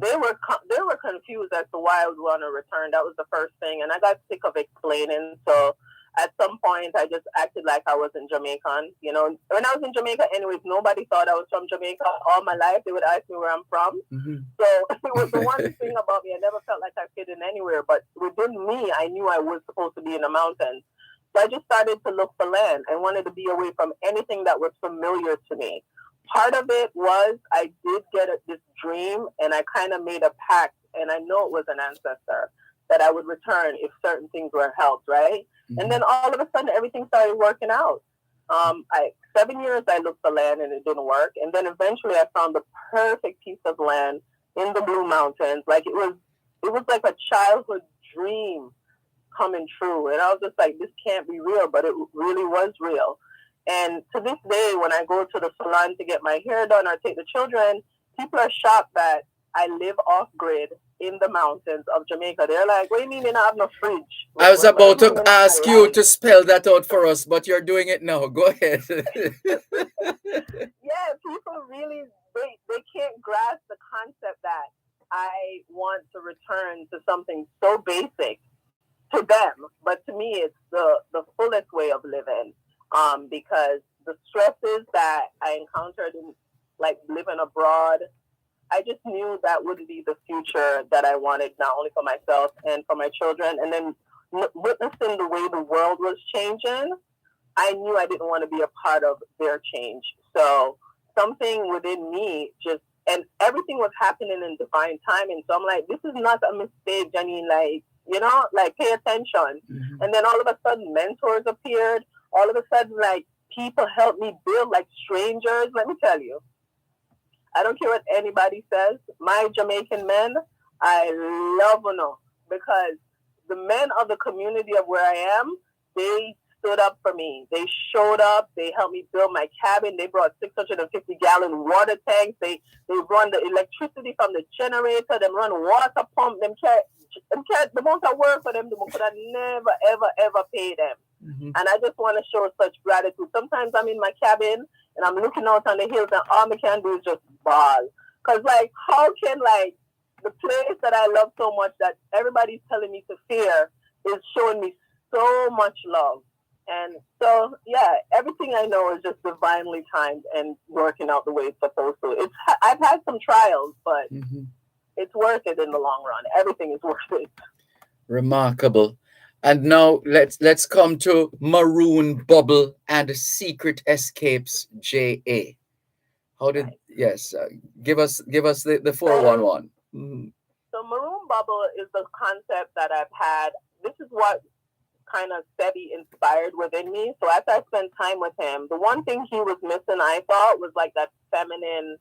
They were confused as to why I would want to return. That was the first thing, and I got sick of explaining. So at some point, I just acted like I wasn't Jamaican. When I was in Jamaica, anyways, nobody thought I was from Jamaica. All my life, they would ask me where I'm from. So it was the one thing about me. I never felt like I fit in anywhere. But within me, I knew I was supposed to be in the mountains. So I just started to look for land. I wanted to be away from anything that was familiar to me. Part of it was I did get this dream, and I kind of made a pact, and I know it was an ancestor, that I would return if certain things were helped, right? And then all of a sudden, everything started working out. 7 years I looked for land and it didn't work. And then eventually I found the perfect piece of land in the Blue Mountains. Like it was like a childhood dream coming true. And I was just like, this can't be real, but it really was real. And to this day, when I go to the salon to get my hair done or take the children, people are shocked that I live off grid in the mountains of Jamaica. They're like, what do you mean you don't have no fridge? I was about to ask you to spell that out for us, but you're doing it now. Go ahead. Yeah, people really, they can't grasp the concept that I want to return to something so basic to them. But to me, it's the fullest way of living. Because the stresses that I encountered in like living abroad, I just knew that wouldn't be the future that I wanted, not only for myself and for my children. And then witnessing the way the world was changing, I knew I didn't want to be a part of their change. So something within me and everything was happening in divine timing. So I'm like, this is not a mistake, Janine. Like, pay attention. And then all of a sudden, mentors appeared. All of a sudden, like, people helped me build, like, strangers. Let me tell you, I don't care what anybody says. My Jamaican men, I love them because the men of the community of where I am, they stood up for me. They showed up. They helped me build my cabin. They brought 650-gallon water tanks. They run the electricity from the generator. They run water pump. The amount of work for them, they could have never, ever, ever paid them. And I just want to show such gratitude. Sometimes I'm in my cabin and I'm looking out on the hills and all I can do is just bawl. Because, like, how can, like, the place that I love so much that everybody's telling me to fear is showing me so much love. And so, yeah, everything I know is just divinely timed and working out the way it's supposed to. I've had some trials, but it's worth it in the long run. Everything is worth it. Remarkable. And now let's come to Maroon Bubble and Secret Escapes J.A. How did give us the 411. So Maroon Bubble is the concept that I've had. This is what kind of Sebi inspired within me. So as I spent time with him, the one thing he was missing, I thought, was like that feminine,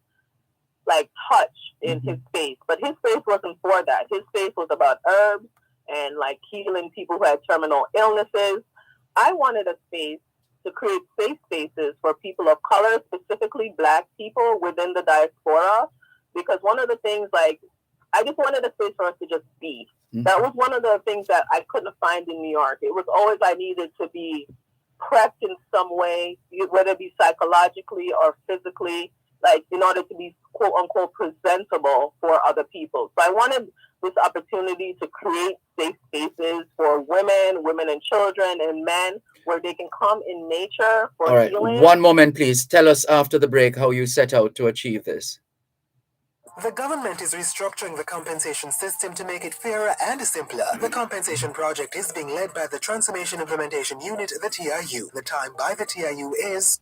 like, touch in his space. But his space wasn't for that. His space was about herbs. and like healing people who had terminal illnesses. I wanted a space to create safe spaces for people of color, specifically Black people within the diaspora, because one of the things, like, I just wanted a space for us to just be. That was one of the things that I couldn't find in New York. It was always I needed to be prepped in some way, whether it be psychologically or physically, like in order to be quote unquote presentable for other people. So I wanted this opportunity to create safe spaces for women and children and men where they can come in nature for All right. healing. One moment, please. Tell us after the break how you set out to achieve this. The government is restructuring the compensation system to make it fairer and simpler. The compensation project is being led by the Transformation Implementation Unit, the TIU. The time by the TIU is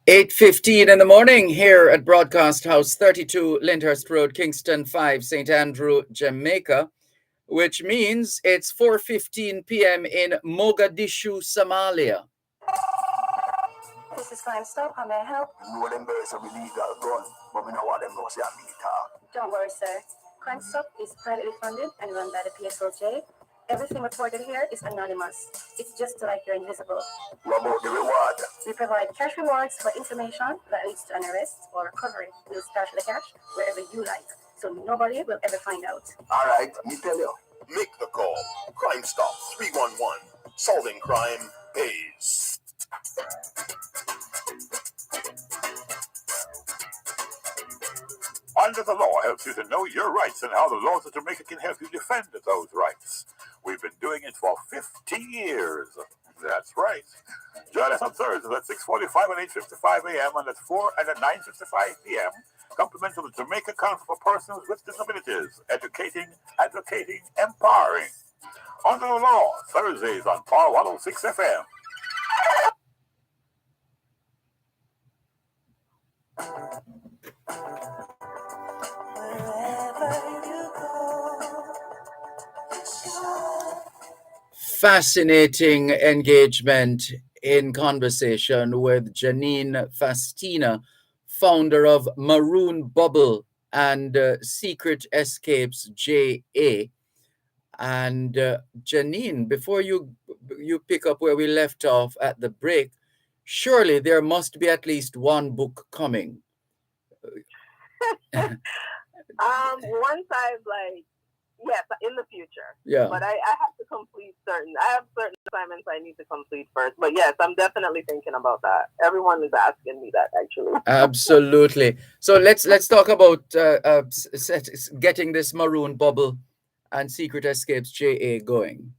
8:15 in the morning here at Broadcast House 32 Lyndhurst Road, Kingston 5, St. Andrew, Jamaica, which means it's 4:15 p.m. in Mogadishu, Somalia. This is Crime Stop. How may I help? You know them birds are illegal gun, but we know what them know say a military. Don't worry, sir. Crime Stop is privately funded and run by the PSOJ. Everything reported here is anonymous. It's just like you're invisible. What about the reward? We provide cash rewards for information that leads to an arrest or recovery. We'll stash the cash wherever you like, so nobody will ever find out. All right, me tell you. Make the call. Crime Stop 311. Solving crime pays. Under the Law helps you to know your rights and how the laws of Jamaica can help you defend those rights. We've been doing it for 50 years. That's right. Join us on Thursdays at 6:45 and 8:55 a.m. and at 4 and at 9:55 p.m. Compliments of the Jamaica Council for Persons with Disabilities. Educating, advocating, empowering. Under the Law, Thursdays on Power 106 FM. Fascinating engagement in conversation with Janine Fastina, founder of Maroon Bubble and Secret Escapes JA. And Janine, before you pick up where we left off at the break, surely there must be at least one book coming. Once I've yes, in the future. Yeah. But I have to complete I have certain assignments I need to complete first. But yes, I'm definitely thinking about that. Everyone is asking me that, actually. Absolutely. So let's talk about getting this Maroon Bubble and Secret Escapes JA going.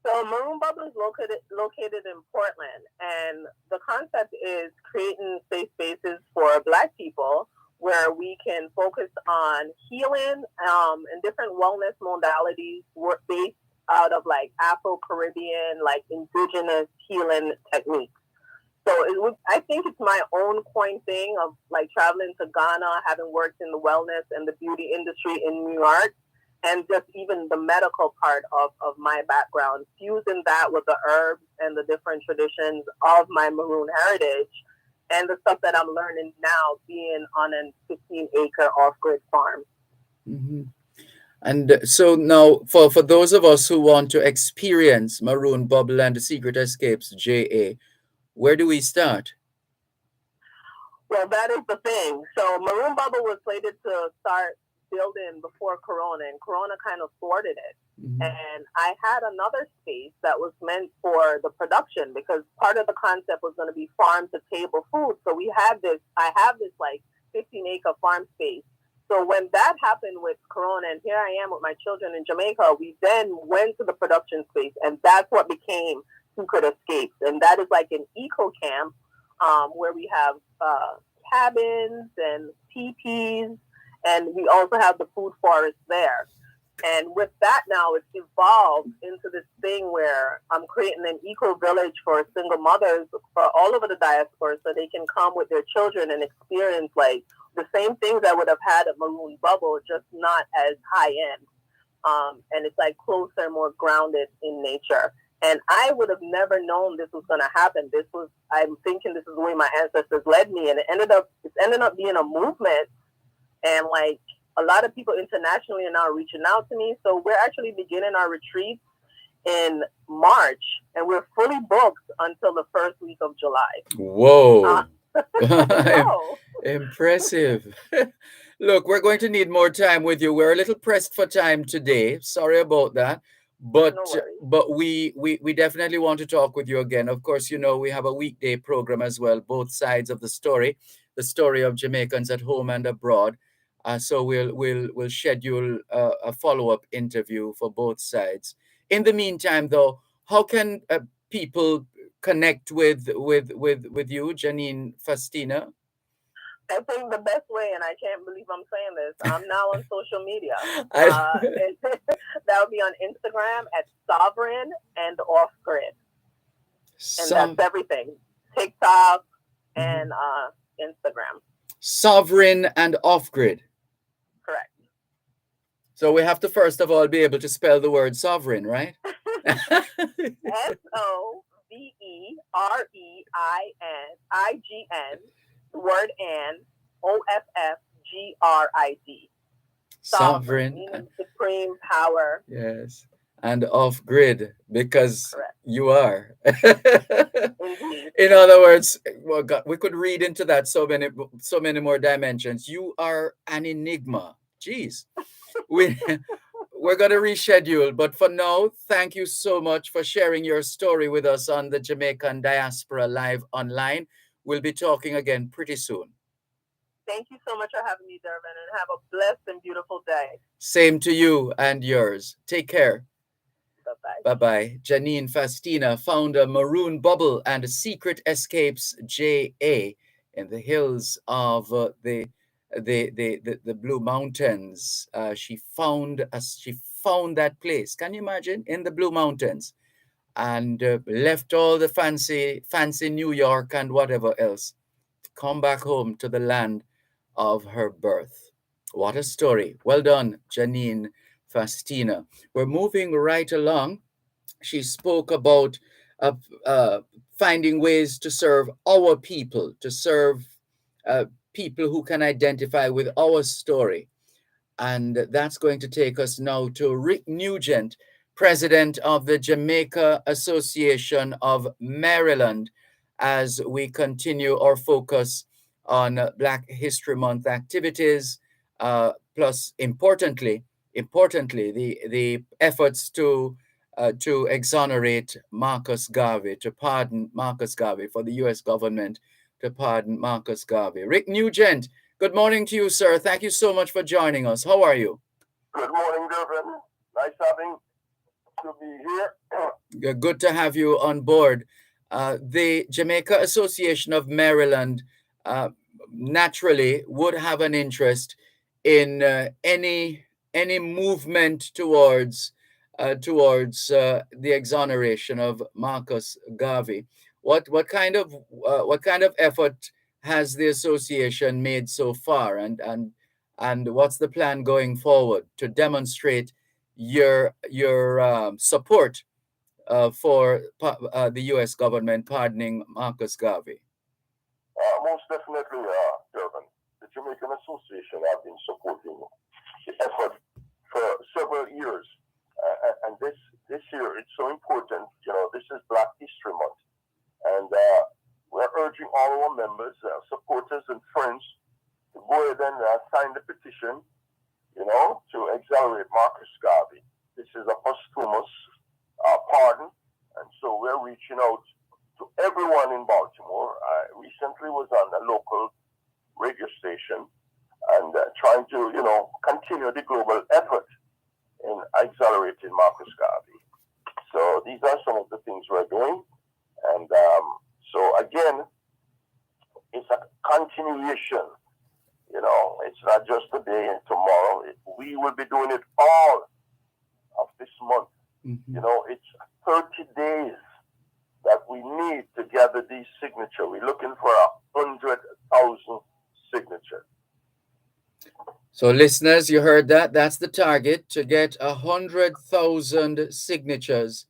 So Maroon Bubble is located in Portland, and the concept is creating safe spaces for Black people where we can focus on healing and different wellness modalities based out of like Afro-Caribbean, like indigenous healing techniques. So I think it's my own coin thing of like traveling to Ghana, having worked in the wellness and the beauty industry in New York, and just even the medical part of my background, fusing that with the herbs and the different traditions of my Maroon heritage. And the stuff that I'm learning now being on a 15-acre off-grid farm. Mm-hmm. And so now, for those of us who want to experience Maroon Bubble and the Secret Escapes JA, where do we start? Well, that is the thing. So Maroon Bubble was slated to start building before Corona, and Corona kind of thwarted it. Mm-hmm. And I had another space that was meant for the production because part of the concept was going to be farm to table food. So I have this like 15-acre farm space. So when that happened with Corona, and here I am with my children in Jamaica, we then went to the production space, and that's what became Secret Escapes. And that is like an eco camp where we have cabins and teepees, and we also have the food forest there. And with that now, it's evolved into this thing where I'm creating an eco village for single mothers for all over the diaspora so they can come with their children and experience like the same things I would have had at Maroon Bubble, just not as high end. And it's like closer, more grounded in nature. And I would have never known this was going to happen. I'm thinking this is the way my ancestors led me. And it's ended up being a movement. And like a lot of people internationally are now reaching out to me. So we're actually beginning our retreat in March, and we're fully booked until the first week of July. Whoa. So, Impressive. Look, we're going to need more time with you. We're a little pressed for time today. Sorry about that. But no worries. but we definitely want to talk with you again. Of course, you know, we have a weekday program as well, both sides of the story of Jamaicans at home and abroad. So we'll schedule a follow-up interview for both sides. In the meantime, though, how can people connect with you, Janine Fastina? I think the best way, and I can't believe I'm saying this, I'm now on social media. That would be on Instagram at Sovereign and Off Grid. And that's everything. TikTok and Instagram. Sovereign and Off Grid. Correct. So we have to first of all be able to spell the word sovereign, right? SOVEREINIGN, the word and OFFGRID. Sovereign. Meaning supreme power. Yes. And off grid, because Correct. you are. Indeed. In other words, well, God, we could read into that so many more dimensions. You are an enigma. Jeez. We're going to reschedule, but for now, thank you so much for sharing your story with us on the Jamaican Diaspora Live Online. We'll be talking again pretty soon. Thank you so much for having me, Dervan, and have a blessed and beautiful day. Same to you and yours. Take care. Bye-bye. Bye-bye. Janine Fastina, founder Maroon Bubble and Secret Escapes JA in the hills of the Blue Mountains. She found that place. Can you imagine? In the Blue Mountains, and left all the fancy New York and whatever else to come back home to the land of her birth. What a story. Well done, Janine Fastina. We're moving right along. She spoke about finding ways to serve our people, to serve people who can identify with our story. And that's going to take us now to Rick Nugent, president of the Jamaica Association of Maryland, as we continue our focus on Black History Month activities, plus importantly, the efforts to exonerate Marcus Garvey, to pardon Marcus Garvey, for the U.S. government to pardon Marcus Garvey. Rick Nugent, good morning to you, sir. Thank you so much for joining us. How are you? Good morning, Dervan. Nice having to be here. Good to have you on board. The Jamaica Association of Maryland naturally would have an interest in any movement towards the exoneration of Marcus Garvey. What kind of effort has the association made so far, and what's the plan going forward to demonstrate your support for the U.S. government pardoning Marcus Garvey? Most definitely, Dervan. The Jamaican Association have been supporting the effort for several years. And this year, it's so important. You know, this is Black History Month. And we're urging all our members, supporters, and friends to go ahead and sign the petition, you know, to exonerate Marcus Garvey. This is a posthumous pardon. And so we're reaching out to everyone in Baltimore. I recently was on a local radio station and trying to, you know, continue the global effort in exonerating Marcus Garvey. So these are some of the things we're doing. And so again, it's a continuation. You know, it's not just today and tomorrow. We will be doing it all of this month. Mm-hmm. You know, it's 30 days that we need to gather these signatures. We're looking for 100,000 signatures. So listeners, you heard that. That's the target, to get 100,000 signatures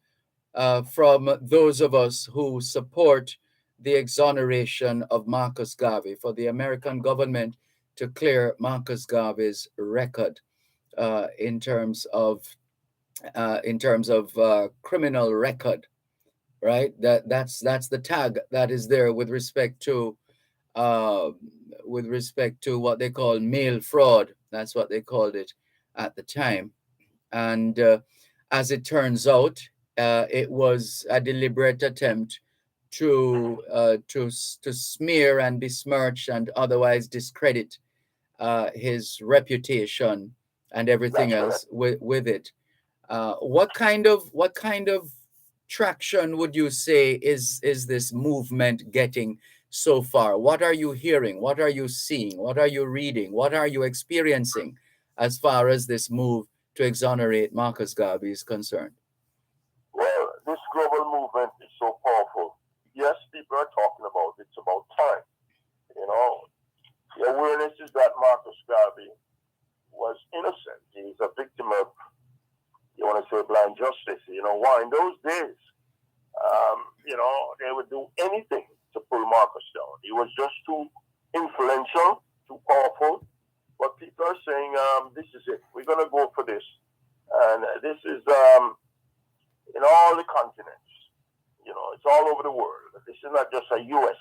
from those of us who support the exoneration of Marcus Garvey, for the American government to clear Marcus Garvey's record in terms of criminal record, right? That's the tag that is there with respect to what they call mail fraud. That's what they called it at the time. And as it turns out, it was a deliberate attempt to smear and besmirch and otherwise discredit his reputation and everything else with it. What kind of traction would you say is this movement getting so far? What are you hearing? What are you seeing? What are you reading? What are you experiencing as far as this move to exonerate Marcus Garvey is concerned? Well, this global movement is so powerful. Yes, people are talking about it. It's about time. You know, the awareness is that Marcus Garvey was innocent. He's a victim of, you want to say, blind justice. You know, why? In those days, you know, they would do anything to pull Marcus down. He was just too influential, too powerful. But people are saying, this is it. We're going to go for this. And this is in all the continents. You know, it's all over the world. This is not just a U.S.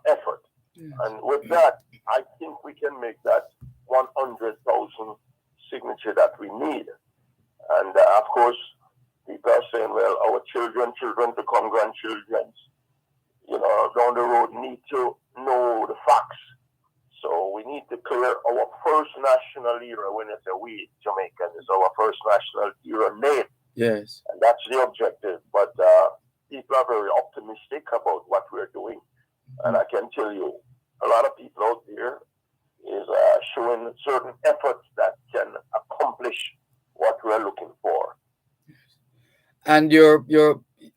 Effort. Yes. And with that, I think we can make that 100,000 signature that we need. And of course, people are saying, well, our children to come, grandchildren, you know, down the road need to know the facts. So we need to clear our first national era. When I say we, Jamaican, is our first national era name. Yes. And that's the objective. But people are very optimistic about what we're doing. Mm-hmm. And I can tell you, a lot of people out there is showing certain efforts that can accomplish what we're looking for. And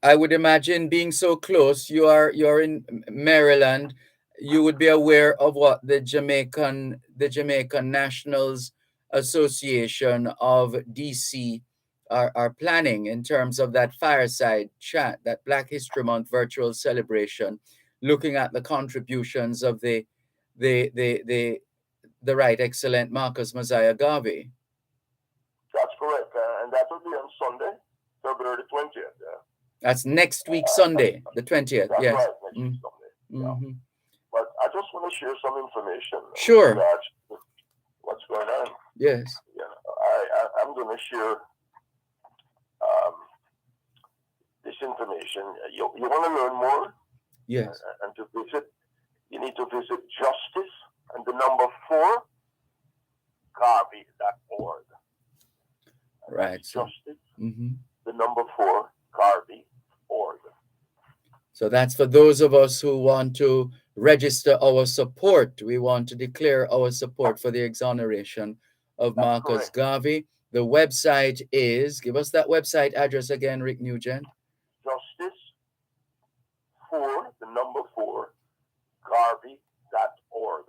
I would imagine, being so close, you're in Maryland, you would be aware of what the Jamaican Nationals Association of DC are planning in terms of that fireside chat, that Black History Month virtual celebration, looking at the contributions of the right excellent Marcus Mosiah Garvey. That's correct, and that will be on Sunday, February the 20th. That's next week, Sunday, the 20th. That's yes. Right, next week, Sunday. Mm-hmm. Yeah. But I just want to share some information. Sure. What's going on? Yes. Yeah, I'm going to share this information. You want to learn more? Yes. And to visit, you need to visit Justice and the number 4 Garvey.org. Right. Justice, mm-hmm. the number 4 Garvey.org. So that's for those of us who want to register our support. We want to declare our support for the exoneration of Marcus Garvey. The website is, give us that website address again, Rick Nugent. Justice for the number 4 Garvey.org.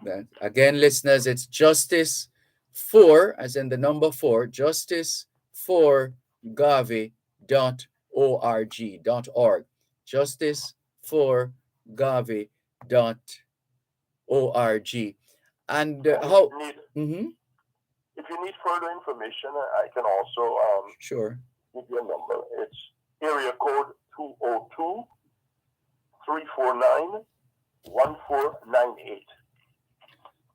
That, again, listeners, it's justice for, as in the number 4, justice for Garvey.org. Justice for Garvey.org. And how? If you need further information, I can also sure. give you a number. It's area code 202-349-1498.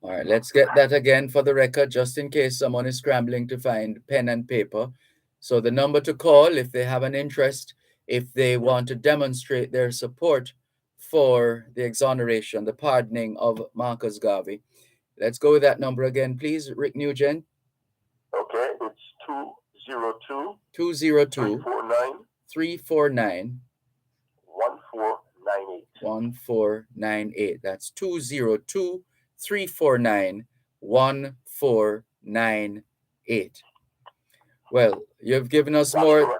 All right, let's get that again for the record, just in case someone is scrambling to find pen and paper. So the number to call if they have an interest, if they want to demonstrate their support for the exoneration, the pardoning of Marcus Garvey. Let's go with that number again, please, Rick Nugent. Okay, it's 202-349-1498. 1498. That's 202-349-1498. Well, you've given us more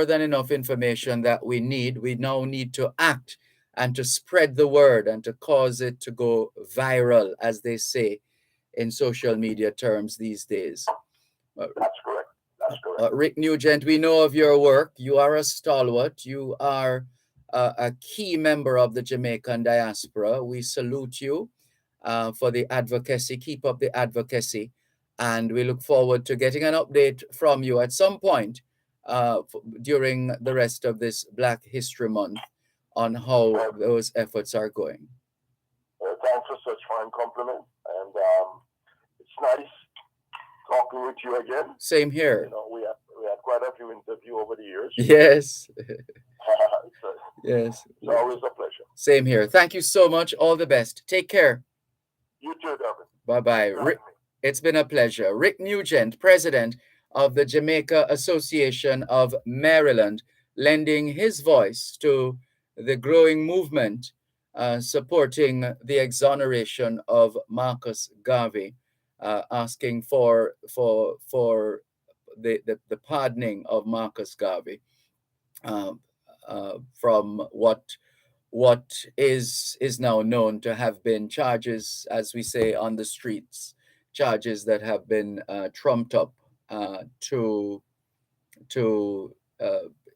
than enough information that we need. We now need to act and to spread the word and to cause it to go viral, as they say in social media terms these days. That's correct. Rick Nugent, we know of your work. You are a stalwart. You are a key member of the Jamaican diaspora. We salute you for the advocacy. Keep up the advocacy. And we look forward to getting an update from you at some point during the rest of this Black History Month on how those efforts are going. Thanks for such fine compliment. And it's nice talking with you again. Same here. You know, we had quite a few interviews over the years. Yes. So, yes. It's always a pleasure. Same here. Thank you so much. All the best. Take care. You too, Dervan. Bye-bye. It's been a pleasure. Rick Nugent, president of the Jamaica Association of Maryland, lending his voice to the growing movement supporting the exoneration of Marcus Garvey, asking for the pardoning of Marcus Garvey from what is now known to have been charges, as we say on the streets, charges that have been trumped up to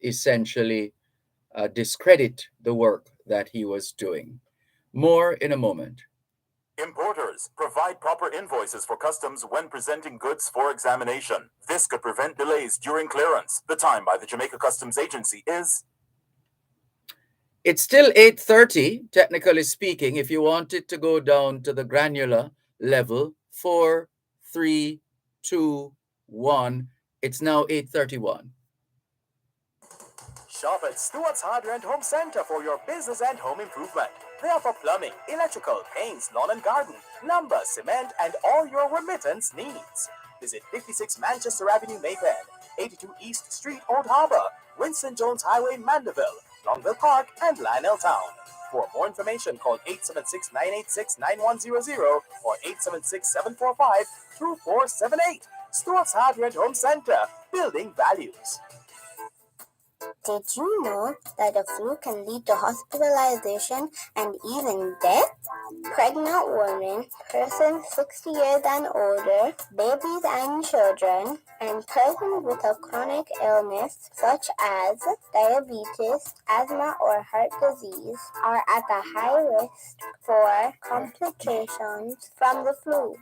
essentially discredit the work that he was doing. More in a moment. Importers, provide proper invoices for customs when presenting goods for examination. This could prevent delays during clearance. The time by the Jamaica Customs Agency is... It's still 8:30, technically speaking. If you want it to go down to the granular level, 4, 3, 2, 1. It's now 8:31. Shop at Stewart's Hardware and Home Center for your business and home improvement. They offer plumbing, electrical, paints, lawn and garden, lumber, cement, and all your remittance needs. Visit 56 Manchester Avenue, Mayfair, 82 East Street, Old Harbor, Winston Jones Highway, Mandeville, Longville Park, and Lionel Town. For more information, call 876-986-9100 or 876-745-2478. Stewart's Hardware and Home Center, building values. Did you know that the flu can lead to hospitalization and even death? Pregnant women, persons 60 years and older, babies and children, and persons with a chronic illness such as diabetes, asthma, or heart disease are at a high risk for complications from the flu.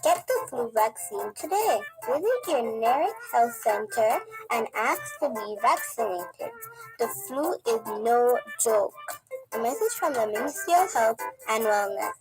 Get the flu vaccine today. Visit your nearest health center and ask to be vaccinated. The flu is no joke. A message from the Ministry of Health and Wellness.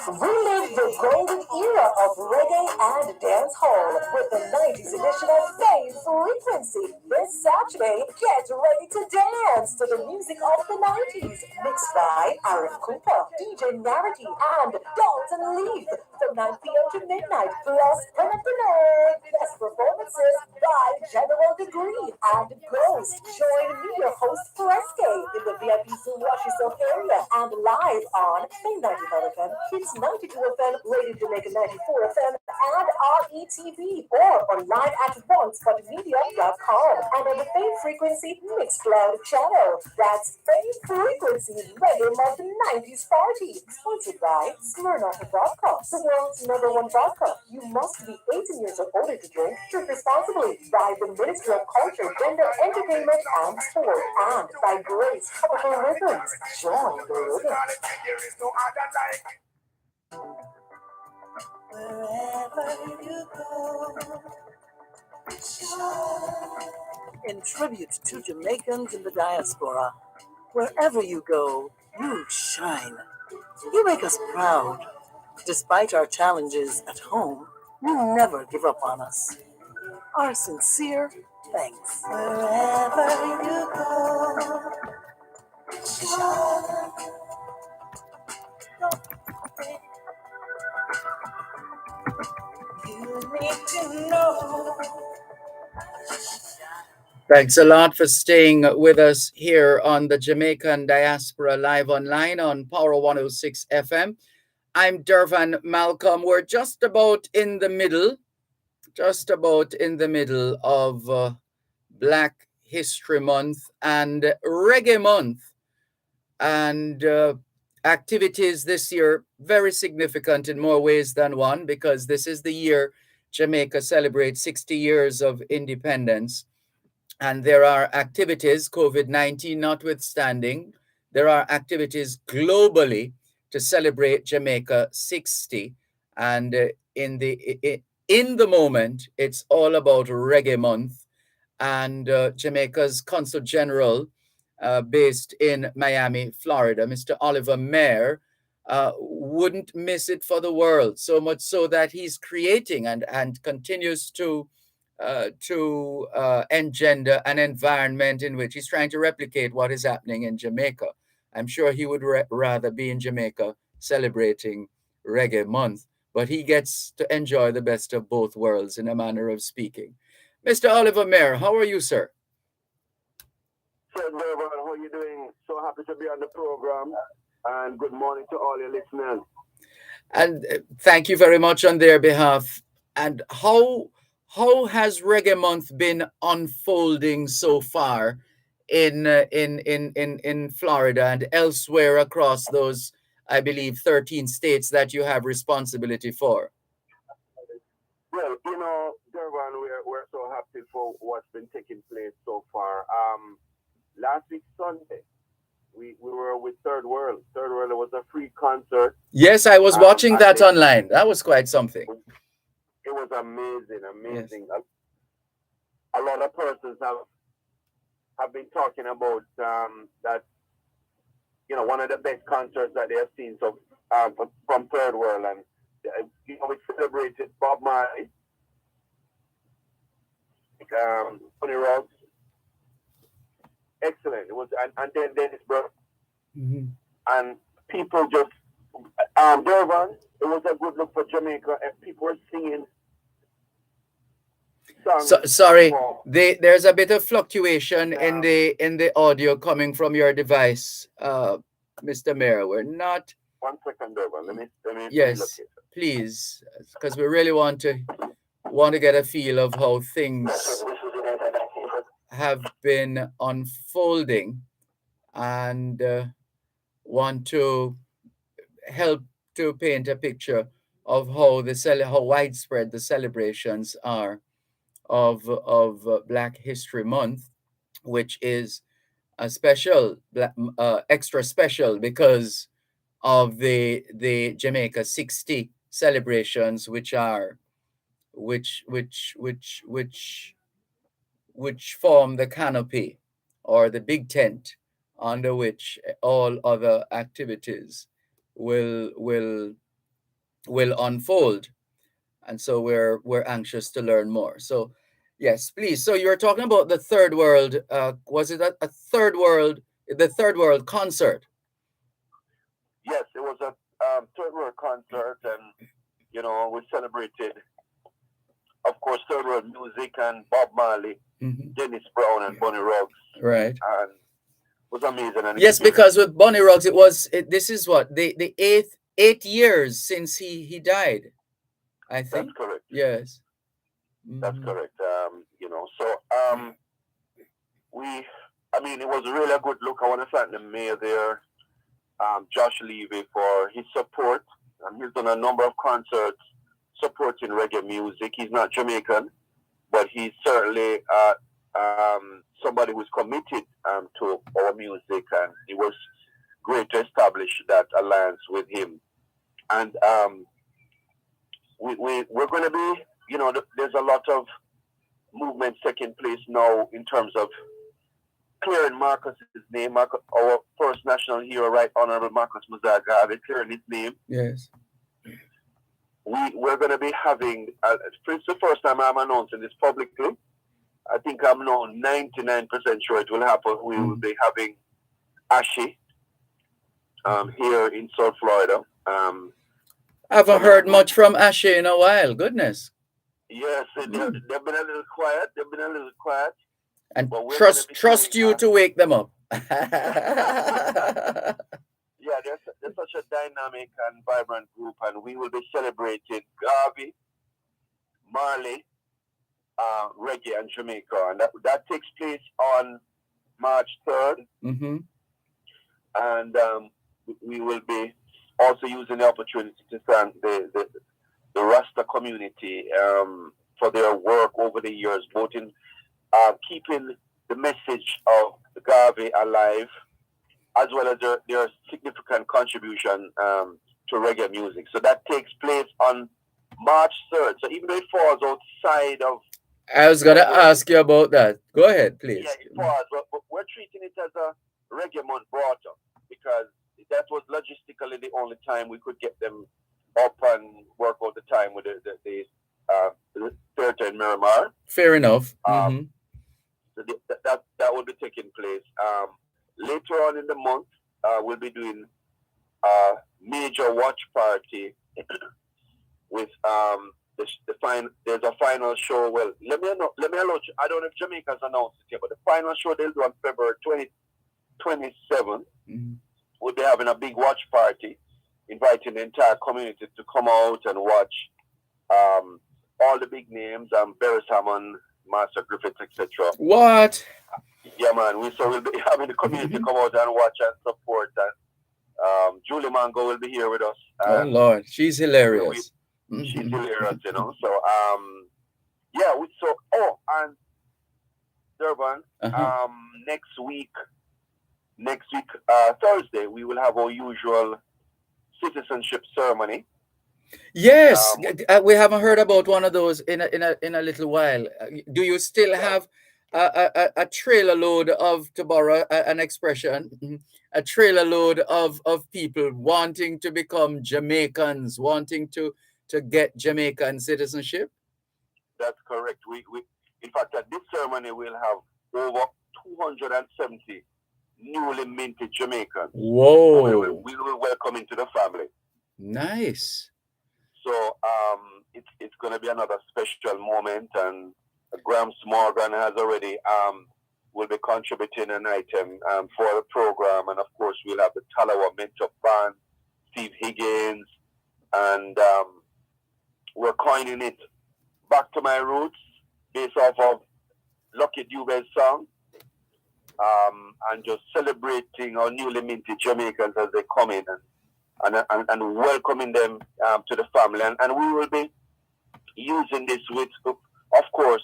Relive the golden era of reggae and dancehall with the 90s edition of Fame Frequency. This Saturday, get ready to dance to the music of the 90s, mixed by Aaron Cooper, DJ Narity, and Dalton Leaf from 9 p.m. to midnight, plus best performances by General Degree and Ghost. Join me, your host Fresque, in the VIP Zoom Wash Yourself area and live on Fame 95 FM, Hits 92 FM, Radio Jamaica 94 FM, and RETV, or online at onespotmedia.com and on the Fame Frequency Mixcloud channel. That's Fame Frequency Reggae Month 90s Party, sponsored by Smirnoff Vodka, the world's #1 vodka. You must be 18 years or older to drink. Drink responsibly. By the Ministry of Culture, Gender, Entertainment, and Sport, and by Grace Tropical Rhythms. Join the rhythm. Wherever you go, In tribute to Jamaicans in the diaspora, wherever you go, you shine. You make us proud. Despite our challenges at home, you never give up on us. Our sincere thanks. wherever you go, you need to know. Thanks a lot for staying with us here on the Jamaican Diaspora Live Online on Power 106 FM. I'm Dervan Malcolm. We're just about in the middle of Black History Month and Reggae Month. And activities this year, very significant in more ways than one, because this is the year Jamaica celebrates 60 years of independence. And there are activities, COVID-19 notwithstanding, there are activities globally to celebrate Jamaica 60. And in the moment, it's all about Reggae Month. And Jamaica's Consul General, based in Miami, Florida, Mr. Oliver Mayer, wouldn't miss it for the world, so much so that he's creating and continues to engender an environment in which he's trying to replicate what is happening in Jamaica. I'm sure he would rather be in Jamaica celebrating Reggae Month, but he gets to enjoy the best of both worlds in a manner of speaking. Mr. Oliver Mayer, how are you, sir? Sir Dervan, how are you doing? So happy to be on the program, and good morning to all your listeners. And thank you very much on their behalf. And how has Reggae Month been unfolding so far in Florida and elsewhere across those, I believe, 13 states that you have responsibility for? Well, Dervan, we're so happy for what's been taking place so far. Last week Sunday, we were with Third World. Third World, it was a free concert. Yes, I was watching that online. That was quite something. It was amazing. Yes. A lot of persons have been talking about that, one of the best concerts that they have seen from Third World. And, we celebrated Bob Marley, Tony Rogers. Excellent. It was, and then Dennis Brown. Mm-hmm. And people just, Dervan, it was a good look for Jamaica, and people were singing songs. Sorry, there's a bit of fluctuation in the audio coming from your device, Mr. Mayer. We're not. 1 second, Dervan. Let me. Yes, please, because we really want to get a feel of how things have been unfolding, and want to help to paint a picture of how widespread the celebrations are of Black History Month, which is a special, extra special because of the Jamaica 60 celebrations, which form the canopy or the big tent under which all other activities will unfold. And so we're anxious to learn more. So yes, please. So you're talking about the Third World. Was it a Third World, the Third World concert? Yes, it was a Third World concert, and we celebrated, of course, Third World music and Bob Marley, Mm-hmm. Dennis Brown, and Bonnie Ruggs. Right. And it was amazing. And yes, because with Bonnie Ruggs, this is what the eight years since he died, I think. That's correct. Yes. Mm-hmm. That's correct. It was really a good look. I want to thank the mayor there, Josh Levy, for his support. He's done a number of concerts supporting reggae music. He's not Jamaican, but he's certainly somebody who's committed to our music, and it was great to establish that alliance with him. And we're going to be, there's a lot of movements taking place now in terms of clearing Marcus's name. Our first national hero, Right Honorable Marcus Muzaga, clearing his name. Yes. We're going to be having, it's the first time I'm announcing this publicly. I think I'm now 99% sure it will happen. We will be having Ashe here in South Florida. I haven't heard much from Ashe in a while. Goodness. Yes, they've been a little quiet. And trust you to wake them up. Yeah, they're such a dynamic and vibrant group, and we will be celebrating Garvey, Marley, reggae, and Jamaica, and that takes place on March 3rd. Mm-hmm. And we will be also using the opportunity to thank the Rasta community for their work over the years, both in keeping the message of Garvey alive, as well as their significant contribution to reggae music. So that takes place on March 3rd. So even though it falls outside of... I was going to ask you about that. Go ahead, please. Yeah, it falls. But we're treating it as a reggae month brought up, because that was logistically the only time we could get them up and work out the time with the theater in Miramar. Fair enough. So that will be taking place. Later on in the month, we'll be doing a major watch party with there's a final show. Well, let me allow you, I don't know if Jamaica's announced it yet, but the final show they'll do on February 27th. We'll be having a big watch party, inviting the entire community to come out and watch all the big names, Barry Hammond, Master Griffiths, etc. What? Yeah, man. We'll be having the community come out and watch and support. And Julie Mango will be here with us. Oh Lord, she's hilarious. She's hilarious, you know. So and Dervan, next week Thursday we will have our usual citizenship ceremony. Yes, we haven't heard about one of those in a little while. Do you still have a trailer load of, to borrow an expression, a trailer load of people wanting to become Jamaicans, wanting to get Jamaican citizenship? That's correct. We in fact, at this ceremony we'll have over 270 newly minted Jamaicans. Whoa! We will welcome into the family. Nice. So it's going to be another special moment, and Graham Morgan has already will be contributing an item for the program, and of course we'll have the Talawa Mentor Band, Steve Higgins, and we're coining it Back to My Roots, based off of Lucky Dube's song, and just celebrating our newly minted Jamaicans as they come in and welcoming them to the family. And we will be using this with, of course,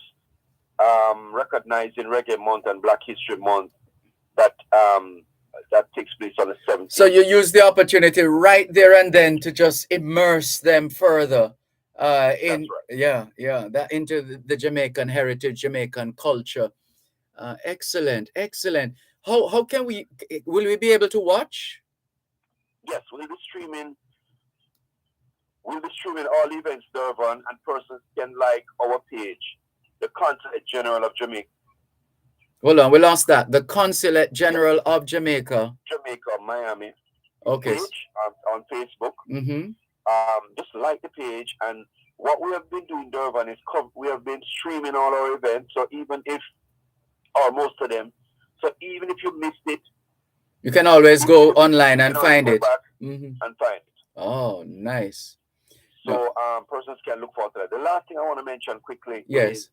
recognizing Reggae Month and Black History Month that takes place on the 17th. So you use the opportunity right there and then to just immerse them further into the Jamaican heritage, Jamaican culture. Excellent. How can will we be able to watch? Yes, we'll be streaming all events, Dervan, and persons can like our page, the Consulate General of Jamaica. Hold on, we lost that. The Consulate General of Jamaica. Miami. Okay. Page on Facebook. Just like the page, and what we have been doing, Dervan, is we have been streaming all our events. So even if, or most of them, so even if you missed it, you can always go online and find it. And find it. Oh, nice. So persons can look forward to that. The last thing I want to mention quickly is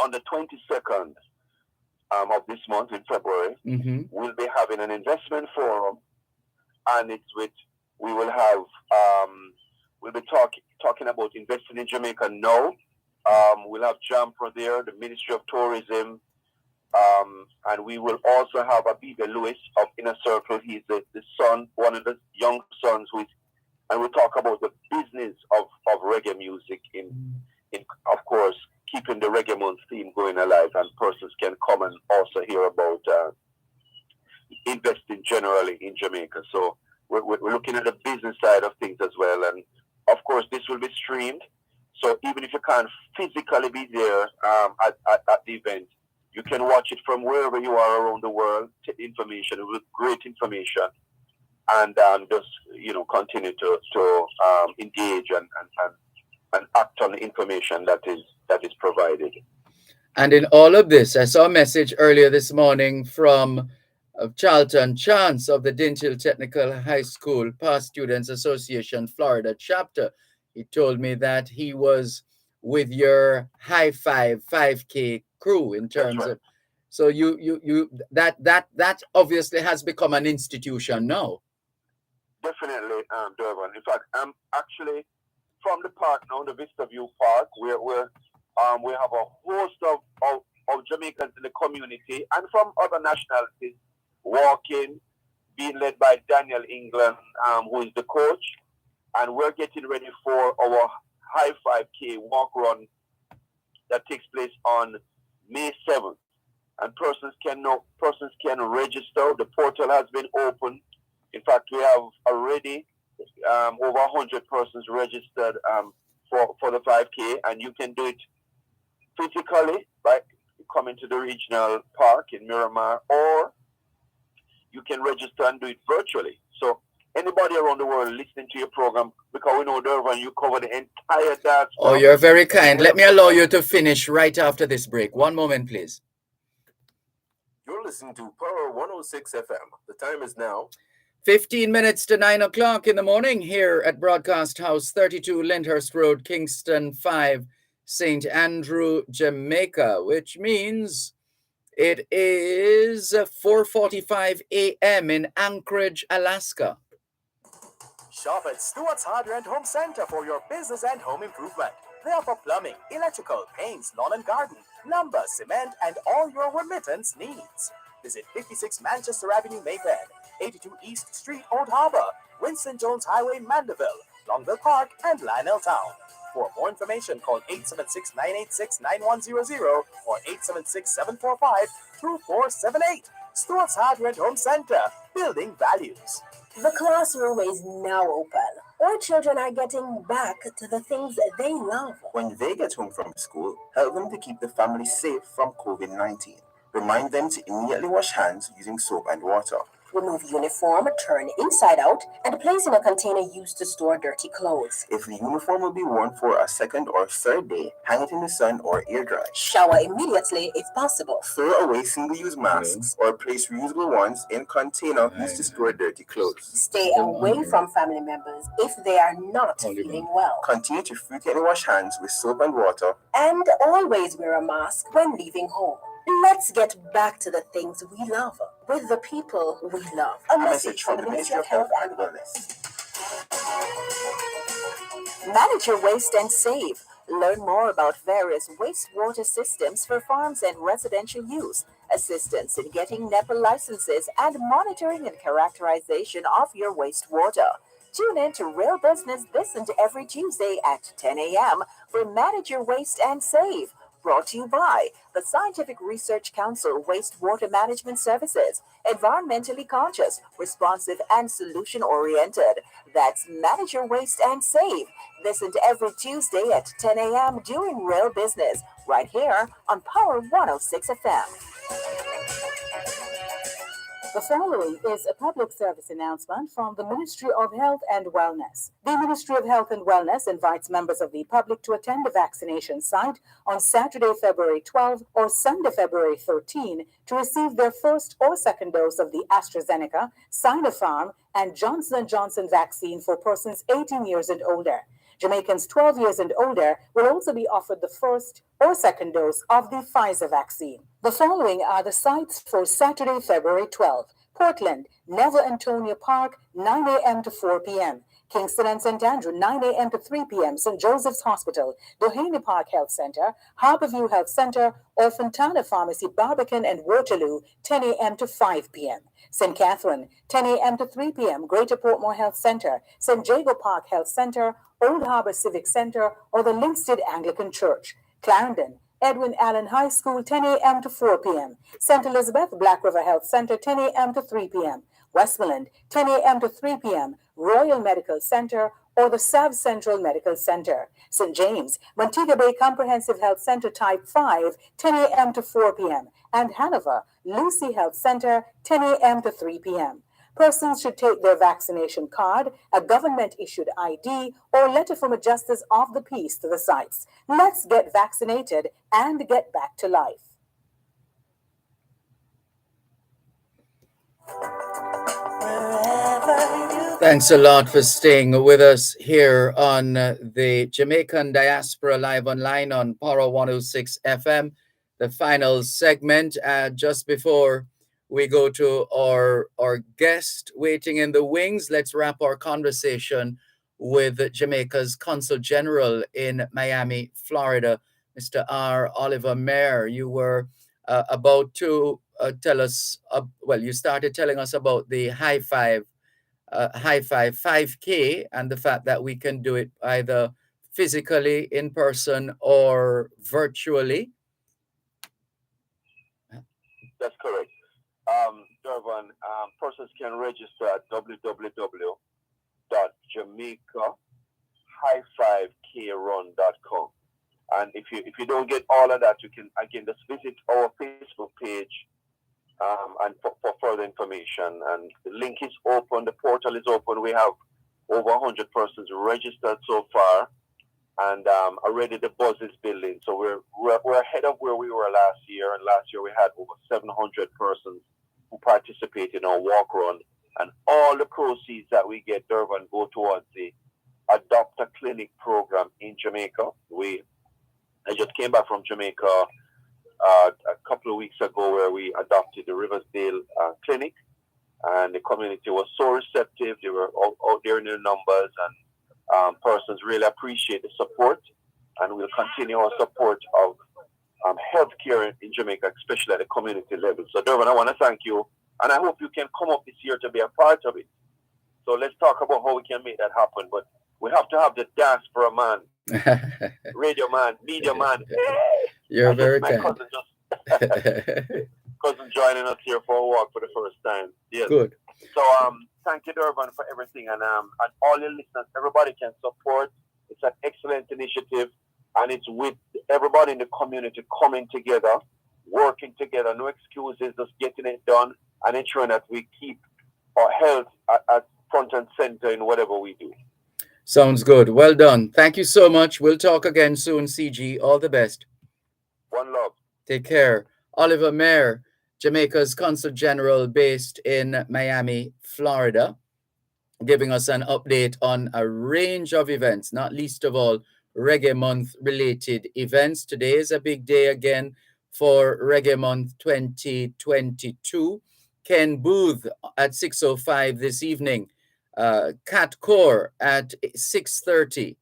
on the 22nd of this month in February, we'll be having an investment forum, and we will have we'll be talking about investing in Jamaica now. We'll have Jampro there, the Ministry of Tourism. And we will also have Abiba Lewis of Inner Circle. He's the son, one of the young sons, and we'll talk about the business of reggae music in of course, keeping the Reggae Month theme going alive, and persons can come and also hear about investing generally in Jamaica. So we're looking at the business side of things as well, and of course this will be streamed. So even if you can't physically be there at the event, you can watch it from wherever you are around the world. Take the information, it will be great information, and just continue to engage and act on the information that is provided. And in all of this, I saw a message earlier this morning from Charlton Chance of the Dintil Technical High School Past Students Association Florida chapter. He told me that he was with your High Five 5K crew in terms of, so you that obviously has become an institution now. Definitely, Dervan. In fact, I'm actually from the park now, the Vista View Park, where we have a host of Jamaicans in the community and from other nationalities walking, being led by Daniel England, who is the coach. And we're getting ready for our high 5K walk run that takes place on May 7th. And persons can register. The portal has been opened. In fact, we have already over 100 persons registered for the 5K, and you can do it physically by coming to the regional park in Miramar, or you can register and do it virtually. So anybody around the world listening to your program, because we know, Dervan, you cover the entire diaspora. Oh, you're very kind. Let me allow you to finish right after this break. One moment, please. You're listening to Power 106 FM. The time is now 15 minutes to 9 o'clock in the morning here at Broadcast House 32 Lyndhurst Road, Kingston 5, St. Andrew, Jamaica, which means it is 4:45 a.m. in Anchorage, Alaska. Shop at Stewart's Hardware and Home Center for your business and home improvement. They offer plumbing, electrical, paints, lawn and garden, lumber, cement, and all your remittance needs. Visit 56 Manchester Avenue, Mayfair, 82 East Street, Old Harbor, Winston Jones Highway, Mandeville, Longville Park, and Lionel Town. For more information, call 876-986-9100 or 876-745-2478. Stewart's Hardware and Home Center, building values. The classroom is now open. Our children are getting back to the things they love. When they get home from school, help them to keep the family safe from COVID-19. Remind them to immediately wash hands using soap and water. Remove uniform, turn inside out, and place in a container used to store dirty clothes. If the uniform will be worn for a second or third day, hang it in the sun or air dry. Shower immediately if possible. Throw away single-use masks or place reusable ones in container used to store dirty clothes. Stay away from family members if they are not feeling well. Continue to frequently wash hands with soap and water. And always wear a mask when leaving home. Let's get back to the things we love with the people we love. A message from the Ministry of Health and Wellness. Manage your waste and save. Learn more about various wastewater systems for farms and residential use, assistance in getting NEPA licenses, and monitoring and characterization of your wastewater. Tune in to Real Business this and every Tuesday at 10 a.m. for Manage Your Waste and Save. Brought to you by the Scientific Research Council Wastewater Management Services. Environmentally conscious, responsive, and solution-oriented. That's Manage Your Waste and Save. Listen to every Tuesday at 10 a.m. during Real Business, right here on Power 106 FM. The following is a public service announcement from the Ministry of Health and Wellness. The Ministry of Health and Wellness invites members of the public to attend the vaccination site on Saturday, February 12 or Sunday, February 13 to receive their first or second dose of the AstraZeneca, Sinopharm, and Johnson & Johnson vaccine for persons 18 years and older. Jamaicans 12 years and older will also be offered the first or second dose of the Pfizer vaccine. The following are the sites for Saturday, February 12. Portland, Neville Antonia Park, 9 a.m. to 4 p.m. Kingston and St. Andrew, 9 a.m. to 3 p.m. St. Joseph's Hospital, Doheny Park Health Center, Harborview Health Center, or Fontana Pharmacy, Barbican and Waterloo, 10 a.m. to 5 p.m. St. Catherine, 10 a.m. to 3 p.m. Greater Portmore Health Center, St. Jago Park Health Center, Old Harbor Civic Center, or the Linstead Anglican Church. Clarendon, Edwin Allen High School, 10 a.m. to 4 p.m. St. Elizabeth Black River Health Center, 10 a.m. to 3 p.m. Westmoreland, 10 a.m. to 3 p.m. Royal Medical Center, or the South Central Medical Center. St. James, Montego Bay Comprehensive Health Center Type 5, 10 a.m. to 4 p.m. And Hanover, Lucy Health Center, 10 a.m. to 3 p.m. Persons should take their vaccination card, a government-issued ID, or letter from a justice of the peace to the sites. Let's get vaccinated and get back to life. Thanks a lot for staying with us here on the Jamaican Diaspora Live Online on Power 106 FM. The final segment, just before we go to our guest waiting in the wings. Let's wrap our conversation with Jamaica's Consul General in Miami, Florida, Mr. R. Oliver Mayer. You were about to tell us. Well, you started telling us about the High Five 5K, and the fact that we can do it either physically in person or virtually. That's correct. Dervan, persons can register at www.jamaica-5krun.com. And if you don't get all of that, you can again just visit our Facebook page and for further information. And the link is open, the portal is open. We have over 100 persons registered so far, and already the buzz is building. So we're ahead of where we were last year. And last year we had over 700 persons who participated in our walk run, and all the proceeds that we get, Dervan, go towards the Adopt a Clinic program in Jamaica. I just came back from Jamaica a couple of weeks ago, where we adopted the Riversdale Clinic, and the community was so receptive. They were out there in their numbers, and persons really appreciate the support, and we'll continue our support of healthcare in Jamaica, especially at the community level. So, Dervan, I want to thank you, and I hope you can come up this year to be a part of it. So let's talk about how we can make that happen. But we have to have the diaspora man, radio man, media man. You're very kind. Cousin joining us here for a walk for the first time. Yes. Good. So thank you, Dervan, for everything, and all your listeners, everybody can support. It's an excellent initiative, and it's with everybody in the community coming together, working together. No excuses, just getting it done, and ensuring that we keep our health at front and center in whatever we do. Sounds good. Well done. Thank you so much. We'll talk again soon, CG. All the best. One love. Take care. Oliver Mayer, Jamaica's Consul General based in Miami, Florida, giving us an update on a range of events, not least of all Reggae Month related events. Today is a big day again for Reggae Month 2022. Ken Booth at 6:05 this evening. Cat Core at 6:30.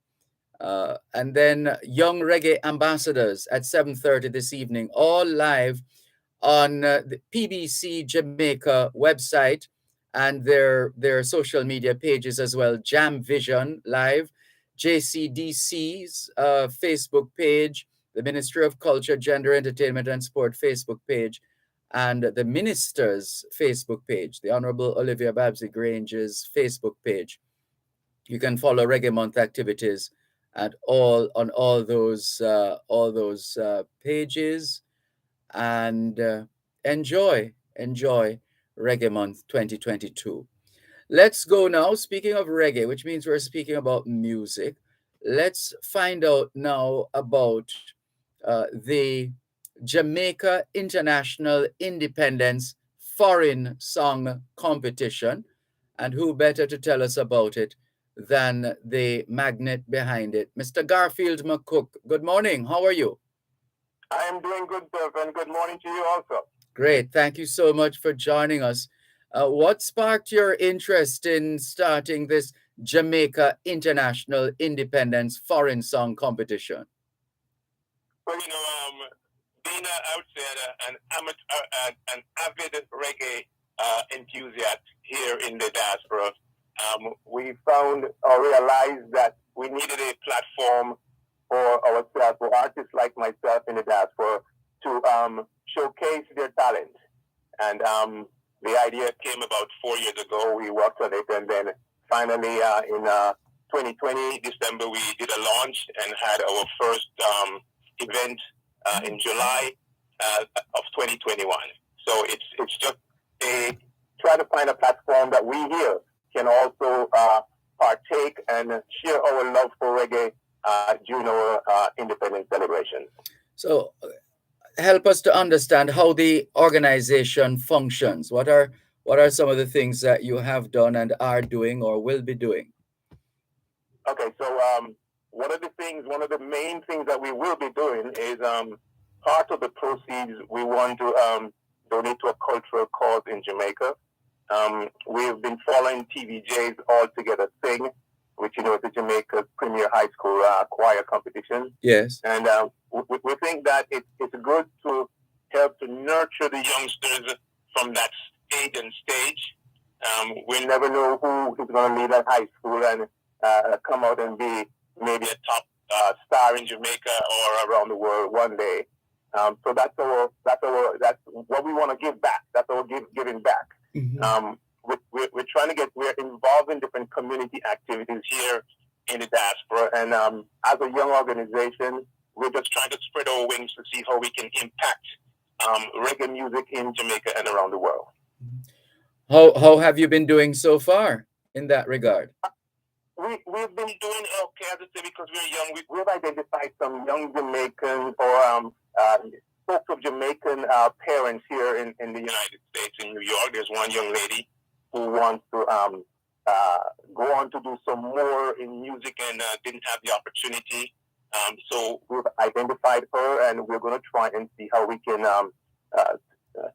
And then Young Reggae Ambassadors at 7:30 this evening, all live on the PBC Jamaica website and their social media pages as well. Jam Vision live, JCDC's Facebook page, the Ministry of Culture, Gender, Entertainment and Sport Facebook page, and the Minister's Facebook page, the Honorable Olivia Babsy Grange's Facebook page. You can follow Reggae Month activities on all those pages, and enjoy Reggae Month 2022. Let's go now. Speaking of reggae, which means we're speaking about music, let's find out now about the Jamaica International Independence Foreign Song Competition, and who better to tell us about it than the magnet behind it, Mr. Garfield McCook. Good morning. How are you? I am doing good, Dervan. Good morning to you also. Great. Thank you so much for joining us. What sparked your interest in starting this Jamaica International Independence Foreign Song Competition? Well, being an avid reggae enthusiast here in the diaspora, we found or realized that we needed a platform for ourselves, for artists like myself in the diaspora, to showcase their talent. And the idea came about 4 years ago. We worked on it, and then finally in 2020, December, we did a launch and had our first event in July of 2021. So it's just try to find a platform that we here can also partake and share our love for reggae during our independence celebration. So help us to understand how the organization functions. What are some of the things that you have done and are doing or will be doing? Okay, so one of the main things that we will be doing is part of the proceeds we want to donate to a cultural cause in Jamaica. We've been following TVJ's All Together Sing, which is the Jamaica's premier high school choir competition. Yes. And we think that it's good to help to nurture the youngsters from that age and stage. We never know who is going to leave at high school and come out and be maybe a top star in Jamaica or around the world one day. So that's what we want to give back. That's our giving back. Mhm. We're trying to we're involved in different community activities here in the diaspora, and as a young organization, we're just trying to spread our wings to see how we can impact reggae music in Jamaica and around the world. How have you been doing so far in that regard? We've been doing okay, as I say, because we're young. We've identified some young Jamaicans or folks of Jamaican parents here in the United States, in New York. There's one young lady who wants to go on to do some more in music and didn't have the opportunity. So we've identified her, and we're going to try and see how we can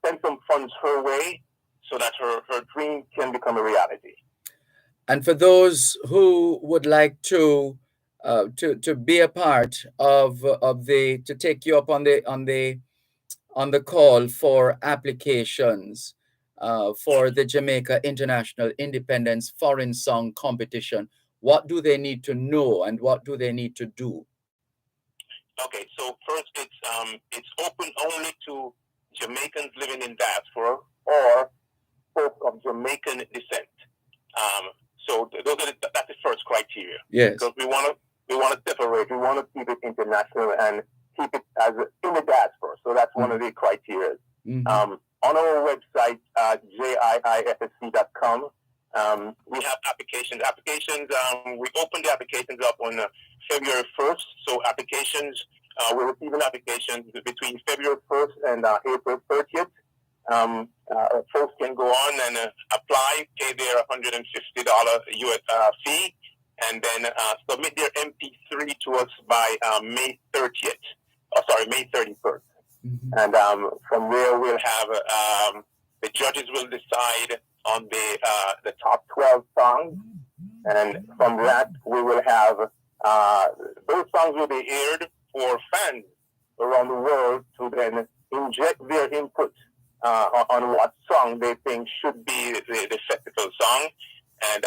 send some funds her way so that her dream can become a reality. And for those who would like to be a part of to take you up on the call for applications for the Jamaica International Independence Foreign Song Competition, what do they need to know and what do they need to do? Okay, so first it's open only to Jamaicans living in diaspora or folks of Jamaican descent. So that's the first criteria. Yes. Because we want to separate. We want to keep it international and keep it as in the diaspora. So that's one of the criteria. Mhm. On our website, jiifsc.com, we have applications. We opened the applications up on February 1st. So we're receiving applications between February 1st and April 30th. Folks can go on and apply, pay their $150 US fee, and then submit their MP3 to us by May 30th. May 31st. Mhm. And from there, we'll have the judges will decide on the top 12 songs, and from that, we will have those songs will be aired for fans around the world to then inject their input on what song they think should be the festival song. And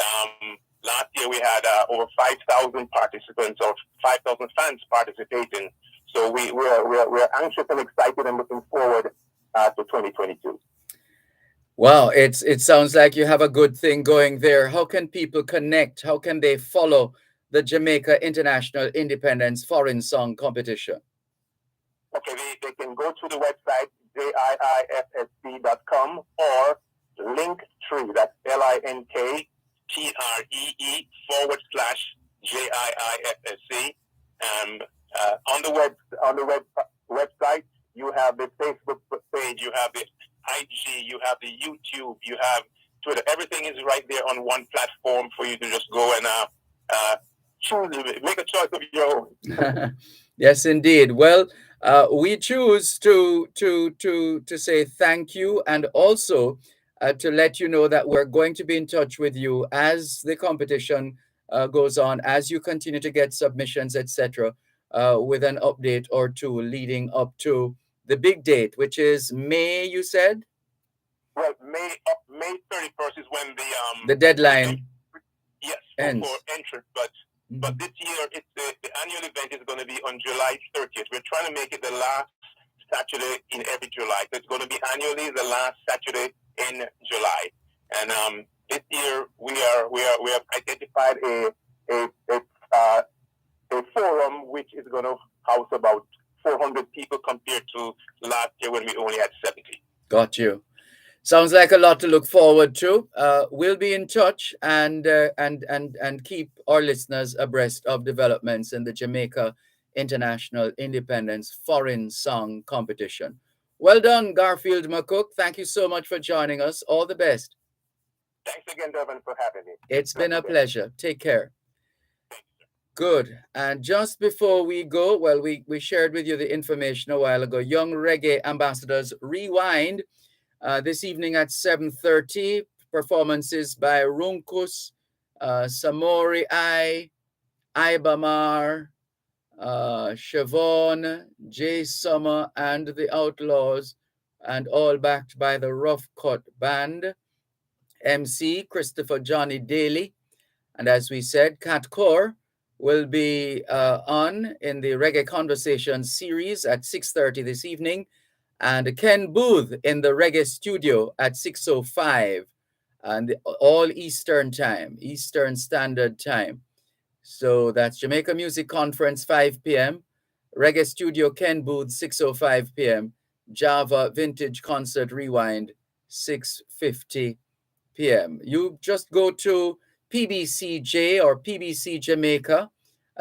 last year we had over 5,000 participants or 5,000 fans participating. So we're anxious and excited and looking forward to 2022. Wow, it sounds like you have a good thing going there. How can people connect? How can they follow the Jamaica International Independence Foreign Song Competition? Okay, they can go to the website jiifsc.com or Linktree, that's LINKTREE/JIIFSC. On the website, you have the Facebook page, you have the IG, you have the YouTube, you have Twitter. Everything is right there on one platform for you to just go and choose, make a choice of your own. Yes, indeed. Well, we choose to say thank you and also to let you know that we're going to be in touch with you as the competition goes on, as you continue to get submissions, etc., with an update or two leading up to the big date, which is May, you said? Well, May 31st is when the deadline ends for entrance, but this year the annual event is going to be on July 30th. We're trying to make it the last Saturday in every July. So it's going to be annually the last Saturday in July. And this year we have identified a forum which is going to house about 400 people compared to last year when we only had 70. Got you. Sounds like a lot to look forward to. We'll be in touch and keep our listeners abreast of developments in the Jamaica International Independence Foreign Song Competition. Well done, Garfield McCook. Thank you so much for joining us. All the best. Thanks again, Dervan, for having me. It's been a pleasure. Take care. Good. And just before we go, well, we shared with you the information a while ago. Young Reggae Ambassadors Rewind. This evening at 7:30, performances by Runkus, Samori Ibamar, Siobhan, Jay Summer, and the Outlaws and all backed by the Rough Cut Band. MC Christopher Johnny Daly. And as we said, Kat Core will be on in the Reggae Conversation series at 6:30 this evening, and Ken Booth in the Reggae Studio at 6:05, and all Eastern Time, Eastern Standard Time. So that's Jamaica Music Conference, 5 p.m., Reggae Studio Ken Booth, 6:05 p.m., Java Vintage Concert Rewind, 6:50 p.m. You just go to PBCJ or PBC Jamaica,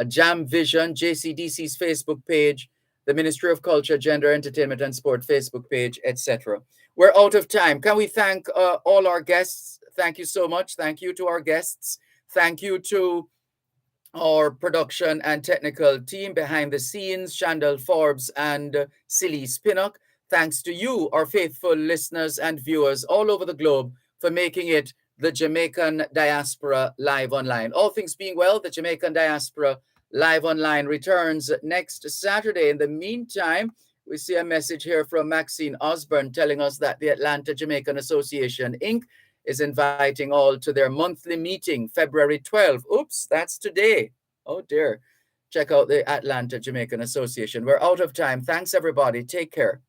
Jam Vision, JCDC's Facebook page, the Ministry of Culture, Gender, Entertainment and Sport Facebook page, etc. We're out of time. Can we thank all our guests? Thank you so much. Thank you to our guests. Thank you to our production and technical team behind the scenes, Chandel Forbes and Silly Spinnock. Thanks to you, our faithful listeners and viewers all over the globe, for making it the Jamaican Diaspora Live Online. All things being well, the Jamaican Diaspora Live Online returns next Saturday. In the meantime, we see a message here from Maxine Osborne telling us that the Atlanta Jamaican Association, Inc., is inviting all to their monthly meeting, February 12th. Oops, that's today. Oh, dear. Check out the Atlanta Jamaican Association. We're out of time. Thanks, everybody. Take care.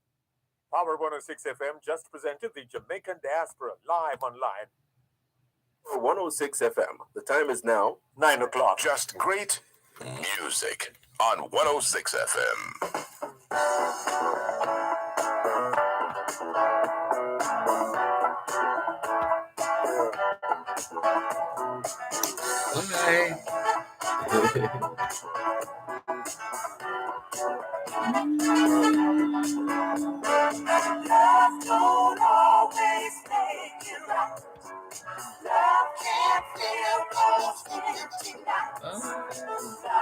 Power 106 FM just presented the Jamaican Diaspora Live Online. 106 FM. The time is now 9 o'clock. Just great music on 106 FM. Bye. Love don't always make it right. Love can't fill those empty nights.